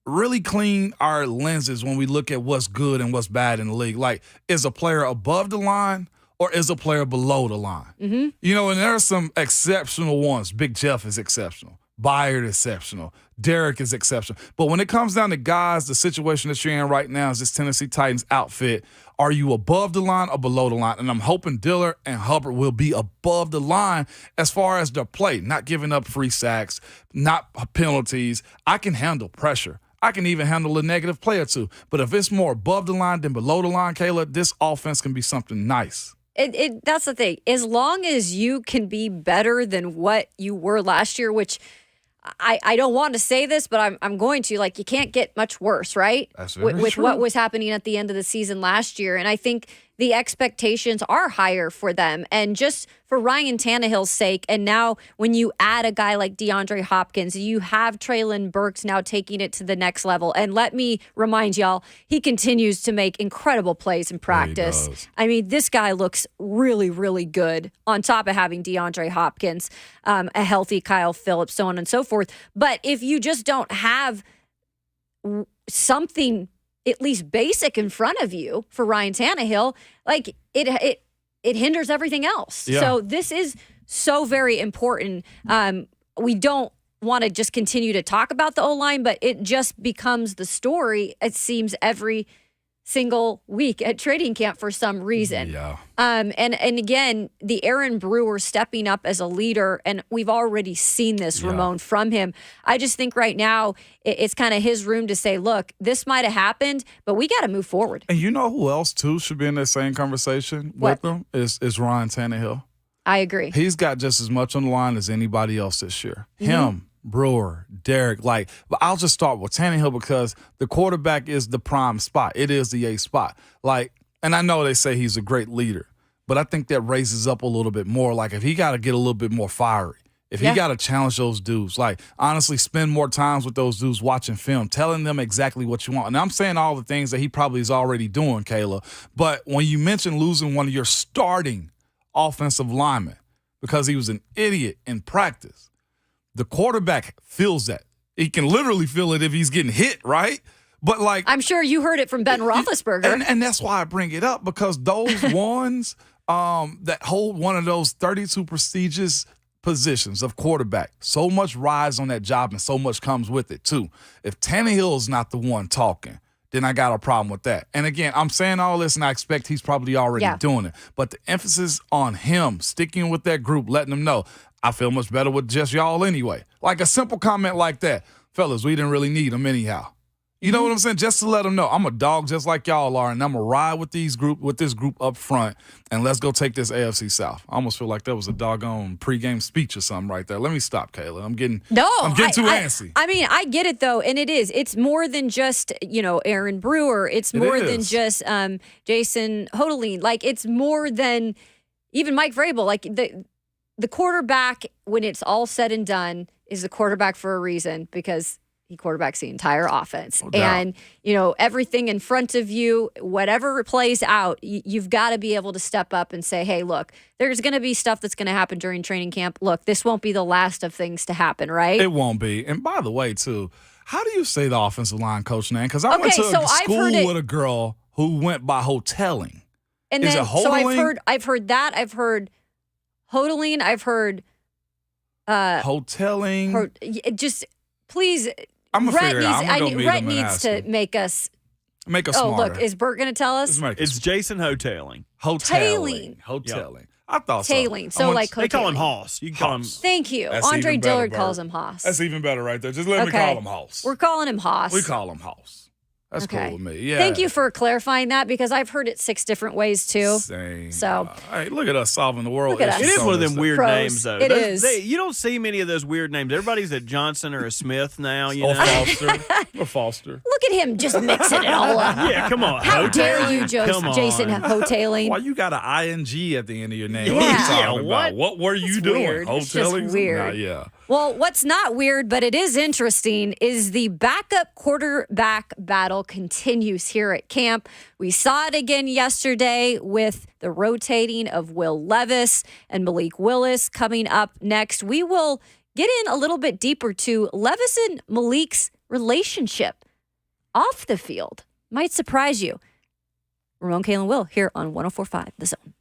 really clean our lenses when we look at what's good and what's bad in the league. Like, is a player above the line or is a player below the line? Mm-hmm. You know, and there are some exceptional ones. Big Jeff is exceptional. Byard is exceptional. Derek is exceptional. But when it comes down to guys, the situation that you're in right now is this Tennessee Titans outfit. Are you above the line or below the line? And I'm hoping Diller and Hubbard will be above the line as far as their play, not giving up free sacks, not penalties. I can handle pressure. I can even handle a negative play or two. But if it's more above the line than below the line, Kayla, this offense can be something nice. That's the thing. As long as you can be better than what you were last year, which I don't want to say this, but I'm going to. Like, you can't get much worse, right? That's very with true. what was happening at the end of the season last year. And I think the expectations are higher for them. And just for Ryan Tannehill's sake, and now when you add a guy like DeAndre Hopkins, you have Treylon Burks now taking it to the next level. And let me remind y'all, he continues to make incredible plays in practice. I mean, this guy looks really, really good on top of having DeAndre Hopkins, a healthy Kyle Phillips, so on and so forth. But if you just don't have something at least basic in front of you for Ryan Tannehill, like it hinders everything else. Yeah. So this is so very important. We don't want to just continue to talk about the O-line, but it just becomes the story, it seems, every single week at training camp for some reason. Yeah. And again, the Aaron Brewer stepping up as a leader, and we've already seen this, Ramon, from him. I just think right now it's kind of his room to say, look, this might have happened, but we got to move forward. And you know who else, too, should be in that same conversation with them is Ryan Tannehill. I agree. He's got just as much on the line as anybody else this year. Him, Brewer, Derek, but I'll just start with Tannehill because the quarterback is the prime spot. It is the A spot. And I know they say he's a great leader, but I think that raises up a little bit more. Like, if he got to get a little bit more fiery, if he got to challenge those dudes, honestly, spend more times with those dudes watching film, telling them exactly what you want. And I'm saying all the things that he probably is already doing, Kayla. But when you mention losing one of your starting offensive linemen because he was an idiot in practice, the quarterback feels that. He can literally feel it if he's getting hit, right? But I'm sure you heard it from Ben Roethlisberger. And that's why I bring it up, because those ones that hold one of those 32 prestigious positions of quarterback, so much rides on that job and so much comes with it too. If Tannehill's not the one talking, then I got a problem with that. And again, I'm saying all this and I expect he's probably already doing it. But the emphasis on him, sticking with that group, letting them know, I feel much better with just y'all anyway. Like a simple comment like that. Fellas, we didn't really need him anyhow. You know what I'm saying? Just to let them know, I'm a dog just like y'all are, and I'm going to ride with this group up front, and let's go take this AFC South. I almost feel like that was a doggone pregame speech or something right there. Let me stop, Kayla. I'm getting too antsy. I mean, I get it, though, and it is. It's more than just, Aaron Brewer. It's more than just Jason Hodeline. Like, it's more than even Mike Vrabel. Like, the quarterback, when it's all said and done, is the quarterback for a reason because – he quarterbacks the entire offense. And, everything in front of you, whatever plays out, you've got to be able to step up and say, hey, look, there's going to be stuff that's going to happen during training camp. Look, this won't be the last of things to happen, right? It won't be. And by the way, too, how do you say the offensive line coach name? Because I went to a school with a girl who went by Hoteling. And Is then, it Hodeling? So I've heard that. I've heard Hodeling. I've heard Hoteling. Just please. I'm going to figure it out. I'm going to go meet Brent him and needs ask to him. make us smarter. Look, is Bert going to tell us? It's Jason Hoteling. Hoteling. I thought so. Tailing. So they call him Hoss. You can call him. Thank you. That's Andre even better, Dillard Bert. calls him Hoss. That's even better right there. Just let me call him Hoss. We're calling him Hoss. We call him Hoss. That's cool with me. Yeah. Thank you for clarifying that because I've heard it 6 different ways too. Same. So, hey, look at us solving the world. It is one of them weird names, though. It is. You don't see many of those weird names. Everybody's a Johnson or a Smith now. Or Foster. Or Foster. Look at him just mixing it all up. Yeah, come on. How dare you, Jason Hoteling? Why you got an ing at the end of your name? Yeah. What are you talking about? What were you doing? Weird. It's just Hoteling? weird. Nah, yeah. Well, what's not weird, but it is interesting, is the backup quarterback battle continues here at camp. We saw it again yesterday with the rotating of Will Levis and Malik Willis. Coming up next, we will get in a little bit deeper to Levis and Malik's relationship off the field. Might surprise you. Ramon, Kalen, Will here on 104.5 The Zone.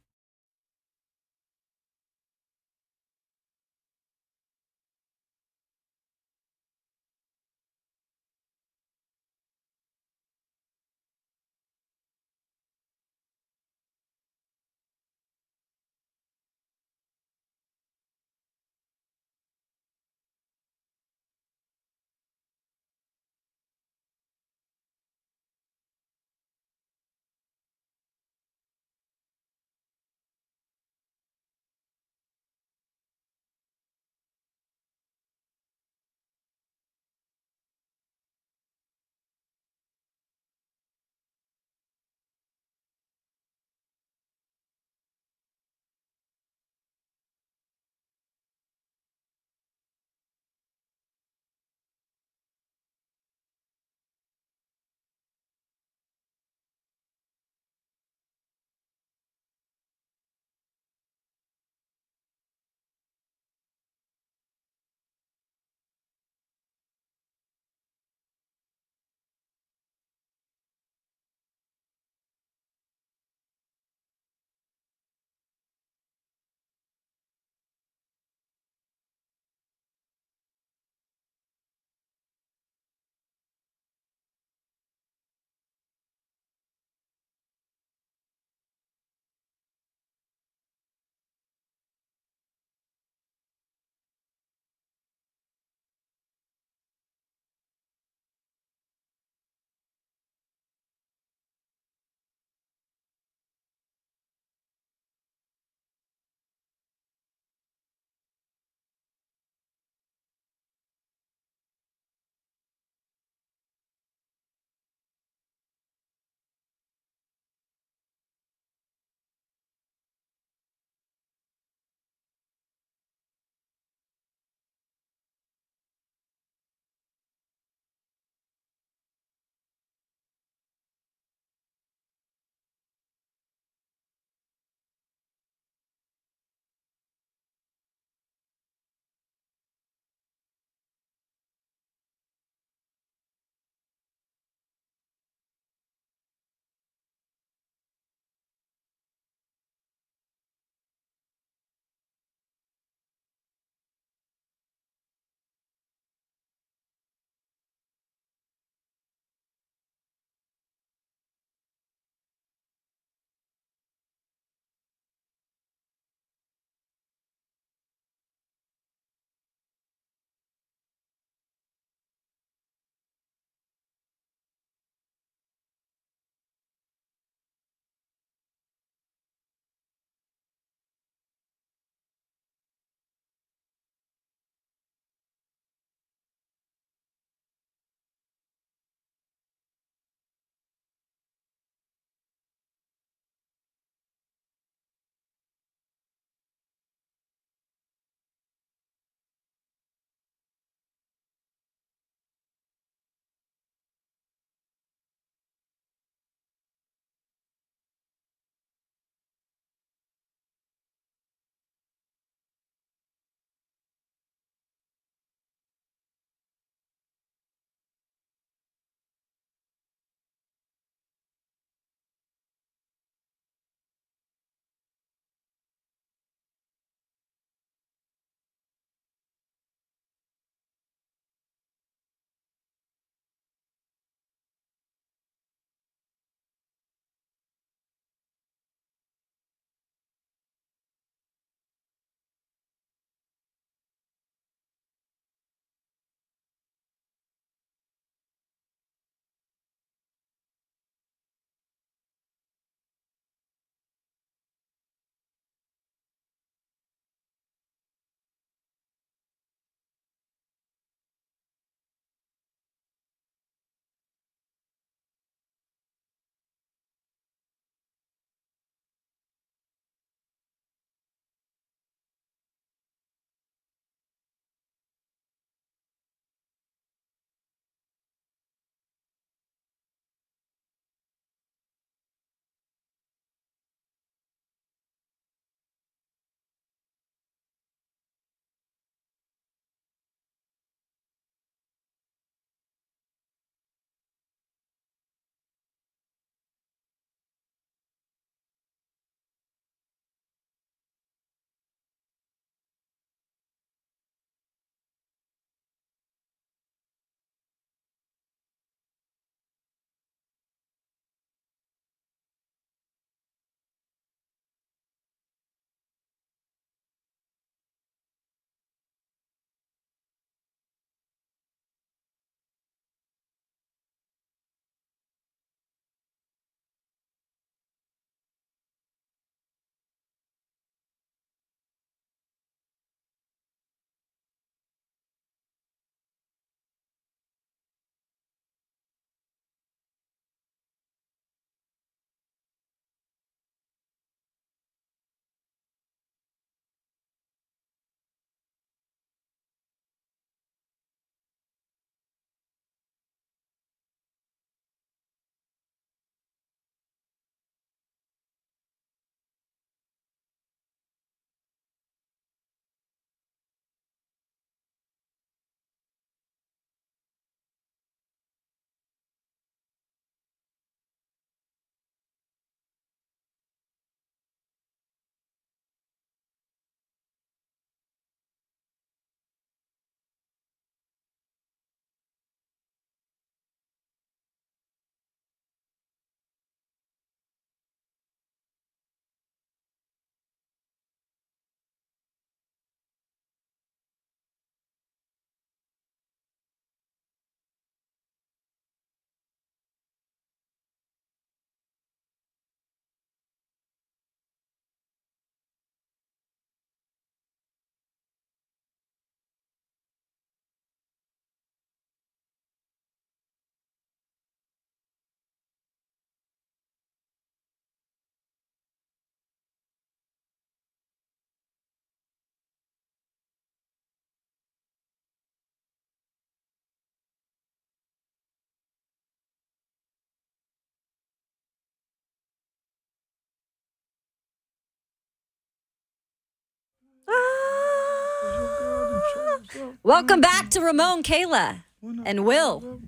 Welcome back to Ramon, Kayla, and Will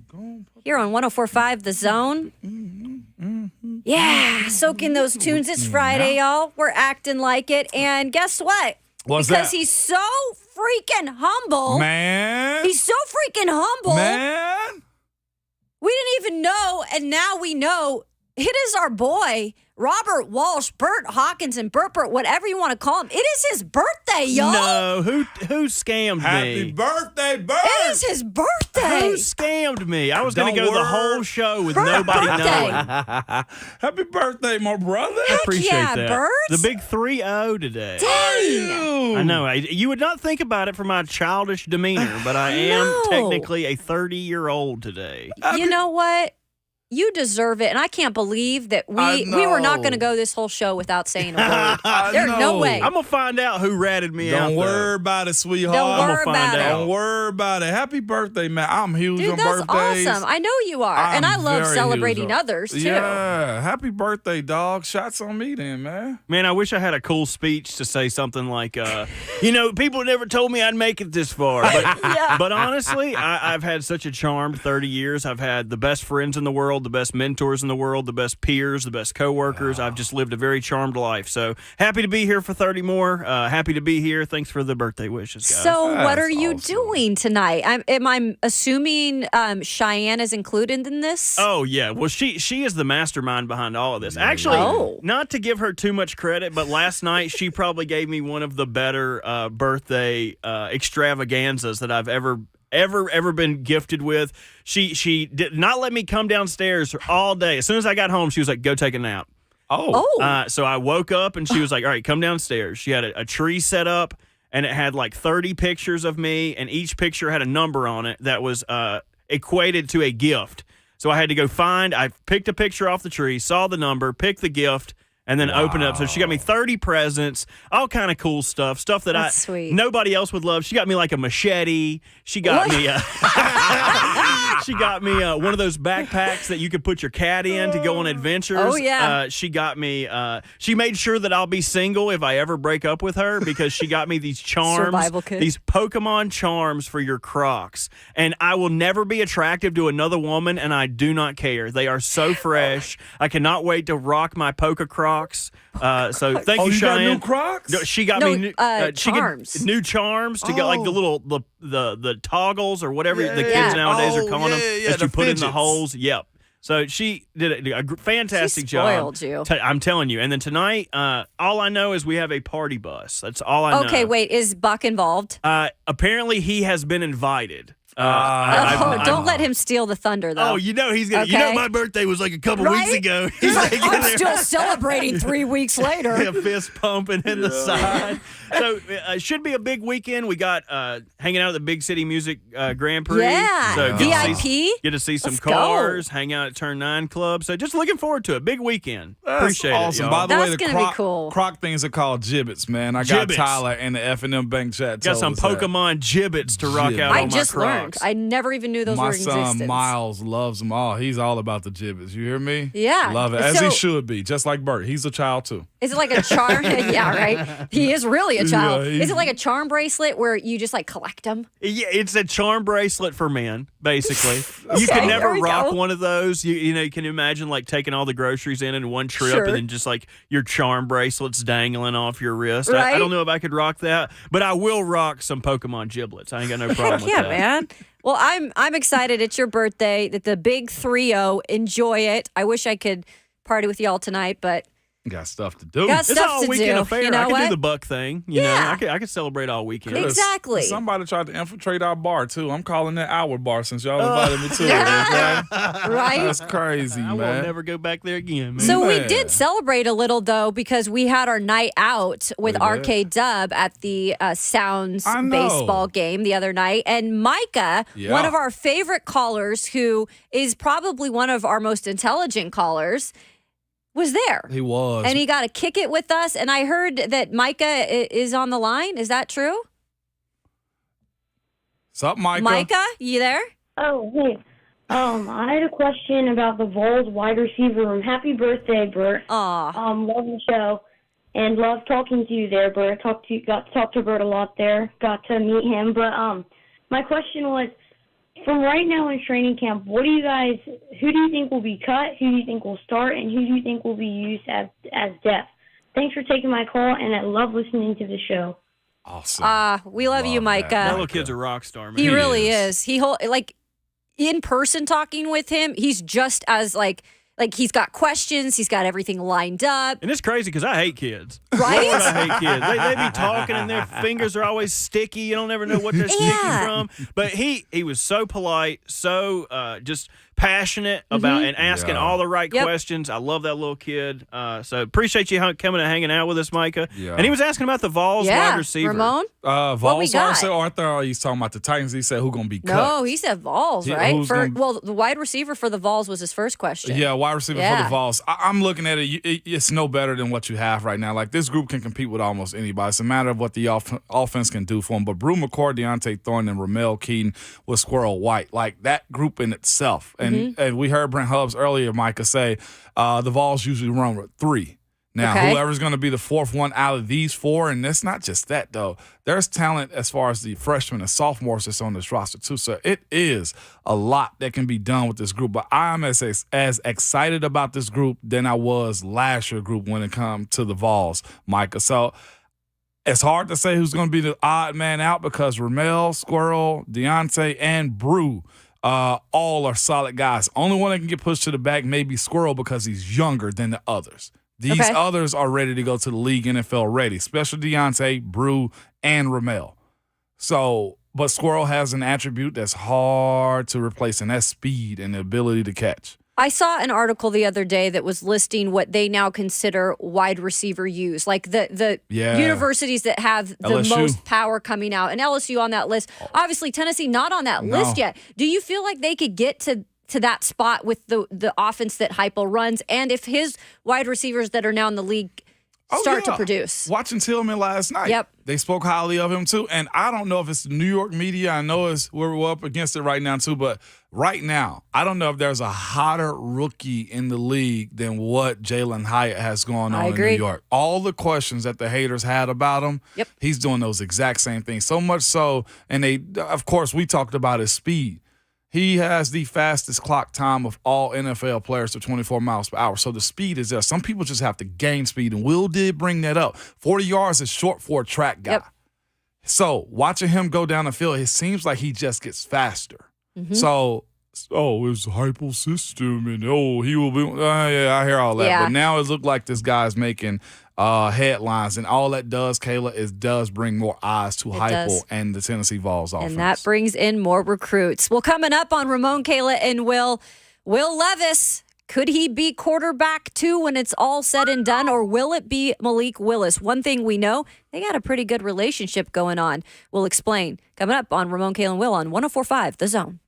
here on 104.5 The Zone. Yeah, soaking those tunes. It's Friday, y'all. We're acting like it. And guess what? What's because that? he's so freaking humble. Man. He's so freaking humble. Man. We didn't even know, and now we know. It is our boy, Robert Walsh, Bert Hawkinson, Bert, whatever you want to call him. It is his birthday, y'all. No, who scammed me? Happy birthday, Bert. It is his birthday. Who scammed me? I was going to Don't go the worry. whole show with Bert nobody birthday. knowing. Happy birthday, my brother. I appreciate yeah, that. Bert. The big 3-0 today. Dang. I know. You would not think about it from my childish demeanor, but I am No. technically a 30-year-old today. You know what? You deserve it, and I can't believe that we were not going to go this whole show without saying a word. There's no way. I'm going to find out who ratted me out. Don't worry about it, sweetheart. Don't worry find about out. it. Don't worry about it. Happy birthday, man. I'm huge Dude, on that's birthdays. awesome. I know you are, and I love very celebrating huge on- others, too. Yeah. Happy birthday, dog. Shots on me then, man. Man, I wish I had a cool speech to say something like, people never told me I'd make it this far. But, but honestly, I've had such a charmed 30 years. I've had the best friends in the world, the best mentors in the world, the best peers, the best coworkers. I've just lived a very charmed life. So happy to be here for 30 more. Happy to be here. Thanks for the birthday wishes, guys. So what are That's you awesome. doing tonight? Am I assuming Cheyenne is included in this? Oh, yeah. Well, she is the mastermind behind all of this. Actually, not to give her too much credit, but last night she probably gave me one of the better birthday extravaganzas that I've ever been gifted with. She did not let me come downstairs all day. As soon as I got home, she was like, go take a nap. So I woke up and she was like, all right, come downstairs. She had a tree set up and it had like 30 pictures of me, and each picture had a number on it that was equated to a gift. So I had to go I picked a picture off the tree, saw the number, picked the gift, and then open it up. So she got me 30 presents, all kind of cool stuff that That's sweet. nobody else would love. She got me like a machete. She got me one of those backpacks that you could put your cat in to go on adventures. Oh, yeah. She got me. She made sure that I'll be single if I ever break up with her, because she got me these charms, Survival kit. these Pokemon charms for your Crocs, and I will never be attractive to another woman, and I do not care. They are so fresh. I cannot wait to rock my Poke Crocs. So thank you, you got Cheyenne. new Crocs? No, she got me charms. new charms to get like the little the toggles or whatever the kids Yeah. nowadays are calling them that the you put in the fidgets. holes. Yep. So she did a fantastic spoiled job. you. I'm telling you. And then tonight, all I know is we have a party bus. That's all I know. Okay, wait. Is Buck involved? Apparently, he has been invited. Don't let him steal the thunder, though. Oh, he's gonna. Okay. My birthday was like a couple Right? weeks ago. He's like, in I'm there. still celebrating 3 weeks later. A fist pumping in the side. So it should be a big weekend. We got hanging out at the Big City Music Grand Prix. Yeah. So VIP. Get to see some Let's go. cars, hang out at Turn 9 Club. So just looking forward to it. Big weekend. That's Appreciate awesome. it, By y'all. the way, That's the gonna be cool. Croc things are called gibbets, man. I got Gibbets. Tyler in the F&M bank chat. Got told some us that. Pokemon gibbets to rock Gibbets. out I on just my learned. Crocs. I never even knew those My were in son existence. Miles loves them all. He's all about the gibbets. You hear me? Yeah. Love it. As So- he should be. Just like Bert. He's a child too. Is it like a charm? Yeah, right. He is really a child. Yeah, Is it like a charm bracelet where you just like collect them? Yeah, it's a charm bracelet for men, basically. You Okay, can never there we rock go. one of those. You can imagine like taking all the groceries in one trip, Sure. and then just like your charm bracelets dangling off your wrist. I Right. don't know if I could rock that, but I will rock some Pokemon giblets. I ain't got no problem with Yeah, that. man. Well, I'm excited. It's your birthday. That the big 3-0. Enjoy it. I wish I could party with y'all tonight, but Got stuff to do. got It's stuff all to weekend do. affair. You know I can what? do the Buck thing. You know, I could celebrate all weekend. Exactly. Somebody tried to infiltrate our bar too. I'm calling that our bar since y'all invited me to it. Okay? Right? That's crazy, I man. will never go back there again, man. So we Man. did celebrate a little though because we had our night out with We did. Arcade Dub at the Sounds I know. baseball game the other night, and Micah, Yeah. one of our favorite callers, who is probably one of our most intelligent callers, was there. He was. And he got to kick it with us. And I heard that Micah is on the line. Is that true? What's up, Micah? Micah, you there? Oh, hey. I had a question about the Vols wide receiver room. Happy birthday, Bert. Aw. Love the show. and loved talking to you there, Bert. Got to talk to Bert a lot there. Got to meet him. But my question was, from right now in training camp, who do you think will be cut? Who do you think will start? And who do you think will be used as depth? Thanks for taking my call, and I love listening to the show. Awesome. We love you, Micah. That little kid's a rock star, man. He really is. In person talking with him, he's just as like he's got questions, he's got everything lined up. And it's crazy because I hate kids. Right? Lord, I hate kids. They be talking and their fingers are always sticky. You don't ever know what they're sticky from. But he was so polite, so just passionate about and asking all the right questions. I love that little kid. So appreciate you coming and hanging out with us, Micah. Yeah. And he was asking about the Vols wide receiver. Ramon? Vols Arthur, he's talking about the Titans. He said who's going to be cut. No, he said Vols, right? The wide receiver for the Vols was his first question. Yeah, wide receiver for the Vols. I'm looking at it. It's no better than what you have right now. Like, this group can compete with almost anybody. It's a matter of what the offense can do for them. But Brew McCord, Deontay Thorne, and Ramel Keaton with Squirrel White, like that group in itself. And we heard Brent Hubbs earlier, Micah, say the Vols usually run with 3. Now, whoever's going to be the 4th one out of these 4, and it's not just that, though. There's talent as far as the freshmen and sophomores that's on this roster, too. So it is a lot that can be done with this group. But I'm as excited about this group than I was last year's group when it comes to the Vols, Micah. So it's hard to say who's going to be the odd man out because Ramel, Squirrel, Deontay, and Brew all are solid guys. Only one that can get pushed to the back may be Squirrel because he's younger than the others. These others are ready to go to the league, NFL ready, especially Deontay, Brew, and Ramel. So, but Squirrel has an attribute that's hard to replace, and that's speed and the ability to catch. I saw an article the other day that was listing what they now consider wide receiver use, like the universities that have the LSU. most power coming out, and LSU on that list. Obviously, Tennessee not on that list yet. Do you feel like they could get to that spot with the offense that Heupel runs, and if his wide receivers that are now in the league start to produce? Watching Tillman last night, they spoke highly of him too. And I don't know if it's the New York media. I know we're up against it right now too. But right now, I don't know if there's a hotter rookie in the league than what Jalen Hyatt has going on in New York. All the questions that the haters had about him, he's doing those exact same things. So much so, and of course, we talked about his speed. He has the fastest clock time of all NFL players to 24 miles per hour. So the speed is there. Some people just have to gain speed, and Will did bring that up. 40 yards is short for a track guy. So watching him go down the field, it seems like he just gets faster. So, it's Heupel's system, and he will be. I hear all that. Yeah. But now it looks like this guy's making headlines, and all that does, Kayla, does bring more eyes to Heupel and the Tennessee Vols offense. And that brings in more recruits. Well, coming up on Ramon, Kayla, and Will Levis, could he be quarterback 2 when it's all said and done, or will it be Malik Willis? One thing we know, they got a pretty good relationship going on. We'll explain. Coming up on Ramon, Kayla, and Will on 104.5 The Zone.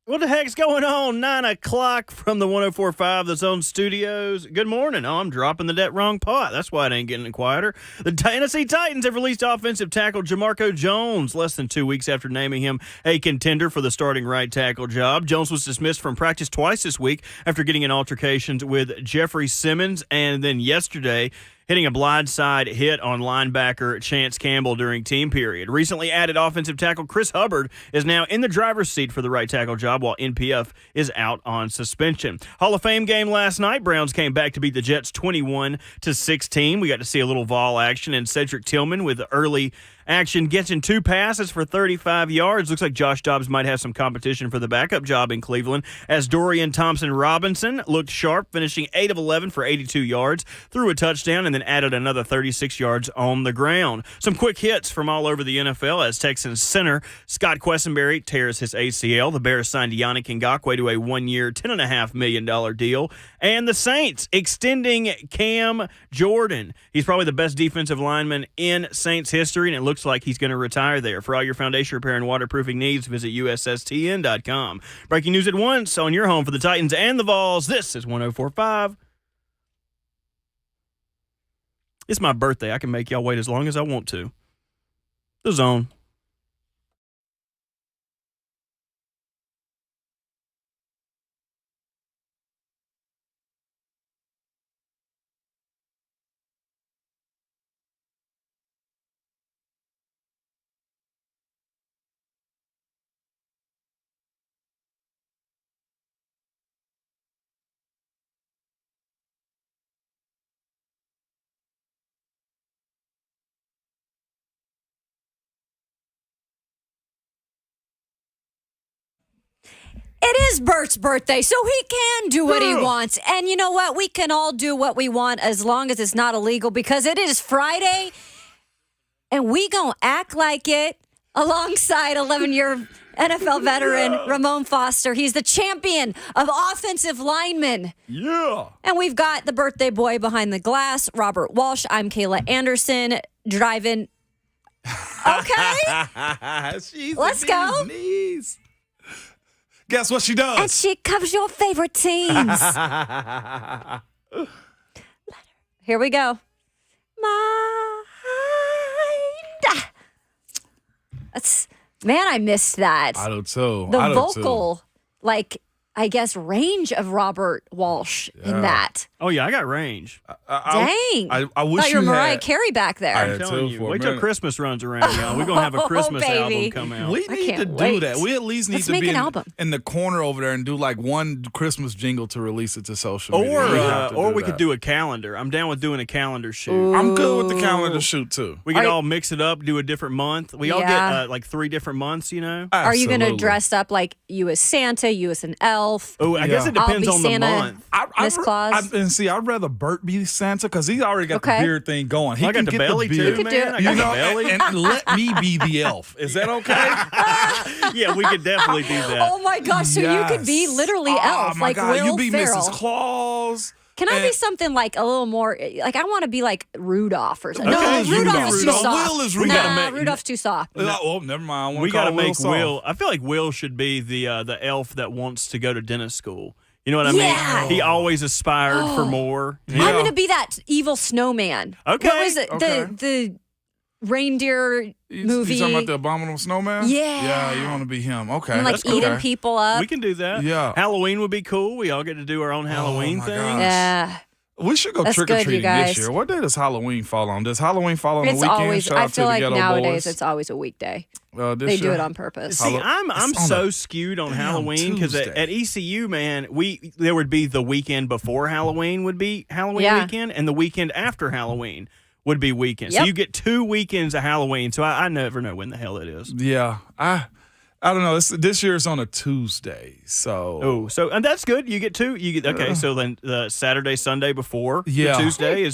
What the heck's going on? 9 o'clock from the 104.5 The Zone Studios. Good morning. Oh, I'm dropping the wrong pot. That's why it ain't getting quieter. The Tennessee Titans have released offensive tackle Jamarco Jones less than 2 weeks after naming him a contender for the starting right tackle job. Jones was dismissed from practice twice this week after getting in altercations with Jeffrey Simmons, and then yesterday hitting a blindside hit on linebacker Chance Campbell during team period. Recently added offensive tackle Chris Hubbard is now in the driver's seat for the right tackle job while NPF is out on suspension. Hall of Fame game last night. Browns came back to beat the Jets 21-16. We got to see a little Vol action, and Cedric Tillman with early action gets in 2 passes for 35 yards. Looks like Josh Dobbs might have some competition for the backup job in Cleveland, as Dorian Thompson-Robinson looked sharp, finishing 8 of 11 for 82 yards, threw a touchdown, and then added another 36 yards on the ground. Some quick hits from all over the NFL as Texans center Scott Quessenberry tears his ACL. The Bears signed Yannick Ngakoue to a 1-year, $10.5 million deal. And the Saints extending Cam Jordan. He's probably the best defensive lineman in Saints history, and it looks like he's going to retire there. For all your foundation repair and waterproofing needs, visit USSTN.com. Breaking news at once on your home for the Titans and the Vols. This is 104.5. It's my birthday. I can make y'all wait as long as I want to. The Zone. It is Bert's birthday, so he can do what he wants. And you know what? We can all do what we want as long as it's not illegal, because it is Friday, and we gonna act like it alongside 11-year NFL veteran Ramon Foster. He's the champion of offensive linemen. Yeah. And we've got the birthday boy behind the glass, Robert Walsh. I'm Kayla Anderson, driving. Okay. Let's go. Knees. Guess what she does? And she covers your favorite teams. Here we go. Man, I missed that. I do too. The vocal, I guess, range of Robert Walsh in that. Oh, yeah, I got range. Dang. I wish thought you were Mariah had, Carey back there. I I'm telling you. Wait till Christmas runs around, y'all. We're going to have a Christmas album come out. We need to do that. We at least need to be in the corner over there and do like one Christmas jingle to release it to social media. Or we could do a calendar. I'm down with doing a calendar shoot. Ooh. I'm good with the calendar shoot, too. We could all mix it up, do a different month. We all get like 3 different months, you know? Absolutely. Are you going to dress up like you as Santa, you as an elf? Oh, I guess it depends on Santa, the month. Miss Claus. And see, I'd rather Bert be Santa because he's already got the beard thing going. He I can got the get belly the beard. too, man. I got the belly. And let me be the elf. Is that okay? Yeah, we could definitely do that. Oh my gosh! So you could be literally elf, my like God. Will You be Ferrell. Mrs. Claus. Can I be something like a little more? Like I want to be like Rudolph or something. Okay, No, Rudolph is too Rudolph. soft. Will is Nah, Rudolph's too soft. Oh, never mind. We got to make Will. I feel like Will should be the elf that wants to go to dentist school. You know what I mean? He always aspired for more. Yeah. I'm gonna be that evil snowman. Okay. What was it? The reindeer movie. You talking about the Abominable Snowman? Yeah. Yeah, you want to be him. Okay. And like that's eating okay. people up. We can do that. Yeah. Halloween would be cool. We all get to do our own Halloween my thing. gosh. Yeah. We should go That's trick or good, you treating guys. this year. What day does Halloween fall on? Does Halloween fall on the It's weekend? always. Shout I out to feel the like Ghetto nowadays Boys. it's always a weekday. This They do year? it on purpose. See, I'm so skewed on Halloween because at ECU, man, there would be the weekend before Halloween would be Halloween weekend, and the weekend after Halloween would be weekend. Yep. So you get 2 weekends of Halloween. So I never know when the hell it is. Yeah, I don't know. This year it's on a Tuesday, so and that's good. You get 2. You get so then the Saturday, Sunday before the Tuesday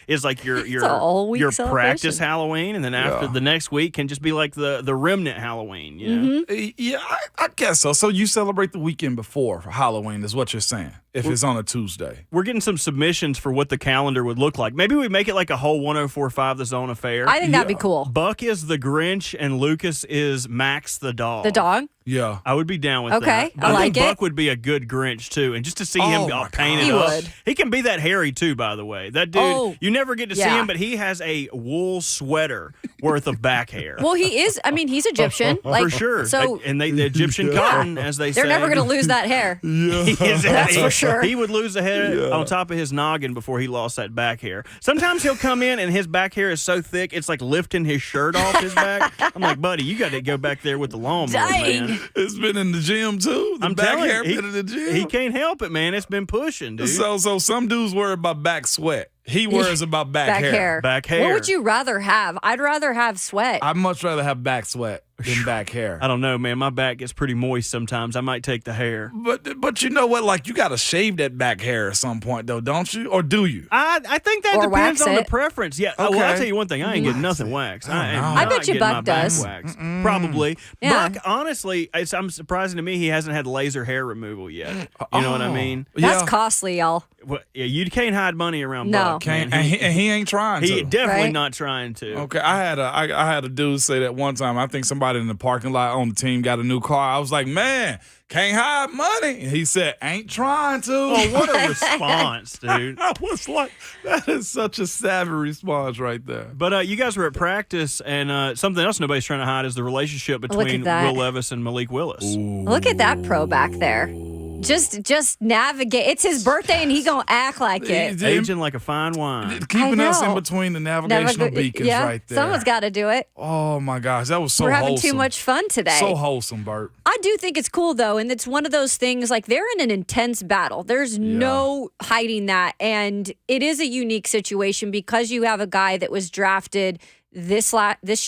is like your all-week practice celebration. Halloween, and then after the next week can just be like the remnant Halloween. You know? Yeah, I guess so. So you celebrate the weekend before Halloween, is what you're saying? If it's on a Tuesday, we're getting some submissions for what the calendar would look like. Maybe we make it like a whole 104.5 The Zone affair. I think that'd be cool. Buck is the Grinch and Lucas is Max the dog. The dog? Yeah. I would be down with Okay, that. I like think it. Buck would be a good Grinch, too. And just to see him all painted He up. would. He can be that hairy, too, by the way. That dude, you never get to see him, but he has a wool sweater worth of back hair. Well, he is. I mean, he's Egyptian. For sure. So, and the Egyptian cotton, as they say. they're never going to lose that hair. That's for sure. He would lose the hair on top of his noggin before he lost that back hair. Sometimes he'll come in and his back hair is so thick, it's like lifting his shirt off his back. I'm like, buddy, you got to go back there with the lawnmower, man. It's been in the gym, too. I'm back telling hair you, been in the gym. He can't help it, man. It's been pushing, dude. So some dudes worry about back sweat. He worries about back hair. Back hair. What would you rather have? I'd rather have sweat. I'd much rather have back sweat than back hair. I don't know, man. My back gets pretty moist sometimes. I might take the hair. But you know what? Like, you got to shave that back hair at some point, though, don't you? Or do you? I think that Or depends wax on the it. preference. Yeah. Okay. Well, I'll tell you one thing. I ain't getting nothing waxed. I bet you Buck does. Probably. Yeah. Buck, honestly, I'm surprising to me he hasn't had laser hair removal yet. You know what I mean? That's costly, y'all. Well, yeah, you can't hide money around No. Buck. Can't, man. and he ain't trying to. He definitely Right? not trying to. Okay, I had a dude say that one time. I think somebody in the parking lot on the team got a new car. I was like, man, can't hide money. And he said, ain't trying to. Oh, what a response, dude. I was like, that is such a savvy response right there. But you guys were at practice, and something else nobody's trying to hide is the relationship Look between at that. Will Levis and Malik Willis. Look at that pro back there. Just navigate. It's his birthday, and he gonna act like it. Aging like a fine wine. Keeping us in know. between the navigational beacons yeah, right there. someone's got to do it. Oh, my gosh. That was so We're wholesome. having too much fun today. So wholesome, Bert. I do think it's cool though, and it's one of those things like they're in an intense battle. There's no hiding that, and it is a unique situation because you have a guy that was drafted this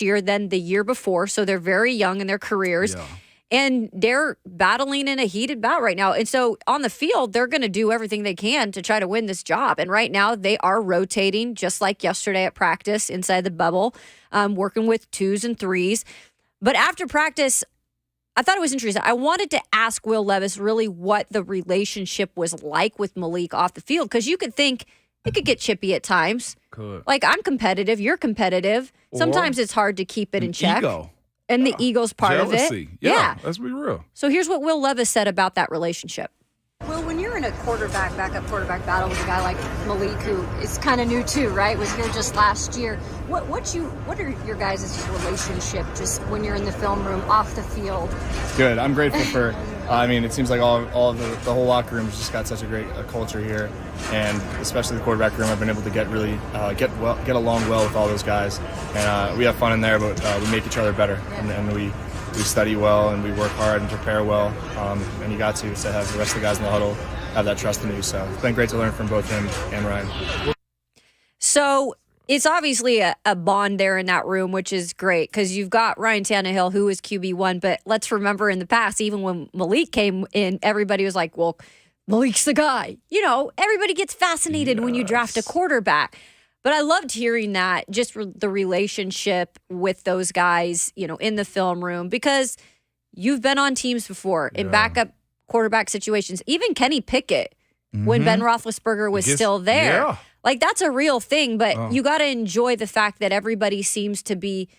year, then the year before, so they're very young in their careers. Yeah. And they're battling in a heated bout right now. And so on the field, they're going to do everything they can to try to win this job. And right now, they are rotating, just like yesterday at practice inside the bubble, working with 2s and 3s. But after practice, I thought it was interesting. I wanted to ask Will Levis really what the relationship was like with Malik off the field, because you could think it could get chippy at times. Could. Like, I'm competitive, you're competitive. Sometimes it's hard to keep it in check. Ego. And the ego's part Jealousy. of it. Yeah, let's be real. So here's what Will Levis said about that relationship. Well, when you're in a backup quarterback battle with a guy like Malik, who is kind of new too, right? Was here just last year. What are your guys' relationship just when you're in the film room, off the field? Good. I'm grateful for. It seems like all of the whole locker room has just got such a great culture here, and especially the quarterback room. I've been able to get along well with all those guys, and we have fun in there, but we make each other better, and we study well and we work hard and prepare well, and you got to have the rest of the guys in the huddle have that trust in you. So it's been great to learn from both him and Ryan. So it's obviously a bond there in that room, which is great because you've got Ryan Tannehill, who is QB1. But let's remember in the past, even when Malik came in, everybody was like, well, Malik's the guy. You know, everybody gets fascinated when you draft a quarterback. But I loved hearing that, just the relationship with those guys, you know, in the film room, because you've been on teams before in backup quarterback situations. Even Kenny Pickett, when Ben Roethlisberger was still there. Yeah. Like, that's a real thing, but you got to enjoy the fact that everybody seems to be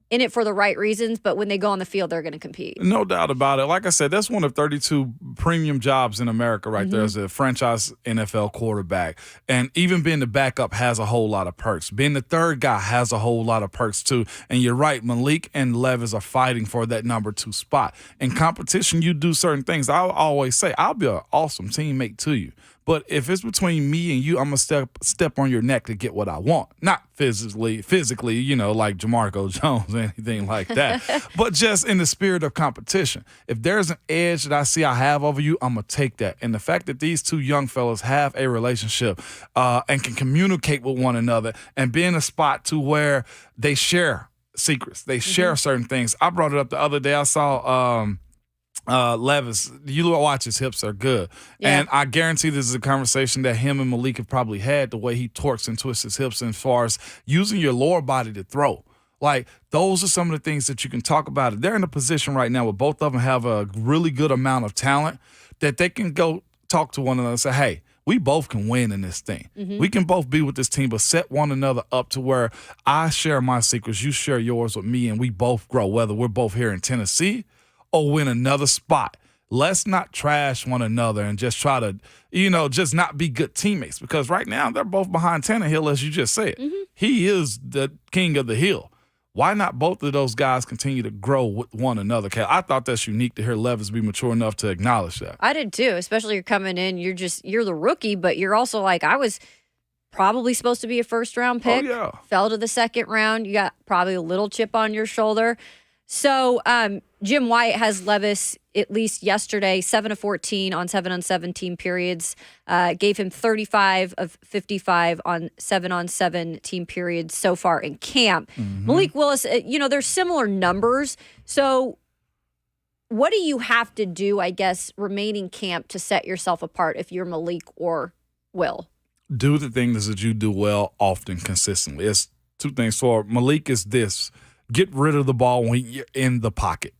in it for the right reasons, but when they go on the field, they're going to compete. No doubt about it. Like I said, that's one of 32 premium jobs in America right there as a franchise NFL quarterback. And even being the backup has a whole lot of perks. Being the third guy has a whole lot of perks too. And you're right, Malik and Levis are fighting for that number 2 spot. In competition, you do certain things. I always say, I'll be an awesome teammate to you. But if it's between me and you, I'm going to step on your neck to get what I want. Not physically, you know, like Jamarco Jones or anything like that. But just in the spirit of competition. If there's an edge that I see I have over you, I'm going to take that. And the fact that these two young fellas have a relationship and can communicate with one another and be in a spot to where they share secrets. They share certain things. I brought it up the other day. I saw Levis, you watch his hips are good. Yeah. And I guarantee this is a conversation that him and Malik have probably had, the way he torques and twists his hips as far as using your lower body to throw. Like, those are some of the things that you can talk about. They're in a position right now where both of them have a really good amount of talent that they can go talk to one another and say, hey, we both can win in this thing. We can both be with this team, but set one another up to where I share my secrets, you share yours with me, and we both grow, whether we're both here in Tennessee or win another spot. Let's not trash one another and just try to, just not be good teammates. Because right now they're both behind Tannehill, as you just said. Mm-hmm. He is the king of the hill. Why not both of those guys continue to grow with one another? I thought that's unique to hear Levis be mature enough to acknowledge that. I did too, especially you're coming in. You're the rookie, but you're also like, I was probably supposed to be a first-round pick. Oh, yeah. Fell to the second round. You got probably a little chip on your shoulder. So Jim Wyatt has Levis, at least yesterday, 7 of 14 on 7-on-7 team periods. Gave him 35 of 55 on 7-on-7 team periods so far in camp. Mm-hmm. Malik Willis, there's similar numbers. So what do you have to do, I guess, remaining camp to set yourself apart if you're Malik or Will? Do the things that you do well, often, consistently. It's two things. For Malik is this. Get rid of the ball when you're in the pocket.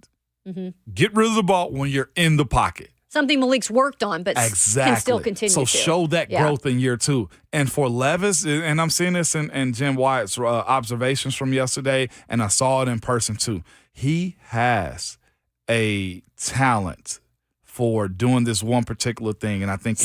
Mm-hmm. Get rid of the ball when you're in the pocket. Something Malik's worked on, but can still continue So to. show that growth in year two. And for Levis, and I'm seeing this in Jim Wyatt's observations from yesterday, and I saw it in person too. He has a talent for doing this one particular thing, and I think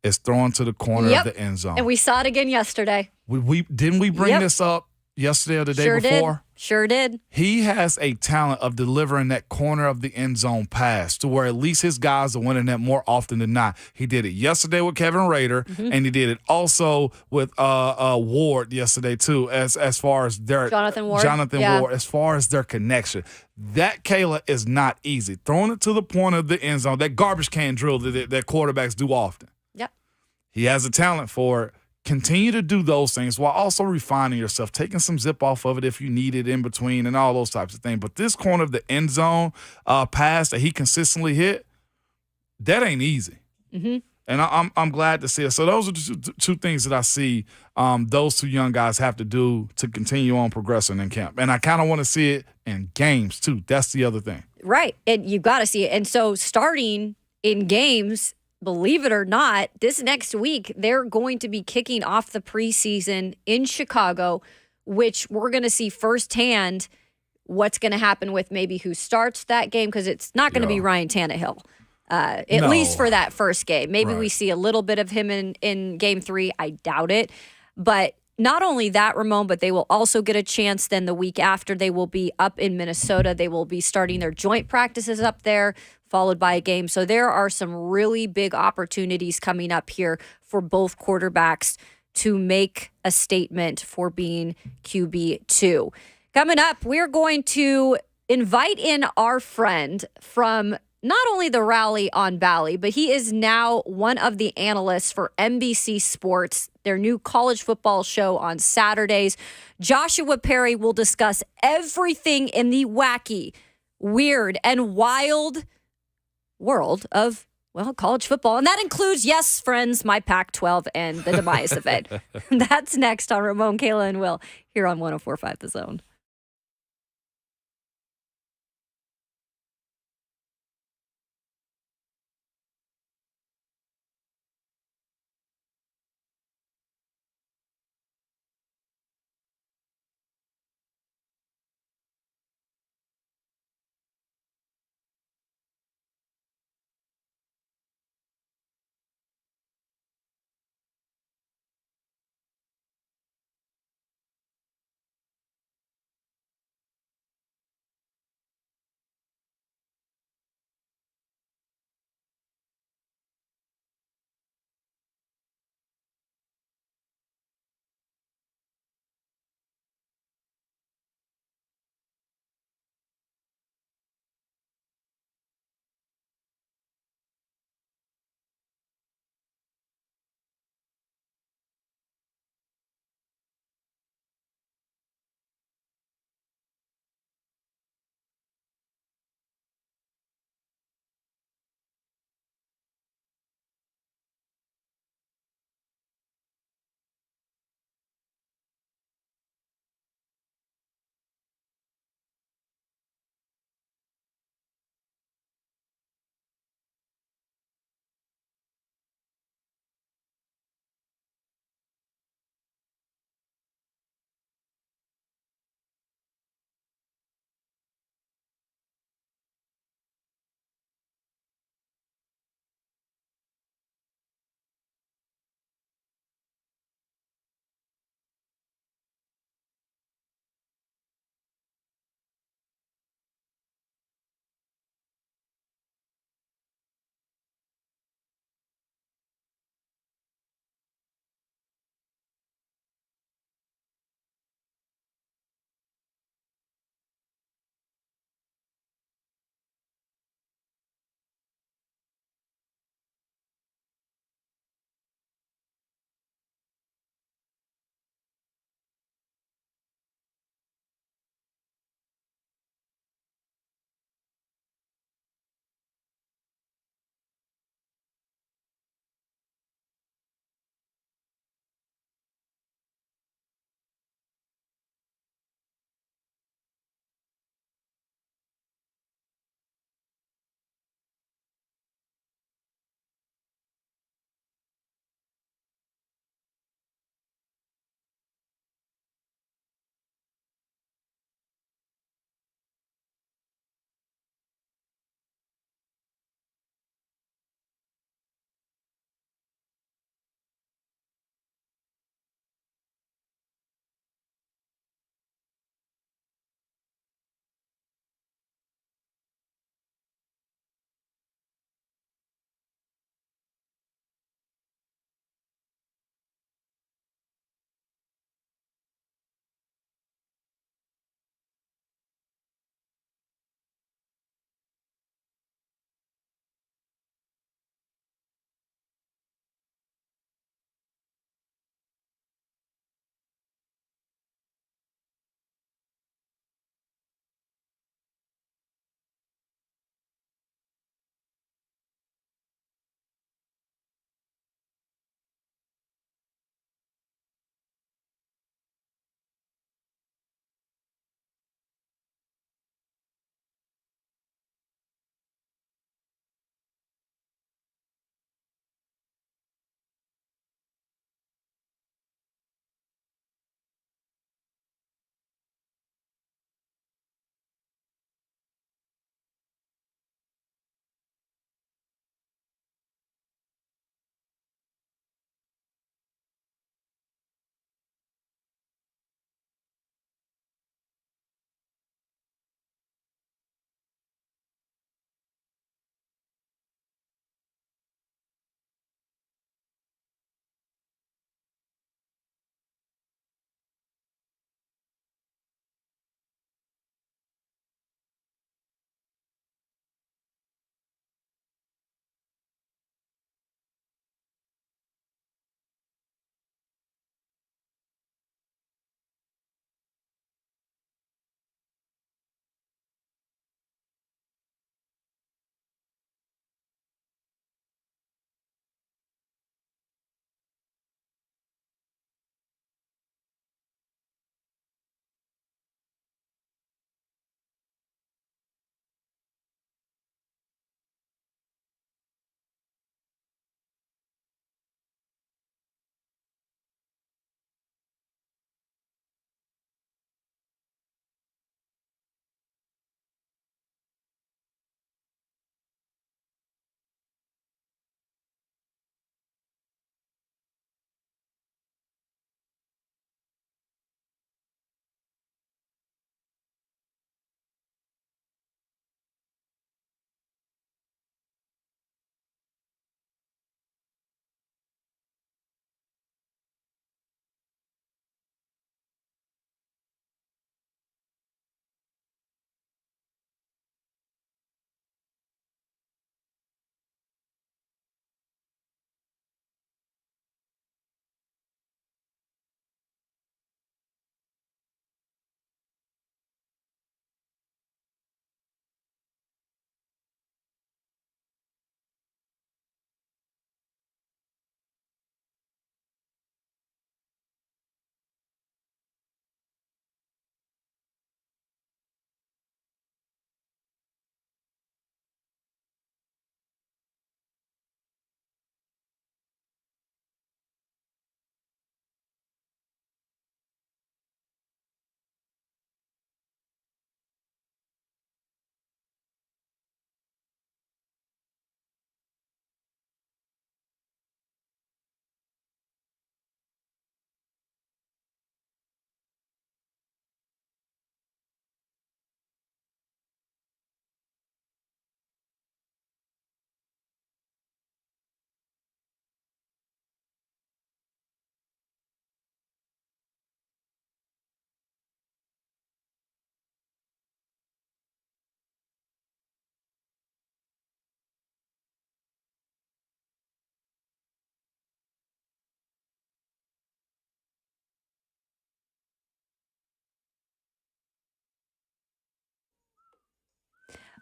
it's throwing to the corner of the end zone. And we saw it again yesterday. Didn't we bring this up yesterday or the day before? Sure did. He has a talent of delivering that corner of the end zone pass to where at least his guys are winning that more often than not. He did it yesterday with Kevin Rader, and he did it also with Ward yesterday too, as far as their Jonathan Ward, as far as their connection. That, Kayla, is not easy. Throwing it to the point of the end zone, that garbage can drill that quarterbacks do often. Yep. He has a talent for it. Continue to do those things while also refining yourself, taking some zip off of it if you need it in between and all those types of things. But this corner of the end zone pass that he consistently hit, that ain't easy. Mm-hmm. And I'm glad to see it. So those are the two things that I see those two young guys have to do to continue on progressing in camp. And I kind of want to see it in games too. That's the other thing. Right. And you got to see it. And so starting in games, believe it or not, this next week, they're going to be kicking off the preseason in Chicago, which we're going to see firsthand what's going to happen with maybe who starts that game, because it's not going to be Ryan Tannehill, at least for that first game. Maybe we see a little bit of him in game 3. I doubt it. But not only that, Ramon, but they will also get a chance then the week after. They will be up in Minnesota. They will be starting their joint practices up there, followed by a game. So there are some really big opportunities coming up here for both quarterbacks to make a statement for being QB2. Coming up, we're going to invite in our friend from not only the Rally on Bally, but he is now one of the analysts for NBC Sports, their new college football show on Saturdays. Joshua Perry will discuss everything in the wacky, weird, and wild world of, college football. And that includes, yes, friends, my Pac-12 and the demise of it. That's next on Ramon, Kayla, and Will here on 104.5 The Zone.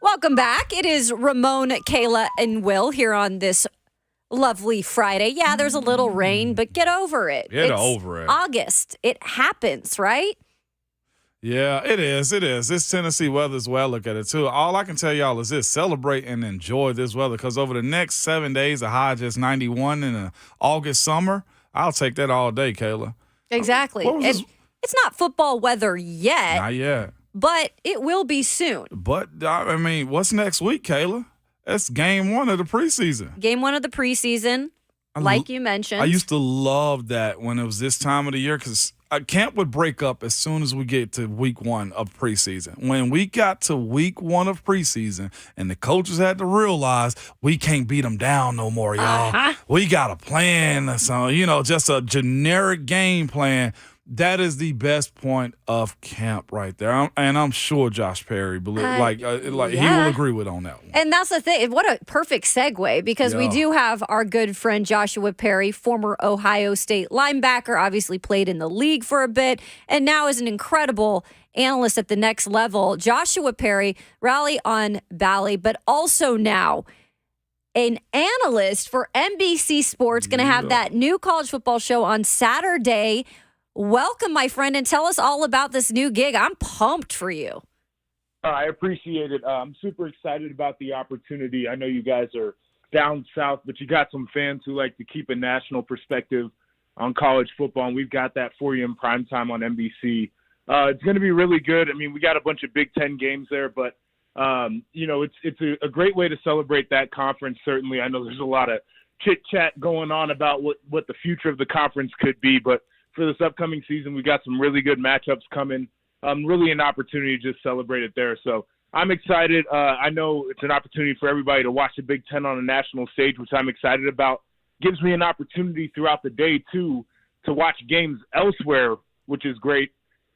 Welcome back. It is Ramon, Kayla, and Will here on this lovely Friday. Yeah, there's a little rain, but get over it. Get over it. August. It happens, right? Yeah, it is. It is. It's Tennessee weather as well. Look at it, too. All I can tell y'all is this. Celebrate and enjoy this weather because over the next 7 days, a high just 91 in an August summer, I'll take that all day, Kayla. Exactly. It's not football weather yet. Not yet. But it will be soon. But, I mean, what's next week, Kayla? That's game 1 of the preseason. Game 1 of the preseason, like you mentioned. I used to love that when it was this time of the year because camp would break up as soon as we get to week 1 of preseason. When we got to week 1 of preseason and the coaches had to realize we can't beat them down no more, y'all. We got a plan. So, just a generic game plan. That is the best point of camp right there. And I'm sure Josh Perry he will agree with on that one. And that's the thing. What a perfect segue because we do have our good friend Joshua Perry, former Ohio State linebacker, obviously played in the league for a bit, and now is an incredible analyst at the next level. Joshua Perry, Rally on Bally, but also now an analyst for NBC Sports, going to have that new college football show on Saturday. Welcome, my friend, and tell us all about this new gig. I'm pumped for you. I appreciate it. I'm super excited about the opportunity. I know you guys are down south, but you got some fans who like to keep a national perspective on college football, and we've got that for you in primetime on NBC. It's going to be really good. I mean, we got a bunch of Big Ten games there, but, it's a great way to celebrate that conference, certainly. I know there's a lot of chit-chat going on about what the future of the conference could be, but for this upcoming season, we got some really good matchups coming. Really an opportunity to just celebrate it there. So I'm excited. I know it's an opportunity for everybody to watch the Big Ten on a national stage, which I'm excited about. Gives me an opportunity throughout the day, too, to watch games elsewhere, which is great.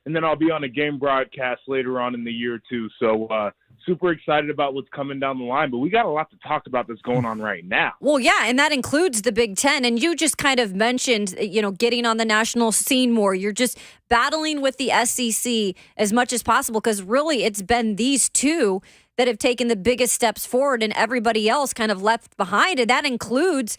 And then I'll be on a game broadcast later on in the year, too. So super excited about what's coming down the line. But we got a lot to talk about that's going on right now. Well, yeah, and that includes the Big Ten. And you just kind of mentioned, getting on the national scene more. You're just battling with the SEC as much as possible because really it's been these two that have taken the biggest steps forward and everybody else kind of left behind. And that includes,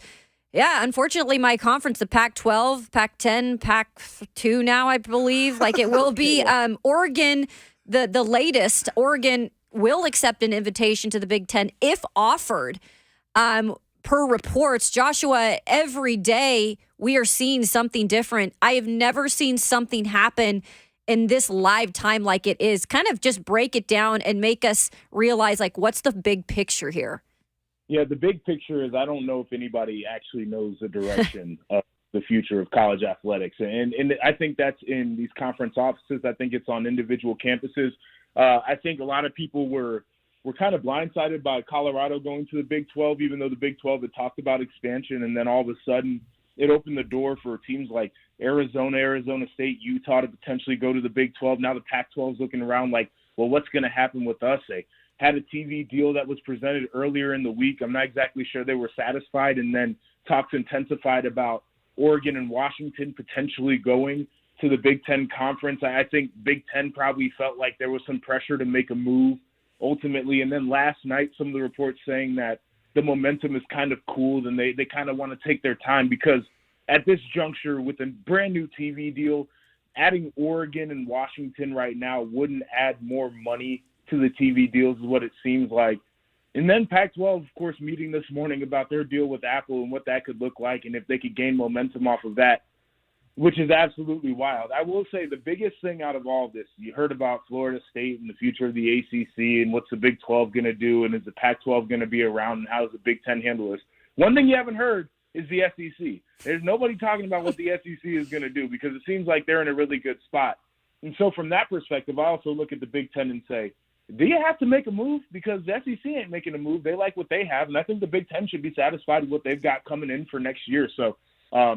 unfortunately, my conference, the Pac-12, Pac-10, Pac-2 now, I believe. Like it will be Oregon, the latest. Oregon will accept an invitation to the Big Ten if offered. Per reports, Joshua, every day we are seeing something different. I have never seen something happen in this live time like it is. Kind of just break it down and make us realize, what's the big picture here? Yeah, the big picture is I don't know if anybody actually knows the direction of the future of college athletics. And I think that's in these conference offices. I think it's on individual campuses. I think a lot of people were kind of blindsided by Colorado going to the Big 12, even though the Big 12 had talked about expansion. And then all of a sudden it opened the door for teams like Arizona State, Utah to potentially go to the Big 12. Now the Pac-12 is looking around like, well, what's going to happen with us? They had a TV deal that was presented earlier in the week. I'm not exactly sure they were satisfied. And then talks intensified about Oregon and Washington potentially going to the Big Ten Conference. I think Big Ten probably felt like there was some pressure to make a move ultimately. And then last night, some of the reports saying that the momentum is kind of cooled and they kind of want to take their time because at this juncture with a brand new TV deal, adding Oregon and Washington right now wouldn't add more money to the TV deals is what it seems like. And then Pac-12, of course, meeting this morning about their deal with Apple and what that could look like and if they could gain momentum off of that, which is absolutely wild. I will say the biggest thing out of all of this, you heard about Florida State and the future of the ACC and what's the Big 12 going to do and is the Pac-12 going to be around and how does the Big 10 handle this? One thing you haven't heard is the SEC. There's nobody talking about what the SEC is going to do because it seems like they're in a really good spot. And so from that perspective, I also look at the Big 10 and say, do you have to make a move? Because the SEC ain't making a move. They like what they have, and I think the Big 10 should be satisfied with what they've got coming in for next year. So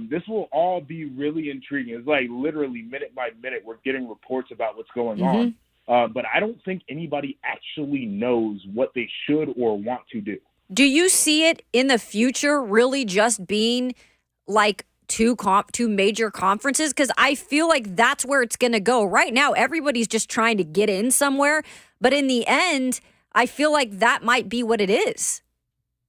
this will all be really intriguing. It's like literally minute by minute we're getting reports about what's going on. But I don't think anybody actually knows what they should or want to do. Do you see it in the future really just being like two major conferences? Because I feel like that's where it's going to go. Right now, everybody's just trying to get in somewhere. But in the end, I feel like that might be what it is.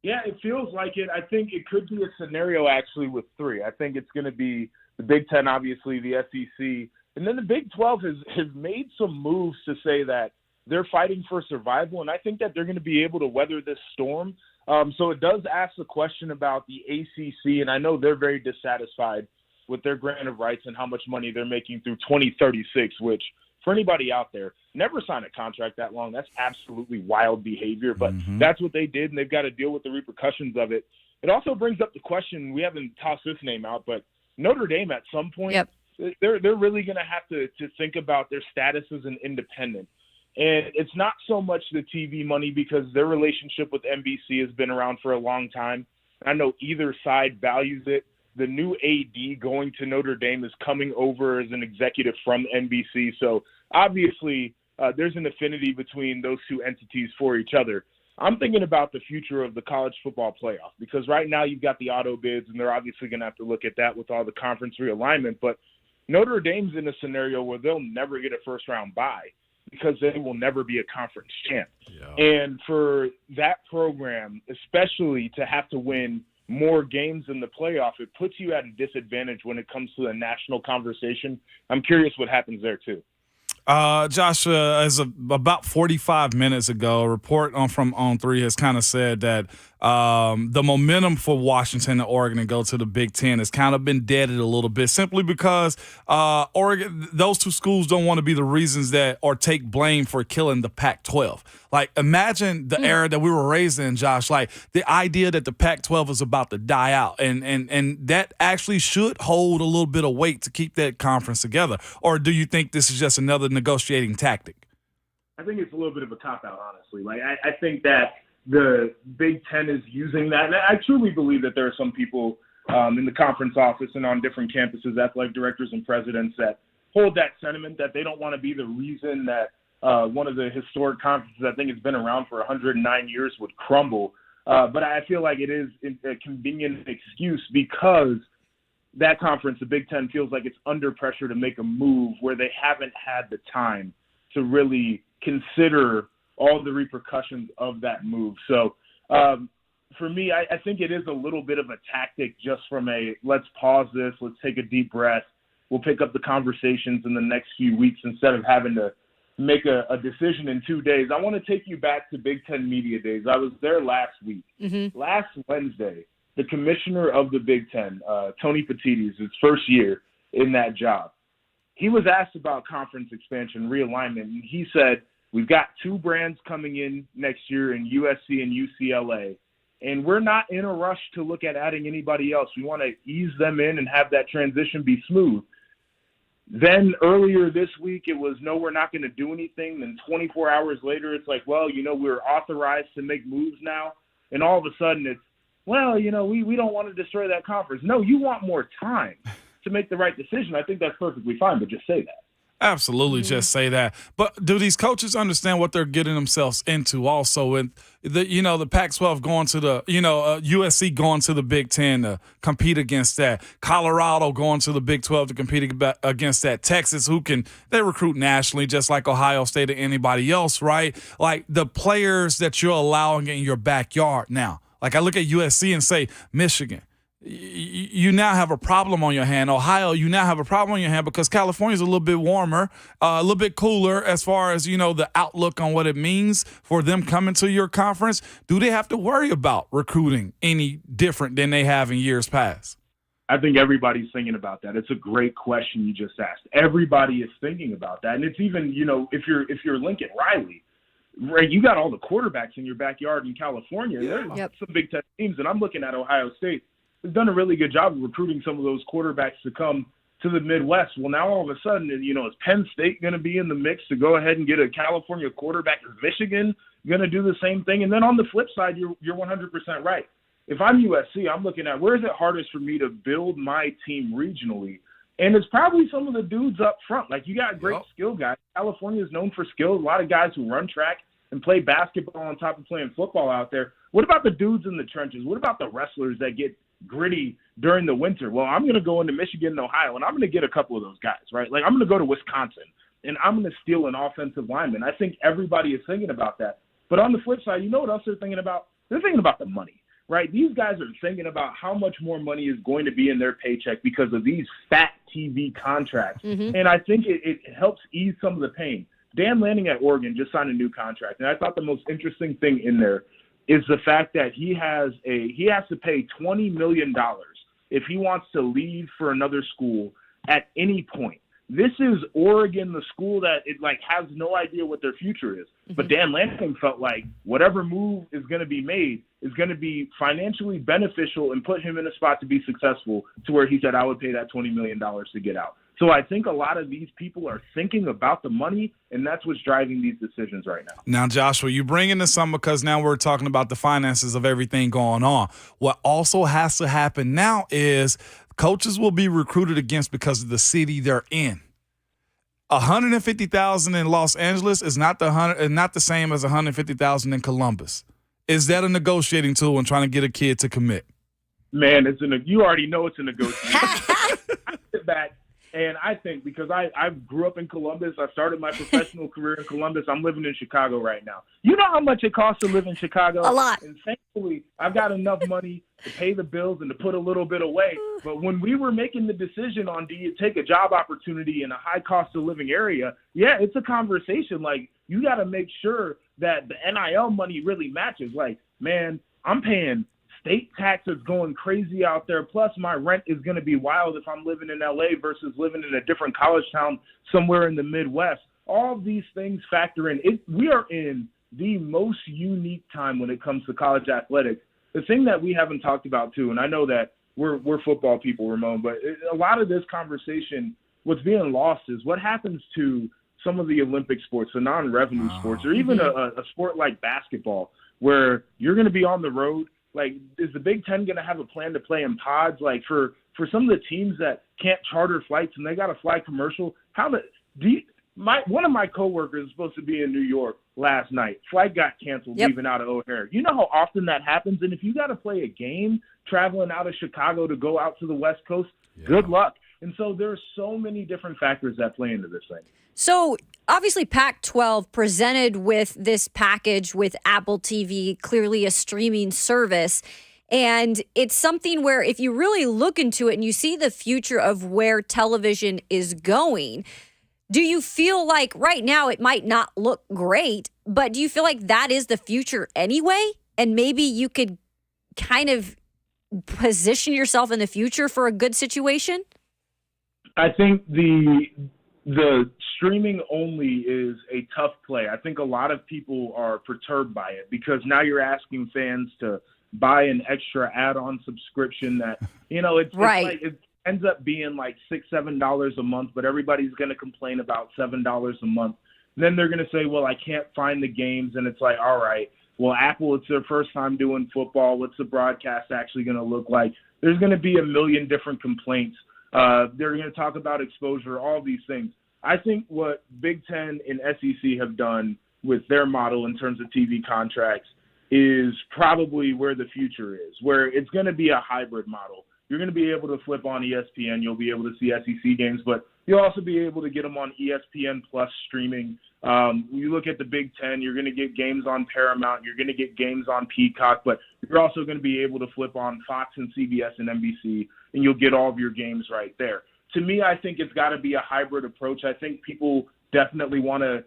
Yeah, it feels like it. I think it could be a scenario actually with 3. I think it's going to be the Big Ten, obviously, the SEC, and then the Big 12 has made some moves to say that they're fighting for survival, and I think that they're going to be able to weather this storm. So it does ask the question about the ACC, and I know they're very dissatisfied with their grant of rights and how much money they're making through 2036, which for anybody out there, never sign a contract that long. That's absolutely wild behavior, but that's what they did, and they've got to deal with the repercussions of it. It also brings up the question, we haven't tossed this name out, but Notre Dame at some point, they're really going to have to think about their status as an independent. And it's not so much the TV money because their relationship with NBC has been around for a long time. I know either side values it. The new AD going to Notre Dame is coming over as an executive from NBC. So obviously there's an affinity between those two entities for each other. I'm thinking about the future of the college football playoff because right now you've got the auto bids, and they're obviously going to have to look at that with all the conference realignment. But Notre Dame's in a scenario where they'll never get a first-round bye because they will never be a conference champ. Yeah. And for that program, especially to have to win more games in the playoff, it puts you at a disadvantage when it comes to the national conversation. I'm curious what happens there too. Josh, about 45 minutes ago, a report from On3 has kind of said that the momentum for Washington and Oregon to go to the Big Ten has kind of been deaded a little bit simply because Oregon, those two schools don't want to be the reasons that or take blame for killing the Pac-12. Like, imagine the era that we were raised in, Josh, like the idea that the Pac-12 is about to die out. And that actually should hold a little bit of weight to keep that conference together. Or do you think this is just another negotiating tactic? I think it's a little bit of a cop-out, honestly. Like, I think that the Big Ten is using that. And I truly believe that there are some people in the conference office and on different campuses, athletic directors and presidents that hold that sentiment that they don't want to be the reason that one of the historic conferences, I think it's been around for 109 years, would crumble. But I feel like it is a convenient excuse because that conference, the Big Ten, feels like it's under pressure to make a move where they haven't had the time to really consider all the repercussions of that move. So for me, I think it is a little bit of a tactic just from a let's pause this, let's take a deep breath. We'll pick up the conversations in the next few weeks instead of having to make a decision in 2 days. I want to take you back to Big Ten Media Days. I was there last week. Last Wednesday, the commissioner of the Big Ten, Tony Petites, his first year in that job, he was asked about conference expansion, realignment, and he said, we've got 2 brands coming in next year in USC and UCLA, and we're not in a rush to look at adding anybody else. We want to ease them in and have that transition be smooth. Then earlier this week, it was, no, we're not going to do anything. Then 24 hours later, it's like, well, we're authorized to make moves now. And all of a sudden it's, well, we don't want to destroy that conference. No, you want more time to make the right decision. I think that's perfectly fine, but just say that. Absolutely, just say that. But do these coaches understand what they're getting themselves into also? And the Pac-12 going to the, USC going to the Big Ten to compete against that. Colorado going to the Big 12 to compete against that. Texas, they recruit nationally just like Ohio State or anybody else, right? Like the players that you're allowing in your backyard now. Like I look at USC and say, Michigan. You now have a problem on your hand. Ohio, you now have a problem on your hand because California is a little bit warmer, a little bit cooler as far as, the outlook on what it means for them coming to your conference. Do they have to worry about recruiting any different than they have in years past? I think everybody's thinking about that. It's a great question you just asked. Everybody is thinking about that. And it's even, if you're Lincoln Riley, right, you got all the quarterbacks in your backyard in California. There's some Big Ten teams, and I'm looking at Ohio State. They've done a really good job of recruiting some of those quarterbacks to come to the Midwest. Well, now all of a sudden, is Penn State going to be in the mix to go ahead and get a California quarterback? Is Michigan going to do the same thing? And then on the flip side, you're 100% right. If I'm USC, I'm looking at where is it hardest for me to build my team regionally? And it's probably some of the dudes up front. Like, you got great skill guys. California is known for skill. A lot of guys who run track and play basketball on top of playing football out there. What about the dudes in the trenches? What about the wrestlers that get gritty during the winter? Well, I'm going to go into Michigan and Ohio, and I'm going to get a couple of those guys, right? Like, I'm going to go to Wisconsin, and I'm going to steal an offensive lineman. I think everybody is thinking about that. But on the flip side, you know what else they're thinking about? They're thinking about the money. Right? These guys are thinking about how much more money is going to be in their paycheck because of these fat TV contracts. Mm-hmm. And I think it helps ease some of the pain. Dan Lanning at Oregon just signed a new contract. And I thought the most interesting thing in there is the fact that he has to pay $20 million if he wants to leave for another school at any point. This is Oregon, the school that has no idea what their future is. Mm-hmm. But Dan Lanning felt like whatever move is going to be made is going to be financially beneficial and put him in a spot to be successful, to where he said, I would pay that $20 million to get out. So I think a lot of these people are thinking about the money, and that's what's driving these decisions right now. Now, Joshua, you bring in this some because now we're talking about the finances of everything going on. What also has to happen now is coaches will be recruited against because of the city they're in. 150,000 in Los Angeles is not the same as 150,000 in Columbus. Is that a negotiating tool when trying to get a kid to commit? Man, you already know it's a negotiation. I sit back and I think, because I grew up in Columbus, I started my professional career in Columbus. I'm living in Chicago right now. You know how much it costs to live in Chicago? A lot. And thankfully, I've got enough money to pay the bills and to put a little bit away. But when we were making the decision on, do you take a job opportunity in a high cost of living area, yeah, it's a conversation. Like, you got to make sure that the NIL money really matches. Like, man, I'm paying state taxes going crazy out there. Plus, my rent is going to be wild if I'm living in LA versus living in a different college town somewhere in the Midwest. All of these things factor in. We are in the most unique time when it comes to college athletics. The thing that we haven't talked about, too, and I know that we're football people, Ramon, but a lot of this conversation, what's being lost is what happens to some of the Olympic sports, the non-revenue sports, or even a sport like basketball, where you're going to be on the road. Like, is the Big Ten going to have a plan to play in pods? Like, for some of the teams that can't charter flights and they got to fly commercial, one of my coworkers is supposed to be in New York last night. Flight got canceled leaving out of O'Hare. You know how often that happens? And if you got to play a game traveling out of Chicago to go out to the West Coast, good luck. And so there's so many different factors that play into this thing. So obviously Pac-12 presented with this package with Apple TV, clearly a streaming service. And it's something where if you really look into it and you see the future of where television is going, do you feel like right now it might not look great, but do you feel like that is the future anyway? And maybe you could kind of position yourself in the future for a good situation? I think the streaming only is a tough play. I think a lot of people are perturbed by it because now you're asking fans to buy an extra add-on subscription that, it's like it ends up being like $6-7 a month, but everybody's going to complain about $7 a month. And then they're going to say, well, I can't find the games. And it's like, all right, well, Apple, it's their first time doing football. What's the broadcast actually going to look like? There's going to be a million different complaints. They're going to talk about exposure, all these things. I think what Big Ten and SEC have done with their model in terms of TV contracts is probably where the future is, where it's going to be a hybrid model. You're going to be able to flip on ESPN. You'll be able to see SEC games, but you'll also be able to get them on ESPN Plus streaming. You look at the Big Ten, you're going to get games on Paramount. You're going to get games on Peacock, but you're also going to be able to flip on Fox and CBS and NBC, and you'll get all of your games right there. To me, I think it's got to be a hybrid approach. I think people definitely want to,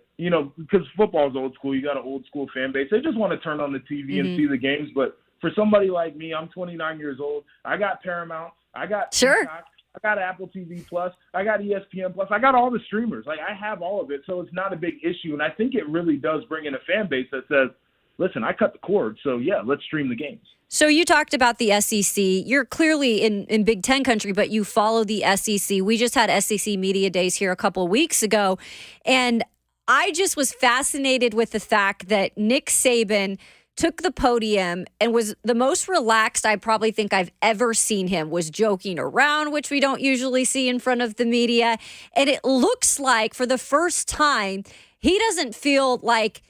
because football is old school. You got an old school fan base. They just want to turn on the TV and see the games. But for somebody like me, I'm 29 years old. I got Paramount. I got Peacock. I got Apple TV Plus. I got ESPN Plus. I got all the streamers. Like, I have all of it, so it's not a big issue. And I think it really does bring in a fan base that says, listen, I cut the cord, so yeah, let's stream the games. So you talked about the SEC. You're clearly in Big Ten country, but you follow the SEC. We just had SEC Media Days here a couple of weeks ago, and I just was fascinated with the fact that Nick Saban took the podium and was the most relaxed I probably think I've ever seen him, was joking around, which we don't usually see in front of the media. And it looks like for the first time, he doesn't feel like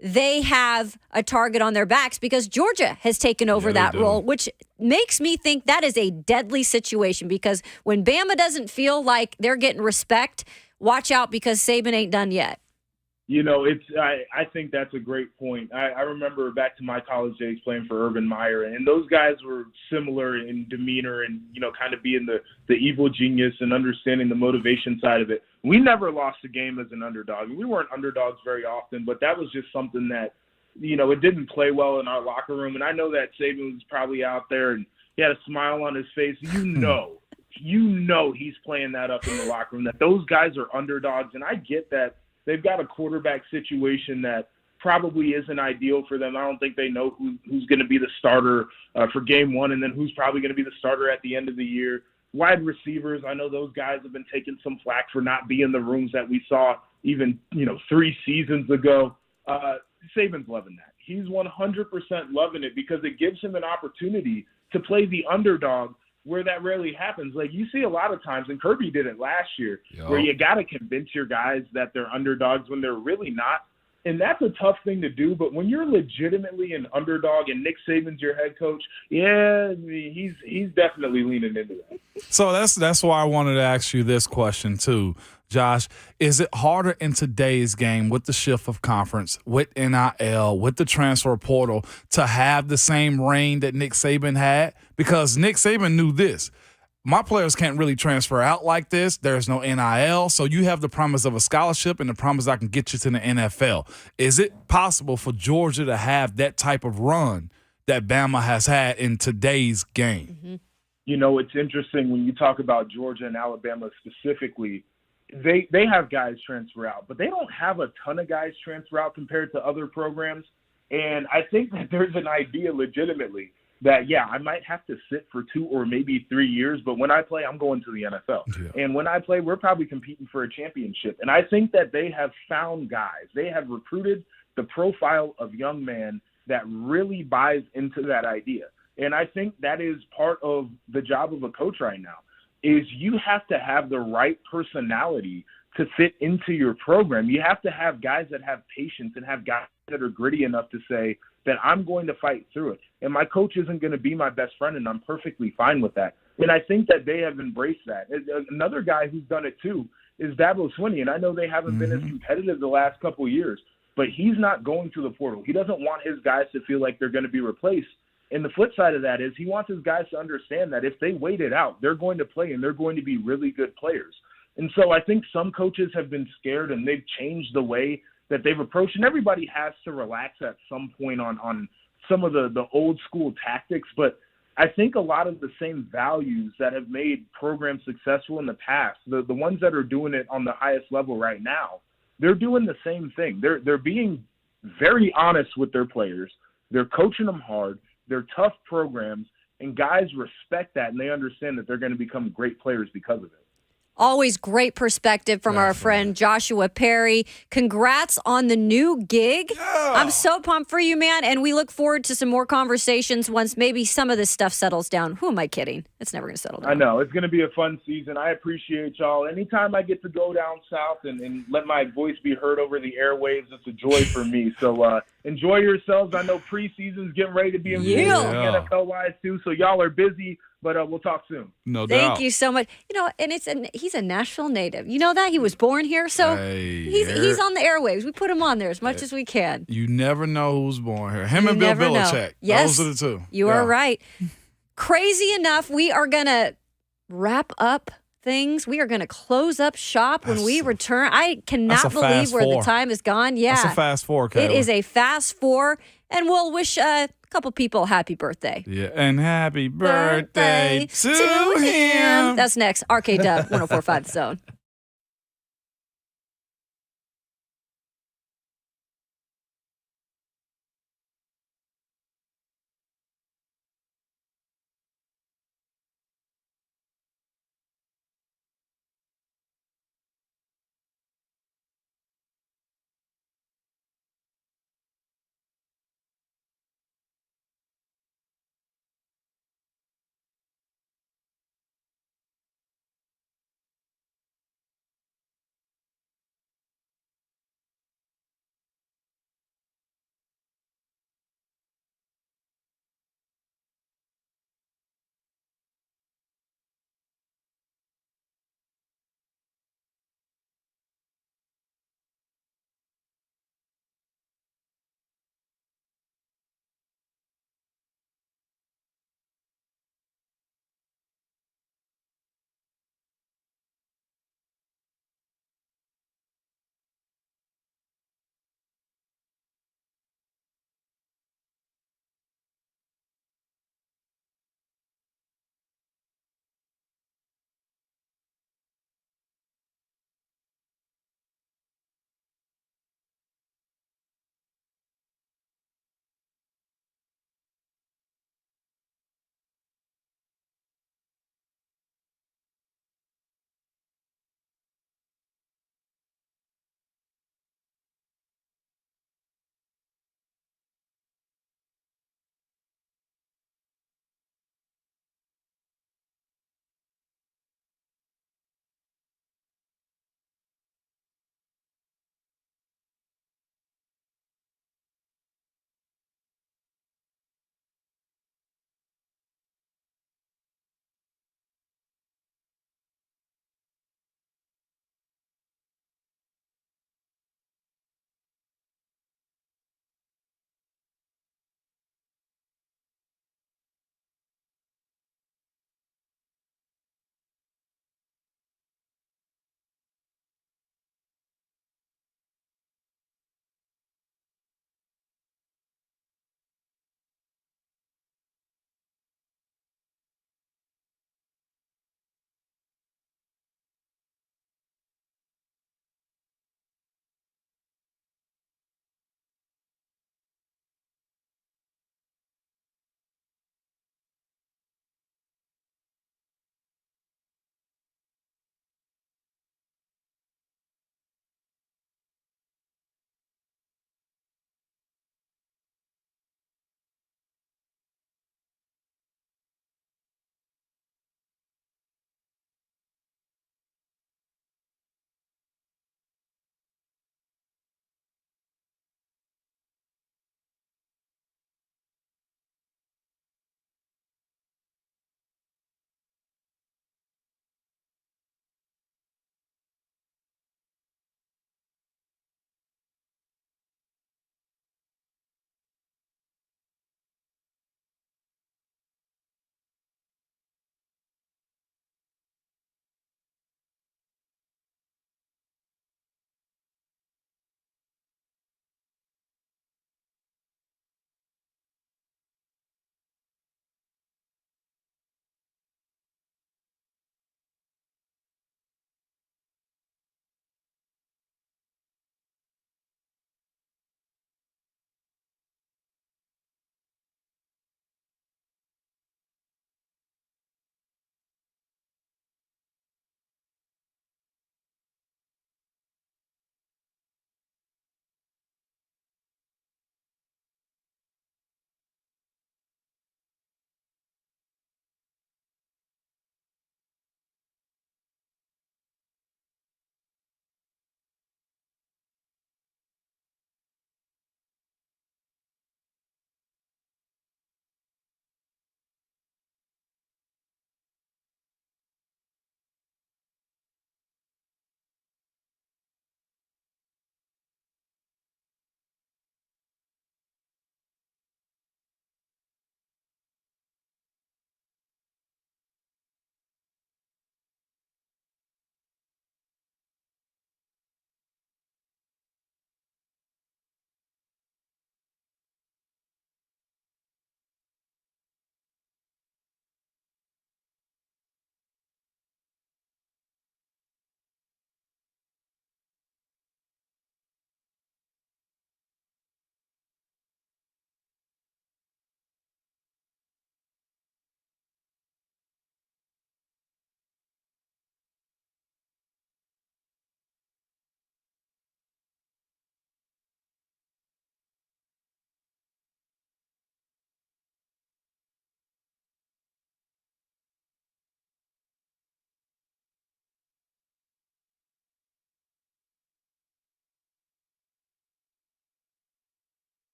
they have a target on their backs because Georgia has taken over that role, which makes me think that is a deadly situation because when Bama doesn't feel like they're getting respect, watch out because Saban ain't done yet. I think that's a great point. I remember back to my college days playing for Urban Meyer, and those guys were similar in demeanor and, kind of being the evil genius and understanding the motivation side of it. We never lost a game as an underdog. We weren't underdogs very often, but that was just something that, it didn't play well in our locker room. And I know that Saban was probably out there and he had a smile on his face. He's playing that up in the locker room, that those guys are underdogs. And I get that. They've got a quarterback situation that probably isn't ideal for them. I don't think they know who's going to be the starter for game one and then who's probably going to be the starter at the end of the year. Wide receivers, I know those guys have been taking some flack for not being in the rooms that we saw even, 3 seasons ago. Saban's loving that. He's 100% loving it because it gives him an opportunity to play the underdog where that rarely happens. Like you see a lot of times, and Kirby did it last year, where you got to convince your guys that they're underdogs when they're really not. And that's a tough thing to do. But when you're legitimately an underdog and Nick Saban's your head coach, he's definitely leaning into that. So that's why I wanted to ask you this question too, Josh. Is it harder in today's game with the shift of conference, with NIL, with the transfer portal, to have the same reign that Nick Saban had? Because Nick Saban knew this. My players can't really transfer out like this. There's no NIL, so you have the promise of a scholarship and the promise I can get you to the NFL. Is it possible for Georgia to have that type of run that Bama has had in today's game? Mm-hmm. It's interesting when you talk about Georgia and Alabama specifically. They have guys transfer out, but they don't have a ton of guys transfer out compared to other programs. And I think that there's an idea legitimately that, I might have to sit for 2 or maybe 3 years, but when I play, I'm going to the NFL. Yeah. And when I play, we're probably competing for a championship. And I think that they have found guys. They have recruited the profile of young man that really buys into that idea. And I think that is part of the job of a coach right now, is you have to have the right personality to fit into your program. You have to have guys that have patience and have guys that are gritty enough to say that I'm going to fight through it. And my coach isn't going to be my best friend, and I'm perfectly fine with that. And I think that they have embraced that. Another guy who's done it too is Dabo Swinney, and I know they haven't been as competitive the last couple of years, but he's not going to the portal. He doesn't want his guys to feel like they're going to be replaced. And the flip side of that is he wants his guys to understand that if they wait it out, they're going to play and they're going to be really good players. And so I think some coaches have been scared and they've changed the way that they've approached, and everybody has to relax at some point on some of the old school tactics. But I think a lot of the same values that have made programs successful in the past, the ones that are doing it on the highest level right now, they're doing the same thing. They're being very honest with their players. They're coaching them hard. They're tough programs, and guys respect that, and they understand that they're going to become great players because of it. Always great perspective from our friend Joshua Perry. Congrats on the new gig. Yeah. I'm so pumped for you, man. And we look forward to some more conversations once maybe some of this stuff settles down. Who am I kidding? It's never going to settle down. I know. It's going to be a fun season. I appreciate y'all. Anytime I get to go down south and let my voice be heard over the airwaves, it's a joy for me. So enjoy yourselves. I know preseason's getting ready to be in NFL-wise too, so y'all are busy. But we'll talk soon. No doubt. Thank you so much. And he's a Nashville native. You know that? He was born here, so he's on the airwaves. We put him on there as much as we can. You never know who's born here. Him and Bill Belichick. Yes, those are the two. You are right. Crazy enough, we are going to wrap up things. We are going to close up shop when we return. I cannot believe where the time is gone. Yeah. That's a fast four, Kayla. It is a fast four. And we'll wish a couple people happy birthday. Yeah, and happy birthday to him. That's next. RK Dub, 104.5 The Zone.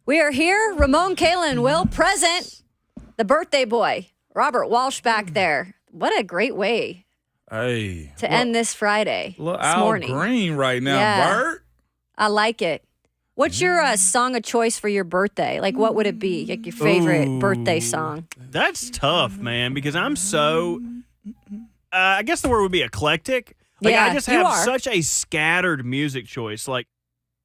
We are here. Ramon Kalen will present the birthday boy, Robert Walsh, back there. What a great way to end this Friday. Look, this Al morning. Green right now, Bert. I like it. What's your song of choice for your birthday? Like, what would it be? Like your favorite birthday song? That's tough, man, because I'm so. I guess the word would be eclectic. Like, I just have such a scattered music choice. Like.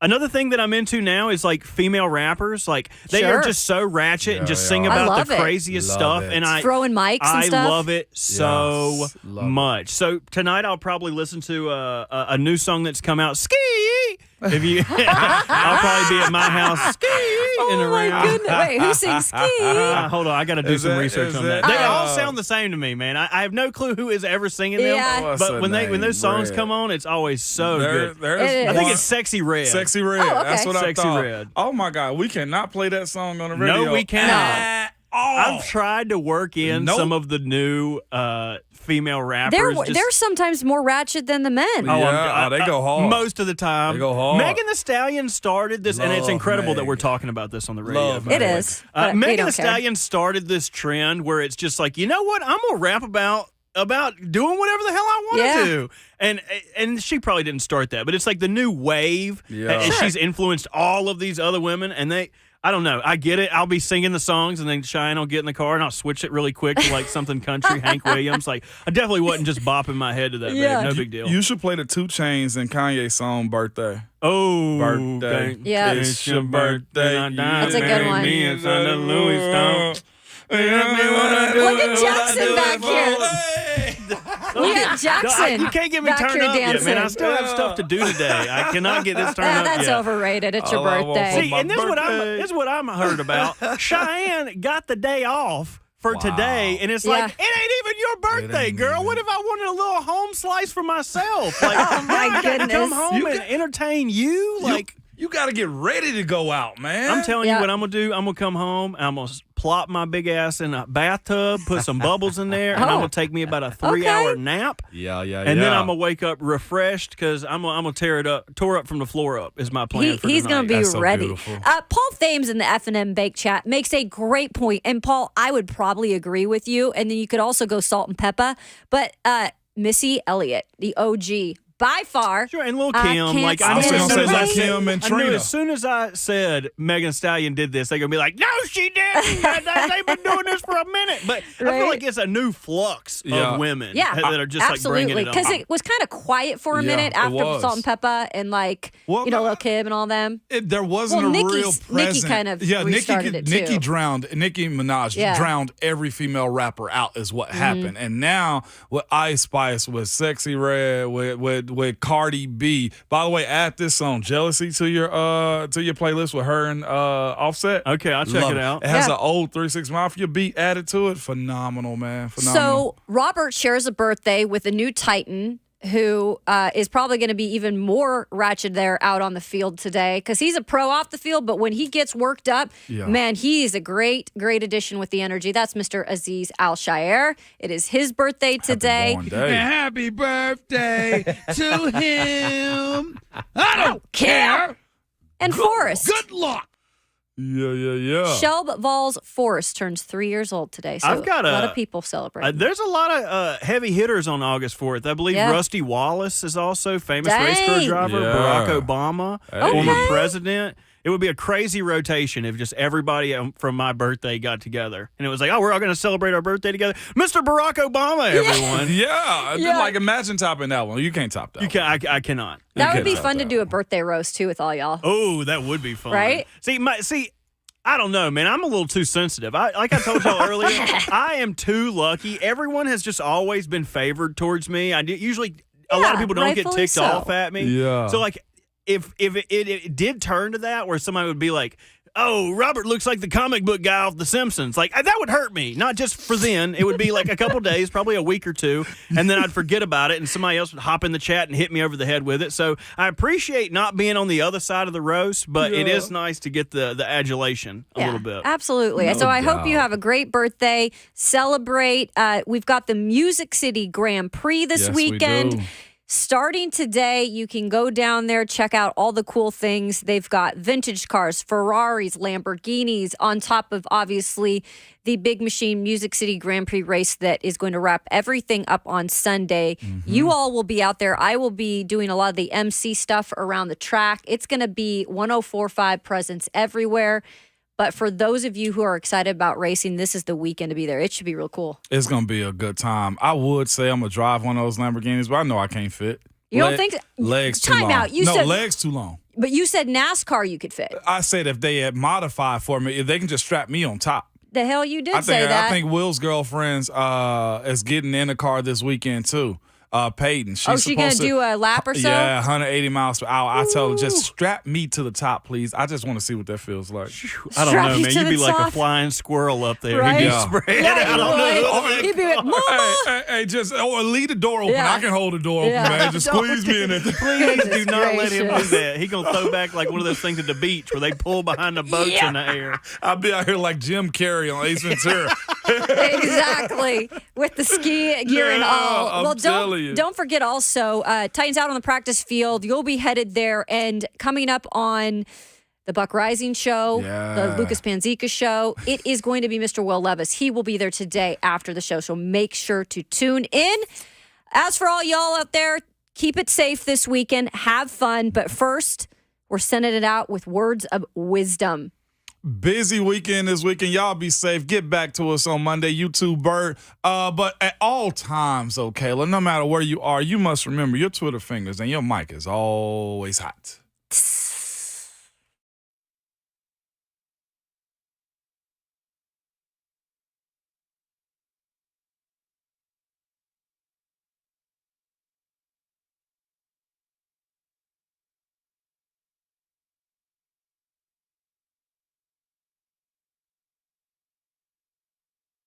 Another thing that I'm into now is like female rappers. Like they are just so ratchet and just sing about the craziest stuff. And throwing mics and stuff. I love it so much. So tonight I'll probably listen to a new song that's come out. Ski. If you, I'll probably be at my house. Ski. Oh my goodness! Wait, who sings Ski? Hold on, I got to do some research on that. They all sound the same to me, man. I have no clue who is ever singing them. Yeah. But when those songs come on, it's always so good. I think it's Sexy Red. Sexy Red. Oh, okay. That's what Sexy I thought. Red. Oh my God, we cannot play that song on the radio. No, we cannot. I've tried to work in some of the new female rappers. They're sometimes more ratchet than the men. They go hard. Most of the time. They go hard. Megan Thee Stallion started this, and it's incredible that we're talking about this on the radio. It is. Megan Thee Stallion started this trend where it's just like, you know what? I'm going to rap about doing whatever the hell I want to do. And she probably didn't start that, but it's like the new wave. Yeah. And she's influenced all of these other women, and I don't know. I get it. I'll be singing the songs, and then Cheyenne will get in the car, and I'll switch it really quick to like something country, Hank Williams. Like I definitely wasn't just bopping my head to that. Babe. No big deal. You should play the 2 Chainz and Kanye song "Birthday." Oh, birthday! Yeah, it's your birthday. That's a good one. Me inside the Louis Stone. Look at Jackson back here. Look at Jackson. You can't get me turned up yet, man. I still have stuff to do today. I cannot get this turned up yet. That's overrated. It's your birthday. See, and this is what I'm heard about. Cheyenne got the day off for today, and it's like, it ain't even your birthday, girl. What if I wanted a little home slice for myself? Like, oh my goodness. Come home and entertain you? Like, you got to get ready to go out, man. I'm telling you what I'm going to do. I'm going to come home. I'm going to plop my big ass in a bathtub, put some bubbles in there, and I'm going to take me about a 3-hour nap. And then I'm going to wake up refreshed because I'm going to tore up from the floor up is my plan for He's tonight. going to be ready. Paul Thames in the F&M Bake Chat makes a great point. And Paul, I would probably agree with you. And then you could also go Salt and Peppa. But Missy Elliott, the OG, by far. Sure, and Lil' Kim. I was going to say Lil' Kim and Trina. I knew as soon as I said Megan Thee Stallion did this, they're going to be like, no, she didn't. They've been doing this for a minute. But I feel like it's a new flux of women that are just like bringing it up. Because it was kind of quiet for a minute after Salt and Peppa and Lil' Kim and all them. There wasn't a real presence. Nicki kind of restarted it too. Nicki Minaj drowned every female rapper out is what happened. And now with Ice Spice, with Sexy Red, with Cardi B. By the way, add this song "Jealousy" to your playlist with her and Offset. Okay, I'll check it out. It has an old 3 6 Mafia beat added to it. Phenomenal, man. Phenomenal. So Robert shares a birthday with a new Titan who is probably going to be even more ratchet there out on the field today because he's a pro off the field, but when he gets worked up, man, he's a great addition with the energy. That's Mr. Aziz Al-Shayer. It is his birthday today. Happy birthday to him. I don't care. And Forrest. Good luck. Yeah. Shelb Valls Forrest turns 3 years old today. So I've got a lot of people celebrating. There's a lot of heavy hitters on August 4th. I believe Rusty Wallace is also famous race car driver. Barack Obama, former president. It would be a crazy rotation if just everybody from my birthday got together. And it was like, we're all going to celebrate our birthday together. Mr. Barack Obama, everyone. Like imagine topping that one. You can't top that. I cannot. That would be fun to do a birthday roast, too, with all y'all. Oh, that would be fun. Right? See, I don't know, man. I'm a little too sensitive. Like I told y'all earlier, I am too lucky. Everyone has just always been favored towards me. Usually a lot of people don't get ticked off at me. Yeah. So, like, if it did turn to that where somebody would be like, oh, Robert looks like the comic book guy off The Simpsons. Like, that would hurt me. Not just for then. It would be like a couple days, probably a week or two, and then I'd forget about it, and somebody else would hop in the chat and hit me over the head with it. So I appreciate not being on the other side of the roast, but it is nice to get the adulation a little bit. Absolutely. So I hope you have a great birthday. Celebrate. We've got the Music City Grand Prix this weekend. Starting today, you can go down there, check out all the cool things. They've got vintage cars, Ferraris, Lamborghinis, on top of, obviously, the Big Machine Music City Grand Prix race that is going to wrap everything up on Sunday. You all will be out there. I will be doing a lot of the MC stuff around the track. It's going to be 104.5 presence everywhere. But for those of you who are excited about racing, this is the weekend to be there. It should be real cool. It's going to be a good time. I would say I'm going to drive one of those Lamborghinis, but I know I can't fit. You don't think? Legs too long. Time out. You said, legs too long. But you said NASCAR you could fit. I said if they had modified for me, if they can just strap me on top. The hell you did say that. I think Will's girlfriend's is getting in the car this weekend, too. Peyton. She's she going to do a lap or so? Yeah, 180 miles per hour. I told her, just strap me to the top, please. I just want to see what that feels like. I don't know, man. You'd be like a flying squirrel up there. Right? You'd be spread out. You'd be like, Mama! Hey, just leave the door open. I can hold the door open, man. Just squeeze me in there. Please do not let him do that. He's going to throw back like one of those things at the beach where they pull behind the boats in the air. I'll be out here like Jim Carrey on Ace Ventura. Exactly. With the ski gear and all. I'm telling you. Don't forget also, Titans out on the practice field. You'll be headed there. And coming up on the Buck Rising show, the Lucas Panzica show, it is going to be Mr. Will Levis. He will be there today after the show. So make sure to tune in. As for all y'all out there, keep it safe this weekend. Have fun. But first, we're sending it out with words of wisdom. Busy weekend this weekend. Y'all be safe. Get back to us on Monday, YouTube Bird. But at all times, Kayla, no matter where you are, you must remember your Twitter fingers and your mic is always hot.